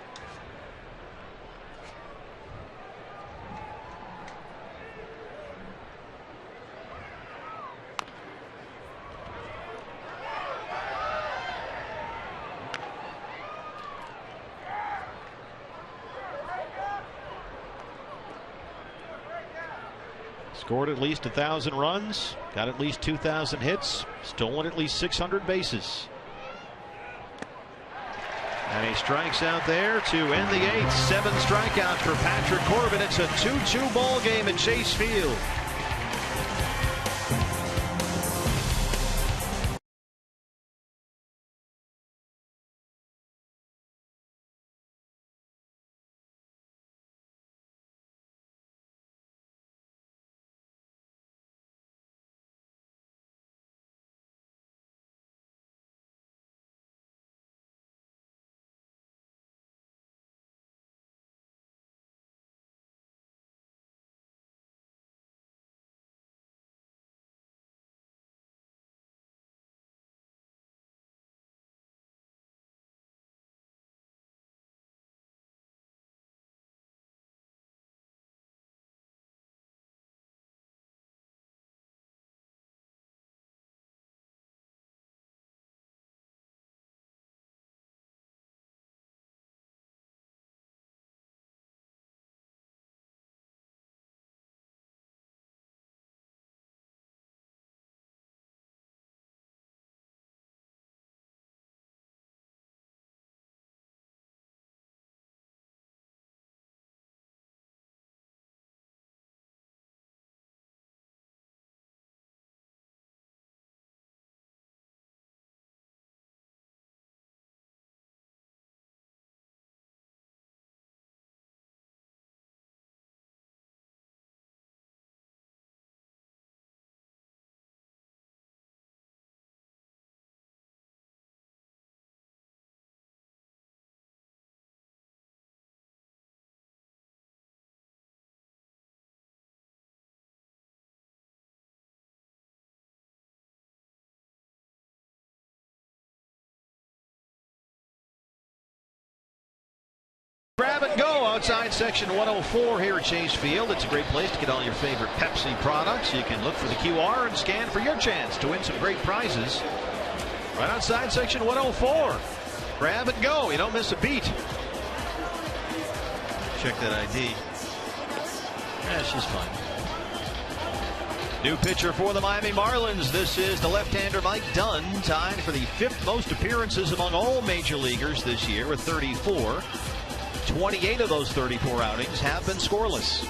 Scored at least 1,000 runs, got at least 2,000 hits, stolen at least 600 bases. And he strikes out there to end the 8th. 7 strikeouts for Patrick Corbin. It's a 2-2 ball game at Chase Field. Grab and go outside section 104 here at Chase Field. It's a great place to get all your favorite Pepsi products. You can look for the QR and scan for your chance to win some great prizes. Right outside section 104. Grab and go. You don't miss a beat. Check that ID. Yeah, she's fine. New pitcher for the Miami Marlins. This is the left-hander Mike Dunn, tied for the 5th most appearances among all major leaguers this year with 34. 28 of those 34 outings have been scoreless.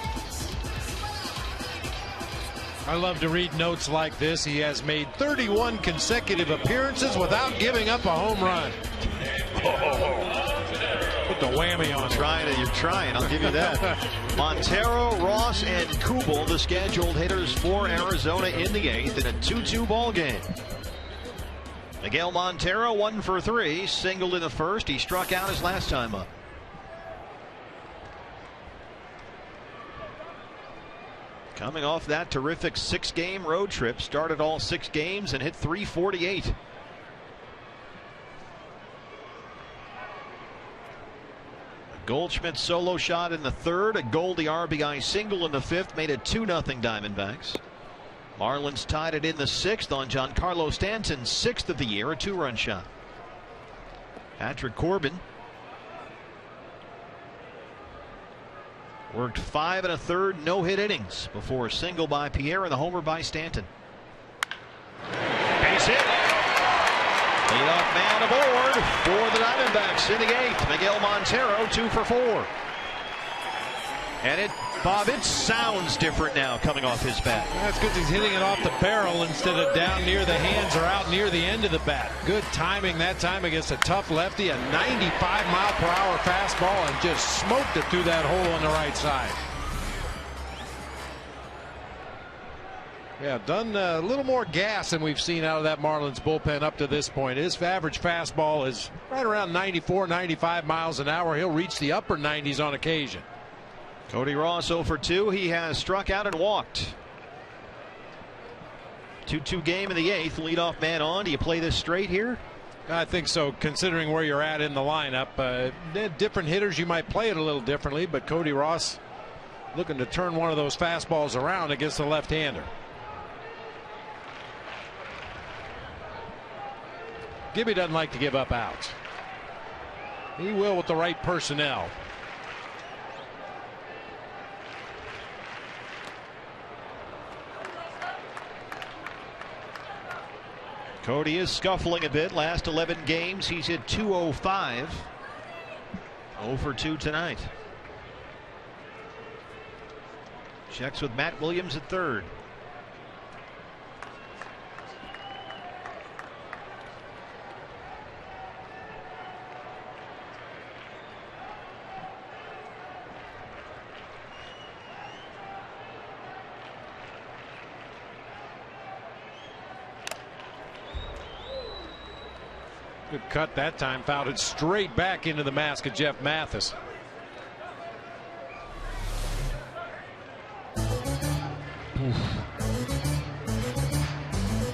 I love to read notes like this. He has made 31 consecutive appearances without giving up a home run. Put the whammy on. You're trying. I'll give you that. Montero, Ross, and Kubel, the scheduled hitters for Arizona in the 8th in a 2-2 ball game. Miguel Montero 1 for 3, singled in the first. He struck out his last time up. Coming off that terrific 6-game road trip, started all 6 games and hit .348. A Goldschmidt solo shot in the 3rd, a Goldie RBI single in the 5th, made it 2-0 Diamondbacks. Marlins tied it in the 6th on Giancarlo Stanton's 6th of the year, a 2-run shot. Patrick Corbin worked 5 1/3 no-hit innings before a single by Pierre and the homer by Stanton. Base hit. Leadoff man aboard for the Diamondbacks in the 8th. Miguel Montero 2 for 4. And Bob, it sounds different now coming off his bat. That's because he's hitting it off the barrel instead of down near the hands or out near the end of the bat. Good timing that time against a tough lefty, a 95-mile-per-hour fastball, and just smoked it through that hole on the right side. Yeah, done a little more gas than we've seen out of that Marlins bullpen up to this point. His average fastball is right around 94, 95 miles an hour. He'll reach the upper 90s on occasion. Cody Ross 0 for 2. He has struck out and walked. 2-2 game in the 8th. Leadoff man on. Do you play this straight here? I think so, considering where you're at in the lineup. Different hitters, you might play it a little differently, but Cody Ross looking to turn one of those fastballs around against the left-hander. Gibby doesn't like to give up outs. He will with the right personnel. Cody is scuffling a bit. Last 11 games, he's hit .205. 0 for 2 tonight. Checks with Matt Williams at 3rd. Good cut that time. Fouled it straight back into the mask of Jeff Mathis.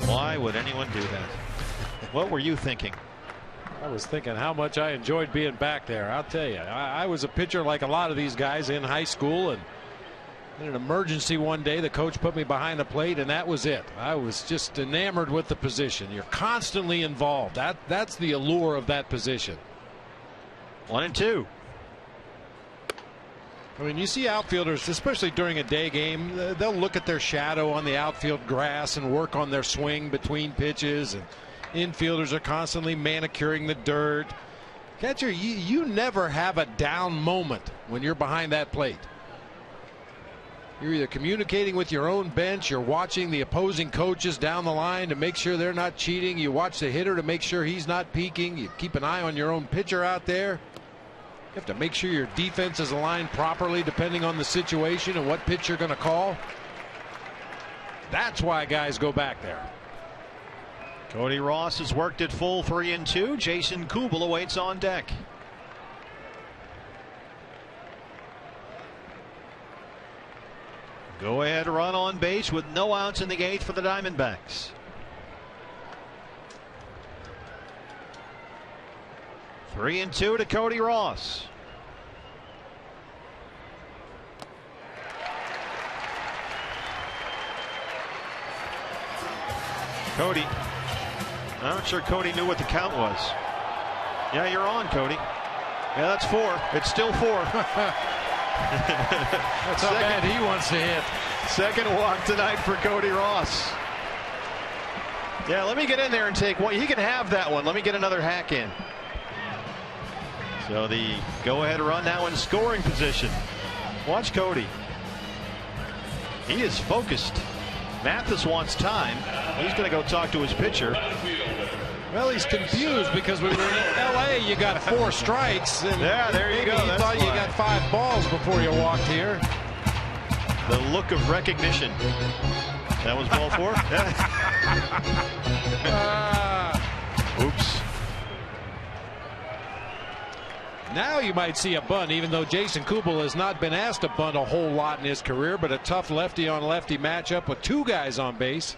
Why would anyone do that? What were you thinking? I was thinking how much I enjoyed being back there. I'll tell you, I was a pitcher like a lot of these guys in high school, and in an emergency one day the coach put me behind the plate and that was it. I was just enamored with the position. You're constantly involved. That's the allure of that position. 1-2. I mean, you see outfielders, especially during a day game, they'll look at their shadow on the outfield grass and work on their swing between pitches, and infielders are constantly manicuring the dirt. Catcher, you never have a down moment when you're behind that plate. You're either communicating with your own bench, you're watching the opposing coaches down the line to make sure they're not cheating, you watch the hitter to make sure he's not peeking, you keep an eye on your own pitcher out there. You have to make sure your defense is aligned properly depending on the situation and what pitch you're going to call. That's why guys go back there. Cody Ross has worked at full 3-2. Jason Kubel awaits on deck. Go ahead run on base with no outs in the 8th for the Diamondbacks. Three and 2 to Cody Ross. Cody. I'm not sure Cody knew what the count was. Yeah, you're on, Cody. Yeah, that's 4. It's still 4. That's how bad he wants to hit. Second walk tonight for Cody Ross. Yeah, let me get in there and take one. He can have that one. Let me get another hack in. So the go-ahead run now in scoring position. Watch Cody. He is focused. Mathis wants time. He's going to go talk to his pitcher. Well, he's confused because we were in L.A. You got 4 strikes. And yeah, there you go. He thought you got 5 balls before you walked here. The look of recognition. That was ball 4? Oops. Now you might see a bunt, even though Jason Kubel has not been asked to bunt a whole lot in his career, but a tough lefty on lefty matchup with 2 guys on base.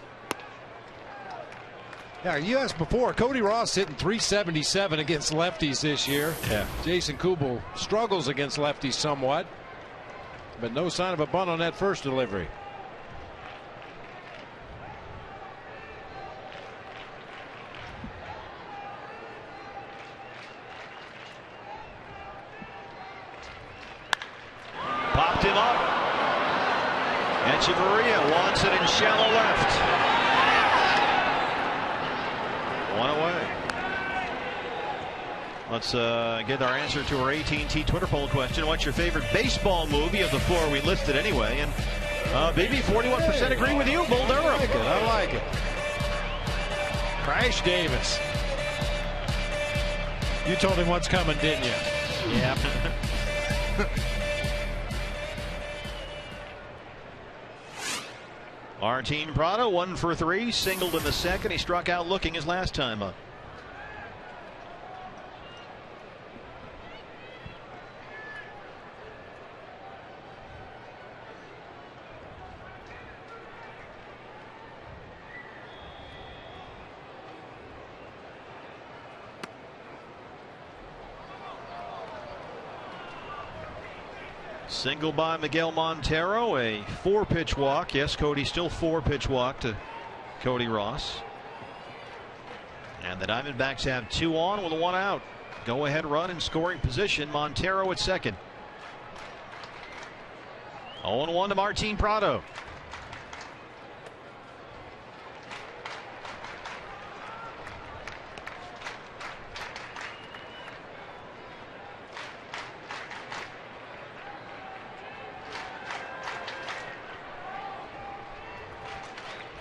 Yeah, you asked before, Cody Ross hitting .377 against lefties this year. Yeah. Jason Kubel struggles against lefties somewhat, but no sign of a bunt on that first delivery. Popped him up. Echeverria wants it in shallow left. 1 away. Let's get our answer to our AT&T Twitter poll question. What's your favorite baseball movie of the 4 we listed anyway? And maybe 41% agree with you, Bull Durham. I like it. Crash Davis. You told him what's coming, didn't you? Yeah. Martin Prado 1 for 3, singled in the second. He struck out looking his last time up. Single by Miguel Montero, a 4-pitch walk. Yes, Cody, still 4-pitch walk to Cody Ross. And the Diamondbacks have 2 on with 1 out. Go ahead run in scoring position. Montero at second. 0-1 to Martin Prado.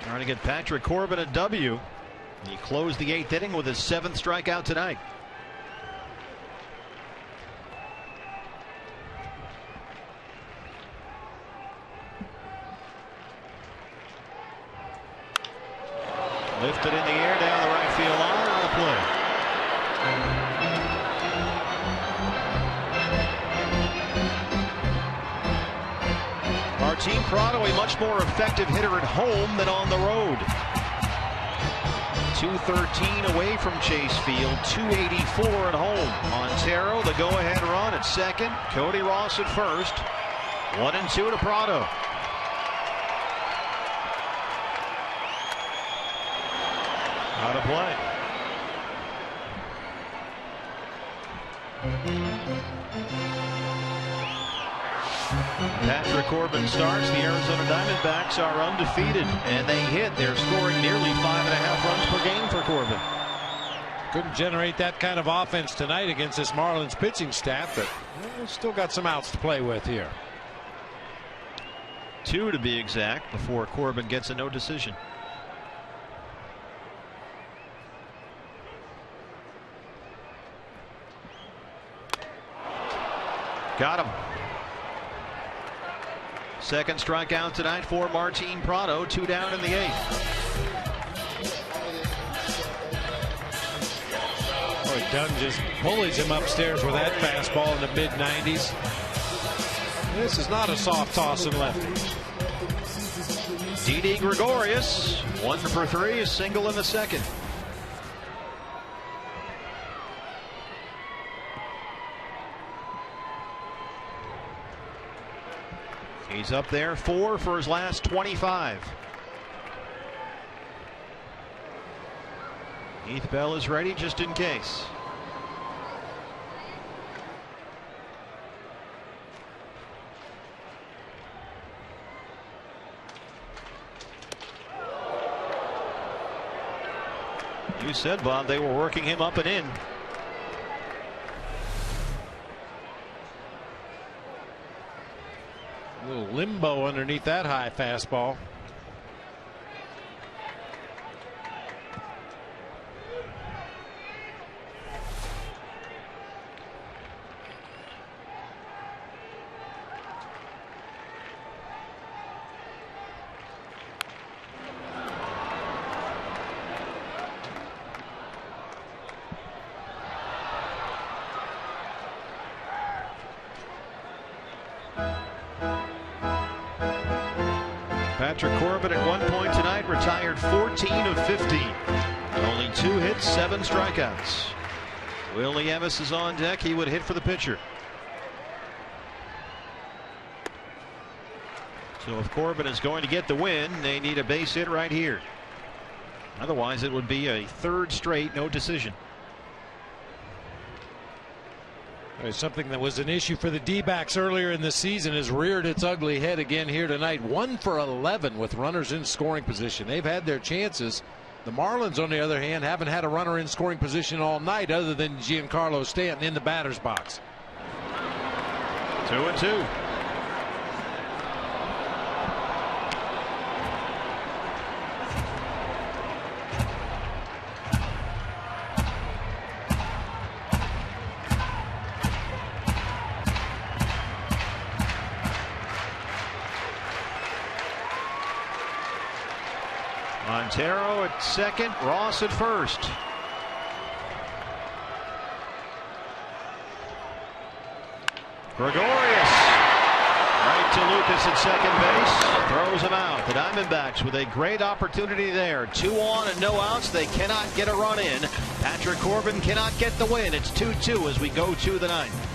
Trying to get Patrick Corbin a W. He closed the 8th inning with his 7th strikeout tonight. Lifted in the air down the right field line on the play. Martin Prado, a much more effective hitter at home than on the road. 213 away from Chase Field, 284 at home. Montero, the go-ahead run at second. Cody Ross at first. 1-2 to Prado. Out of play. Patrick Corbin starts. The Arizona Diamondbacks are undefeated, and they hit. They're scoring nearly 5.5 runs per game for Corbin. Couldn't generate that kind of offense tonight against this Marlins pitching staff, but still got some outs to play with here. 2 to be exact before Corbin gets a no decision. Got him. Second strikeout tonight for Martin Prado. 2 down in the 8th. Boy, Dunn just bullies him upstairs with that fastball in the mid-90s. This is not a soft toss and lefty. Didi Gregorius 1 for 3, a single in the second. He's up there 4 for his last 25. Heath Bell is ready just in case. You said, Bob, they were working him up and in. A little limbo underneath that high fastball. Patrick Corbin at one point tonight retired 14 of 50. Only 2 hits, 7 strikeouts. Willie Evis is on deck. He would hit for the pitcher. So if Corbin is going to get the win, they need a base hit right here. Otherwise, it would be a 3rd straight no decision. Something that was an issue for the D-backs earlier in the season has reared its ugly head again here tonight. 1 for 11 with runners in scoring position. They've had their chances. The Marlins, on the other hand, haven't had a runner in scoring position all night other than Giancarlo Stanton in the batter's box. 2-2. Montero at second, Ross at first. Gregorius right to Lucas at second base, throws him out. The Diamondbacks with a great opportunity there. 2 on and no outs. They cannot get a run in. Patrick Corbin cannot get the win. It's 2-2 as we go to the 9th.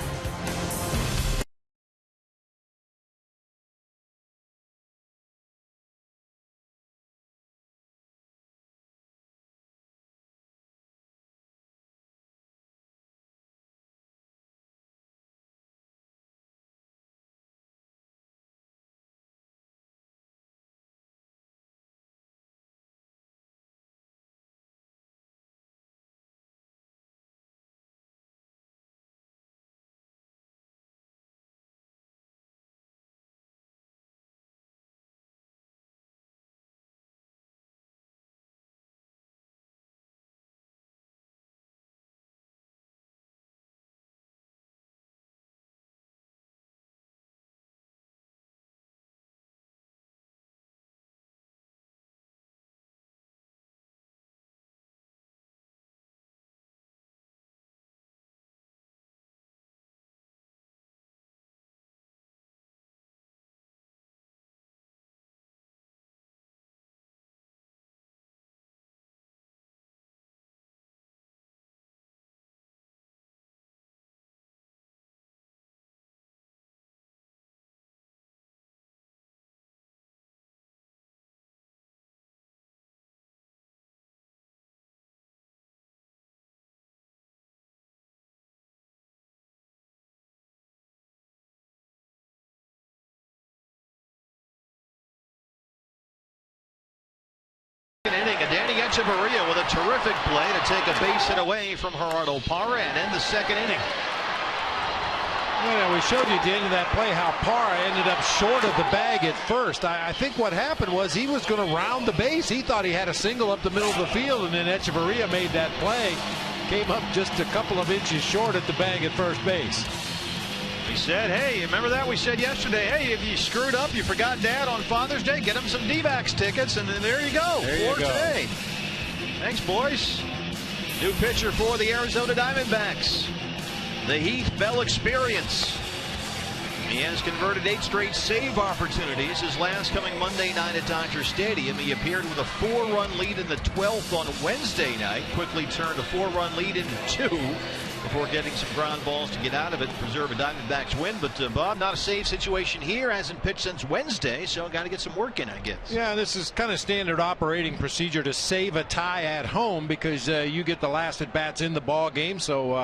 Inning, and Danny Echeverria with a terrific play to take a base hit away from Gerardo Parra and end the 2nd inning. Well, we showed you at the end of that play how Parra ended up short of the bag at first. I think what happened was he was going to round the base. He thought he had a single up the middle of the field, and then Echeverria made that play. Came up just a couple of inches short at the bag at first base. We said, hey, remember that? We said yesterday, hey, if you screwed up, you forgot Dad on Father's Day, get him some D-backs tickets, and then there you go. There you go. Today. Thanks, boys. New pitcher for the Arizona Diamondbacks, the Heath Bell experience. He has converted 8 straight save opportunities. His last coming Monday night at Dodger Stadium. He appeared with a 4-run lead in the 12th on Wednesday night. Quickly turned a 4-run lead into 2. before getting some ground balls to get out of it and preserve a Diamondbacks win. But Bob, not a save situation here. Hasn't pitched since Wednesday, so got to get some work in, I guess. Yeah, this is kind of standard operating procedure to save a tie at home because you get the last at bats in the ball game. So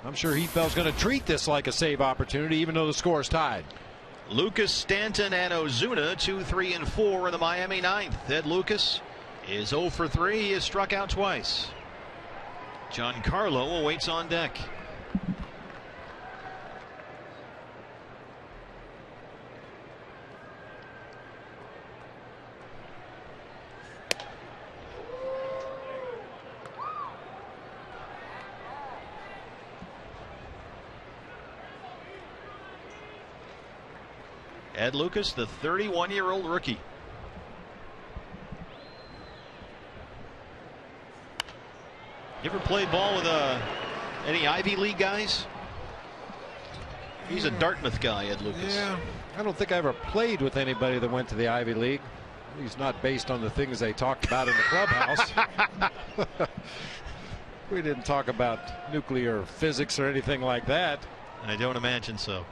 I'm sure Heathbell's going to treat this like a save opportunity, even though the score is tied. Lucas, Stanton, and Ozuna 2, 3, and 4 in the Miami ninth. Ed Lucas is 0 for 3. He has struck out twice. Giancarlo awaits on deck. Ed Lucas, the 31-year-old rookie. You ever played ball with any Ivy League guys? He's a Dartmouth guy, Ed Lucas. Yeah, I don't think I ever played with anybody that went to the Ivy League. He's not based on the things they talked about in the clubhouse. We didn't talk about nuclear physics or anything like that. I don't imagine so.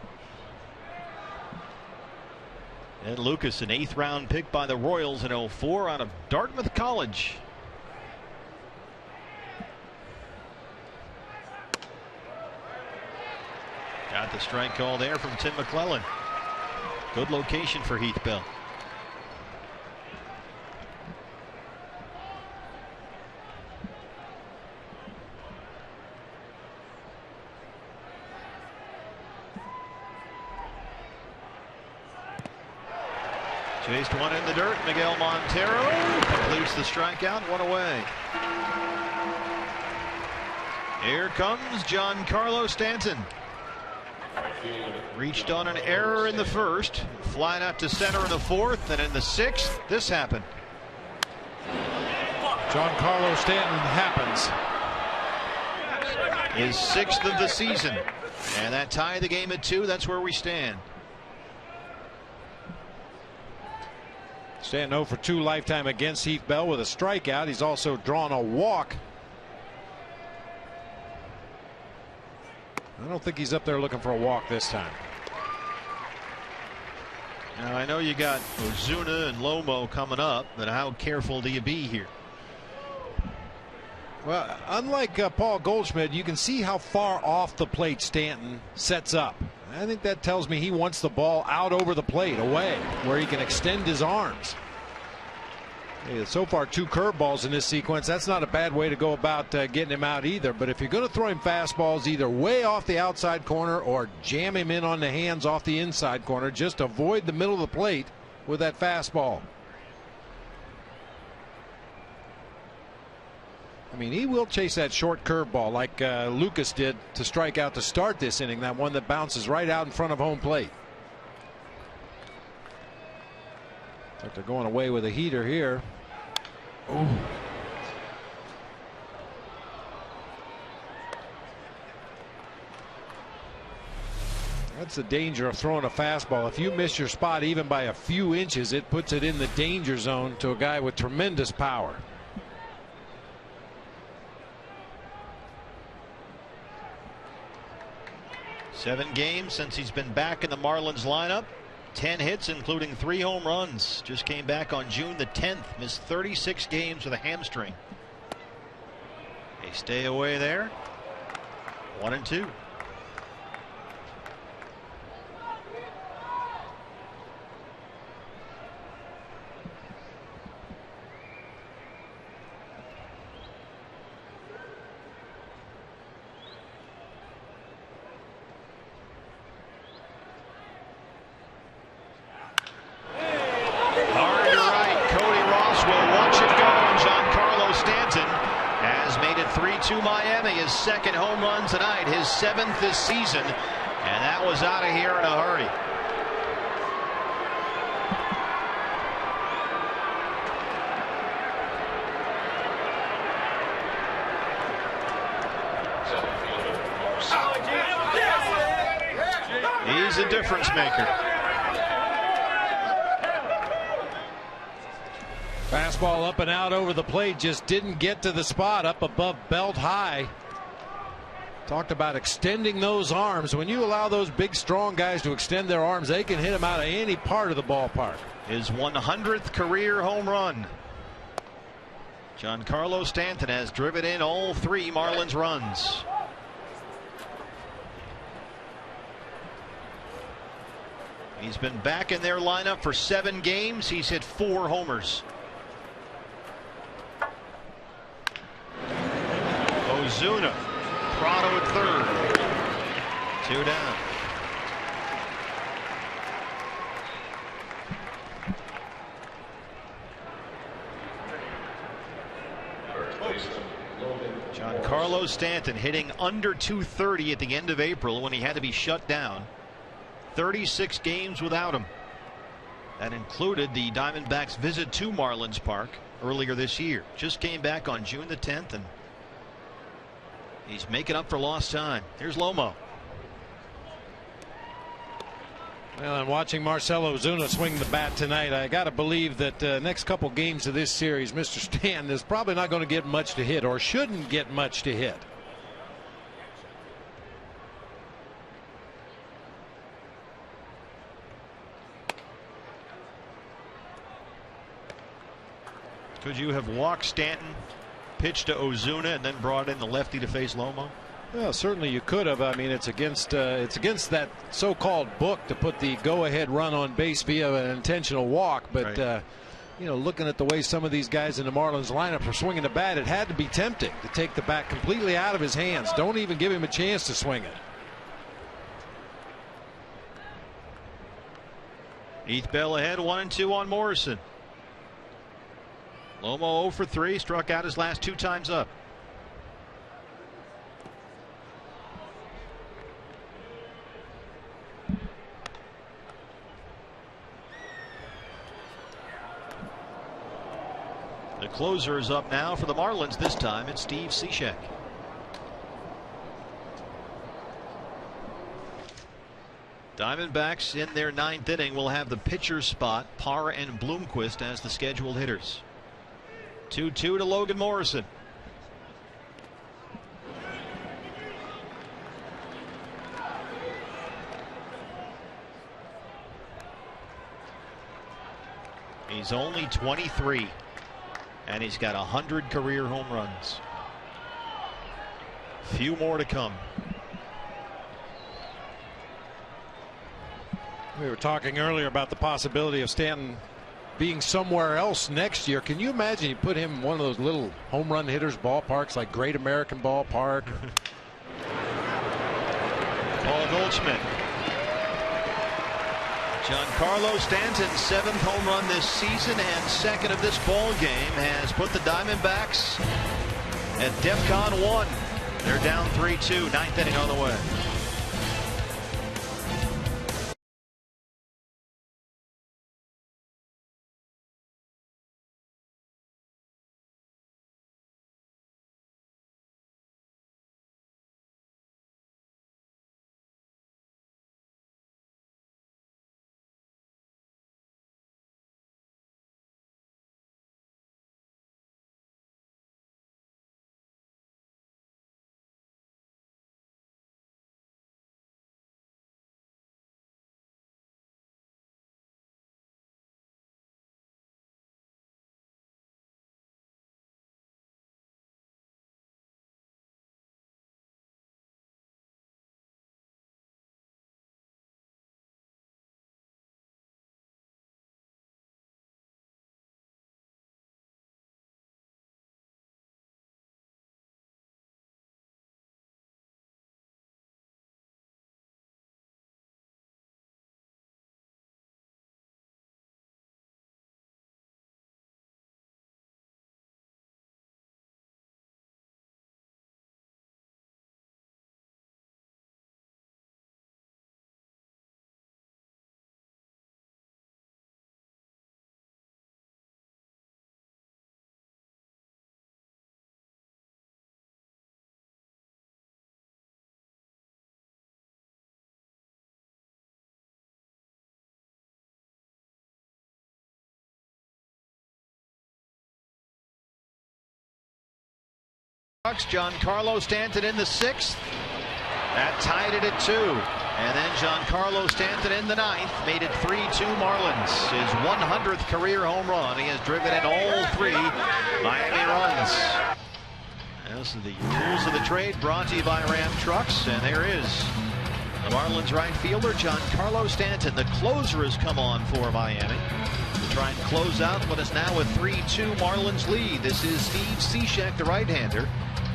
Ed Lucas, an 8th round pick by the Royals in 04 out of Dartmouth College. Got the strike call there from Tim McClellan. Good location for Heath Bell. Chased one in the dirt. Miguel Montero completes the strikeout. One away. Here comes Giancarlo Stanton. Reached on an error in the first. Flying out to center in the fourth. And in the sixth, this happened. Giancarlo Stanton happens. His 6th of the season. And that tied the game at 2. That's where we stand. Stanton 0 for 2 lifetime against Heath Bell with a strikeout. He's also drawn a walk. I don't think he's up there looking for a walk this time. Now I know you got Ozuna and Lomo coming up, but how careful do you be here? Well, unlike Paul Goldschmidt, you can see how far off the plate Stanton sets up. I think that tells me he wants the ball out over the plate, away, where he can extend his arms. So far, 2 curveballs in this sequence. That's not a bad way to go about getting him out either. But if you're going to throw him fastballs either way off the outside corner or jam him in on the hands off the inside corner, just avoid the middle of the plate with that fastball. I mean, he will chase that short curveball like Lucas did to strike out to start this inning, that one that bounces right out in front of home plate. But they're going away with a heater here. Ooh. That's the danger of throwing a fastball. If you miss your spot even by a few inches, it puts it in the danger zone to a guy with tremendous power. Seven games since he's been back in the Marlins lineup. 10 hits, including 3 home runs. Just came back on June the 10th. Missed 36 games with a hamstring. They stay away there. 1-2. To Miami, his 2nd home run tonight, his 7th this season, and that was out of here in a hurry. He's a difference maker. Fastball up and out over the plate, just didn't get to the spot up above belt high. Talked about extending those arms. When you allow those big, strong guys to extend their arms, they can hit them out of any part of the ballpark. His 100th career home run. Giancarlo Stanton has driven in all 3 Marlins runs. He's been back in their lineup for 7 games. He's hit 4 homers. Ozuna. Prado at third. 2 down. Giancarlo Stanton hitting under 230 at the end of April when he had to be shut down. 36 games without him. That included the Diamondbacks' visit to Marlins Park earlier this year. Just came back on June the 10th, and he's making up for lost time. Here's Lomo. Well, and watching Marcell Ozuna swing the bat tonight, I got to believe that next couple games of this series, Mr. Stanton is probably not going to get much to hit, or shouldn't get much to hit. Could you have walked Stanton, pitched to Ozuna, and then brought in the lefty to face Lomo? Well, certainly you could have. I mean, it's against that so-called book to put the go-ahead run on base via an intentional walk. But right. You know, looking at the way some of these guys in the Marlins lineup are swinging the bat, it had to be tempting to take the bat completely out of his hands. Don't even give him a chance to swing it. Heath Bell ahead, 1-2 on Morrison. Lomo 0 for 3, struck out his last 2 times up. The closer is up now for the Marlins. This time it's Steve Cishek. Diamondbacks in their 9th inning will have the pitcher spot, Parr and Bloomquist as the scheduled hitters. 2-2 to Logan Morrison. He's only 23, and he's got 100 career home runs. Few more to come. We were talking earlier about the possibility of Stanton being somewhere else next year. Can you imagine you put him in one of those little home run hitters ballparks like Great American Ballpark? Paul Goldschmidt. Giancarlo Stanton's 7th home run this season and 2nd of this ball game has put the Diamondbacks at DEFCON 1. They're down 3-2, 9th inning on the way. Giancarlo Stanton in the 6th. That tied it at 2. And then Giancarlo Stanton in the 9th made it 3-2 Marlins. His 100th career home run. He has driven in all 3 Miami runs. This is the rules of the trade brought to you by Ram Trucks. And there is the Marlins right fielder, Giancarlo Stanton. The closer has come on for Miami to try and close out what is now a 3-2 Marlins lead. This is Steve Cishek, the right-hander.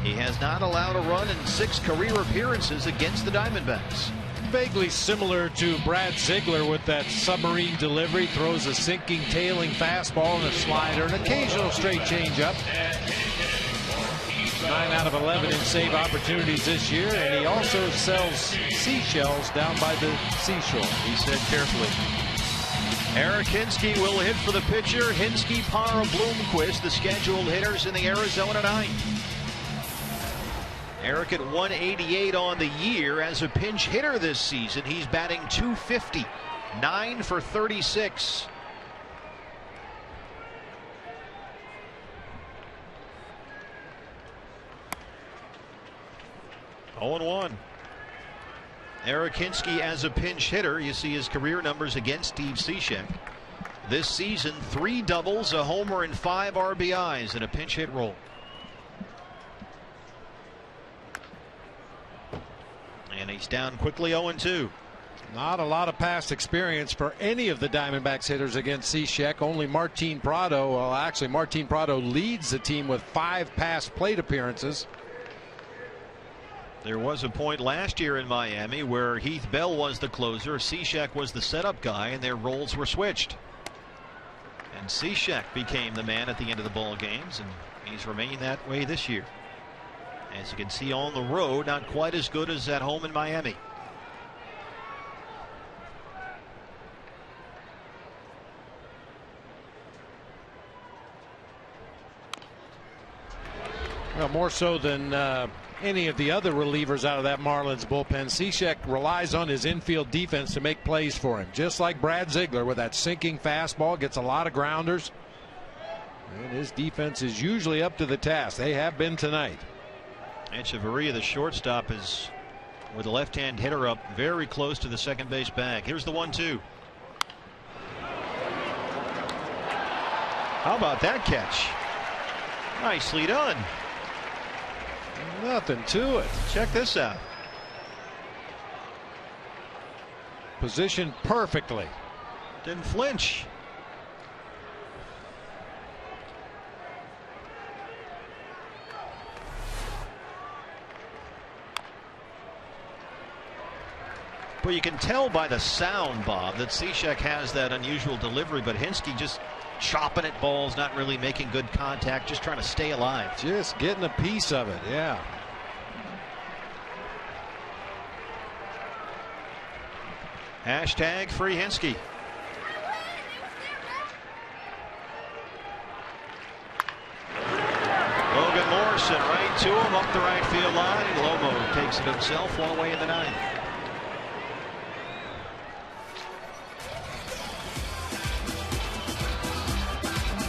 He has not allowed a run in 6 career appearances against the Diamondbacks. Vaguely similar to Brad Ziegler with that submarine delivery. Throws a sinking, tailing fastball and a slider, an occasional straight changeup. 9 out of 11 in save opportunities this year, and he also sells seashells down by the seashore. He said carefully. Eric Hinske will hit for the pitcher. Hinske, Parra, Bloomquist, the scheduled hitters in the Arizona 9. Eric at 188 on the year as a pinch hitter this season. He's batting .250, 9 for 36. Oh and 1. Eric Hinske as a pinch hitter. You see his career numbers against Steve Cishek. This season, 3 doubles, a homer, and 5 RBIs in a pinch hit role. And he's down quickly 0-2. Not a lot of past experience for any of the Diamondbacks hitters against Cishek. Only Martin Prado. Well, actually, Martin Prado leads the team with 5 past plate appearances. There was a point last year in Miami where Heath Bell was the closer, Cishek was the setup guy, and their roles were switched. And Cishek became the man at the end of the ball games, and he's remained that way this year. As you can see on the road, not quite as good as at home in Miami. Well, more so than any of the other relievers out of that Marlins bullpen, Cishek relies on his infield defense to make plays for him. Just like Brad Ziegler with that sinking fastball, gets a lot of grounders. And his defense is usually up to the task. They have been tonight. Echeverria, the shortstop, is with a left-hand hitter up very close to the second base bag. Here's the 1-2. How about that catch? Nicely done. Nothing to it. Check this out. Positioned perfectly. Didn't flinch. Well, you can tell by the sound, Bob, that Cishek has that unusual delivery, but Hinske just chopping at balls, not really making good contact, just trying to stay alive. Just getting a piece of it, yeah. Hashtag free Hinske. Logan Morrison right to him up the right field line. Lomo takes it himself, one away in the 9th.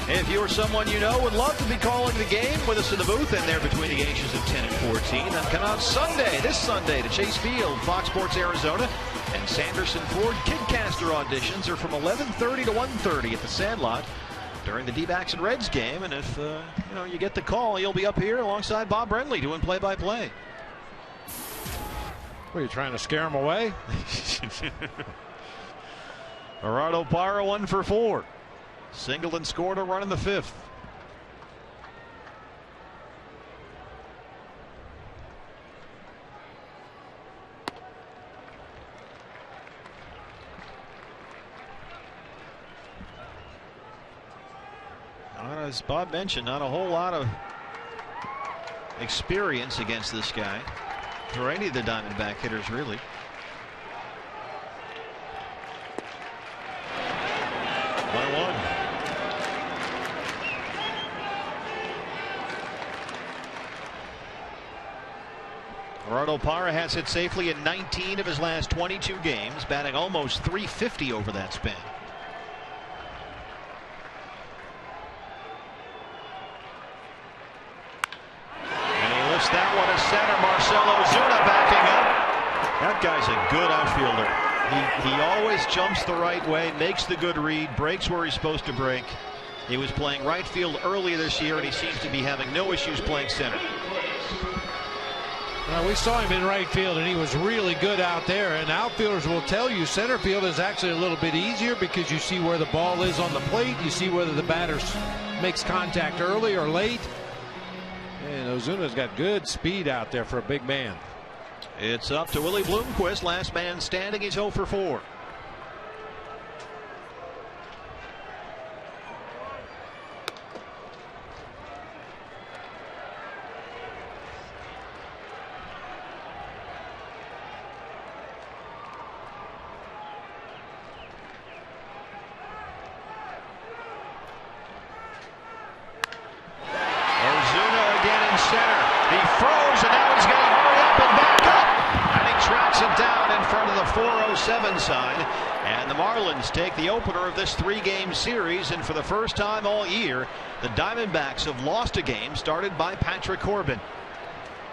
If you or someone you know would love to be calling the game with us in the booth, and they're between the ages of 10 and 14, then come out Sunday, this Sunday, to Chase Field, Fox Sports Arizona, and Sanderson Ford Kidcaster auditions are from 11:30 to 1:30 at the Sandlot during the D-backs and Reds game. And if you get the call, you'll be up here alongside Bob Brenly doing play-by-play. Were you trying to scare him away? Gerardo Parra 1 for 4. Singled and scored a run in the 5th. As Bob mentioned, not a whole lot of experience against this guy for any of the Diamondback hitters, really. Gerardo Parra has hit safely in 19 of his last 22 games, batting almost .350 over that span. And he lifts that one to center. Marcell Ozuna backing up. That guy's a good outfielder. He always jumps the right way, makes the good read, breaks where he's supposed to break. He was playing right field earlier this year, and he seems to be having no issues playing center. Well, we saw him in right field, and he was really good out there. And outfielders will tell you center field is actually a little bit easier because you see where the ball is on the plate. You see whether the batter makes contact early or late. And Ozuna's got good speed out there for a big man. It's up to Willie Bloomquist, last man standing. He's 0 for 4. He froze, and now he's going to hurry up and back up. And he tracks it down in front of the 407 sign. And the Marlins take the opener of this 3-game series. And for the first time all year, the Diamondbacks have lost a game started by Patrick Corbin.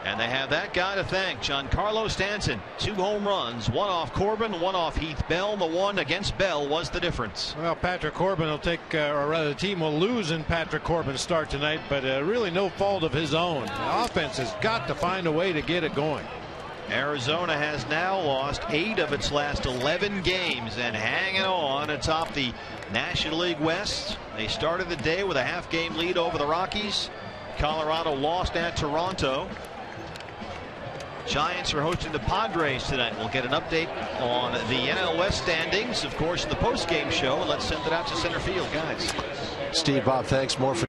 And they have that guy to thank, Giancarlo Stanton. 2 home runs, 1 off Corbin, 1 off Heath Bell. The one against Bell was the difference. Well, Patrick Corbin will take, or rather the team will lose in Patrick Corbin's start tonight, but really no fault of his own. The offense has got to find a way to get it going. Arizona has now lost 8 of its last 11 games and hanging on atop the National League West. They started the day with a half-game lead over the Rockies. Colorado lost at Toronto. Giants are hosting the Padres tonight. We'll get an update on the NL West standings, of course, in the post-game show. And let's send it out to center field, guys. Steve, Bob, thanks. More for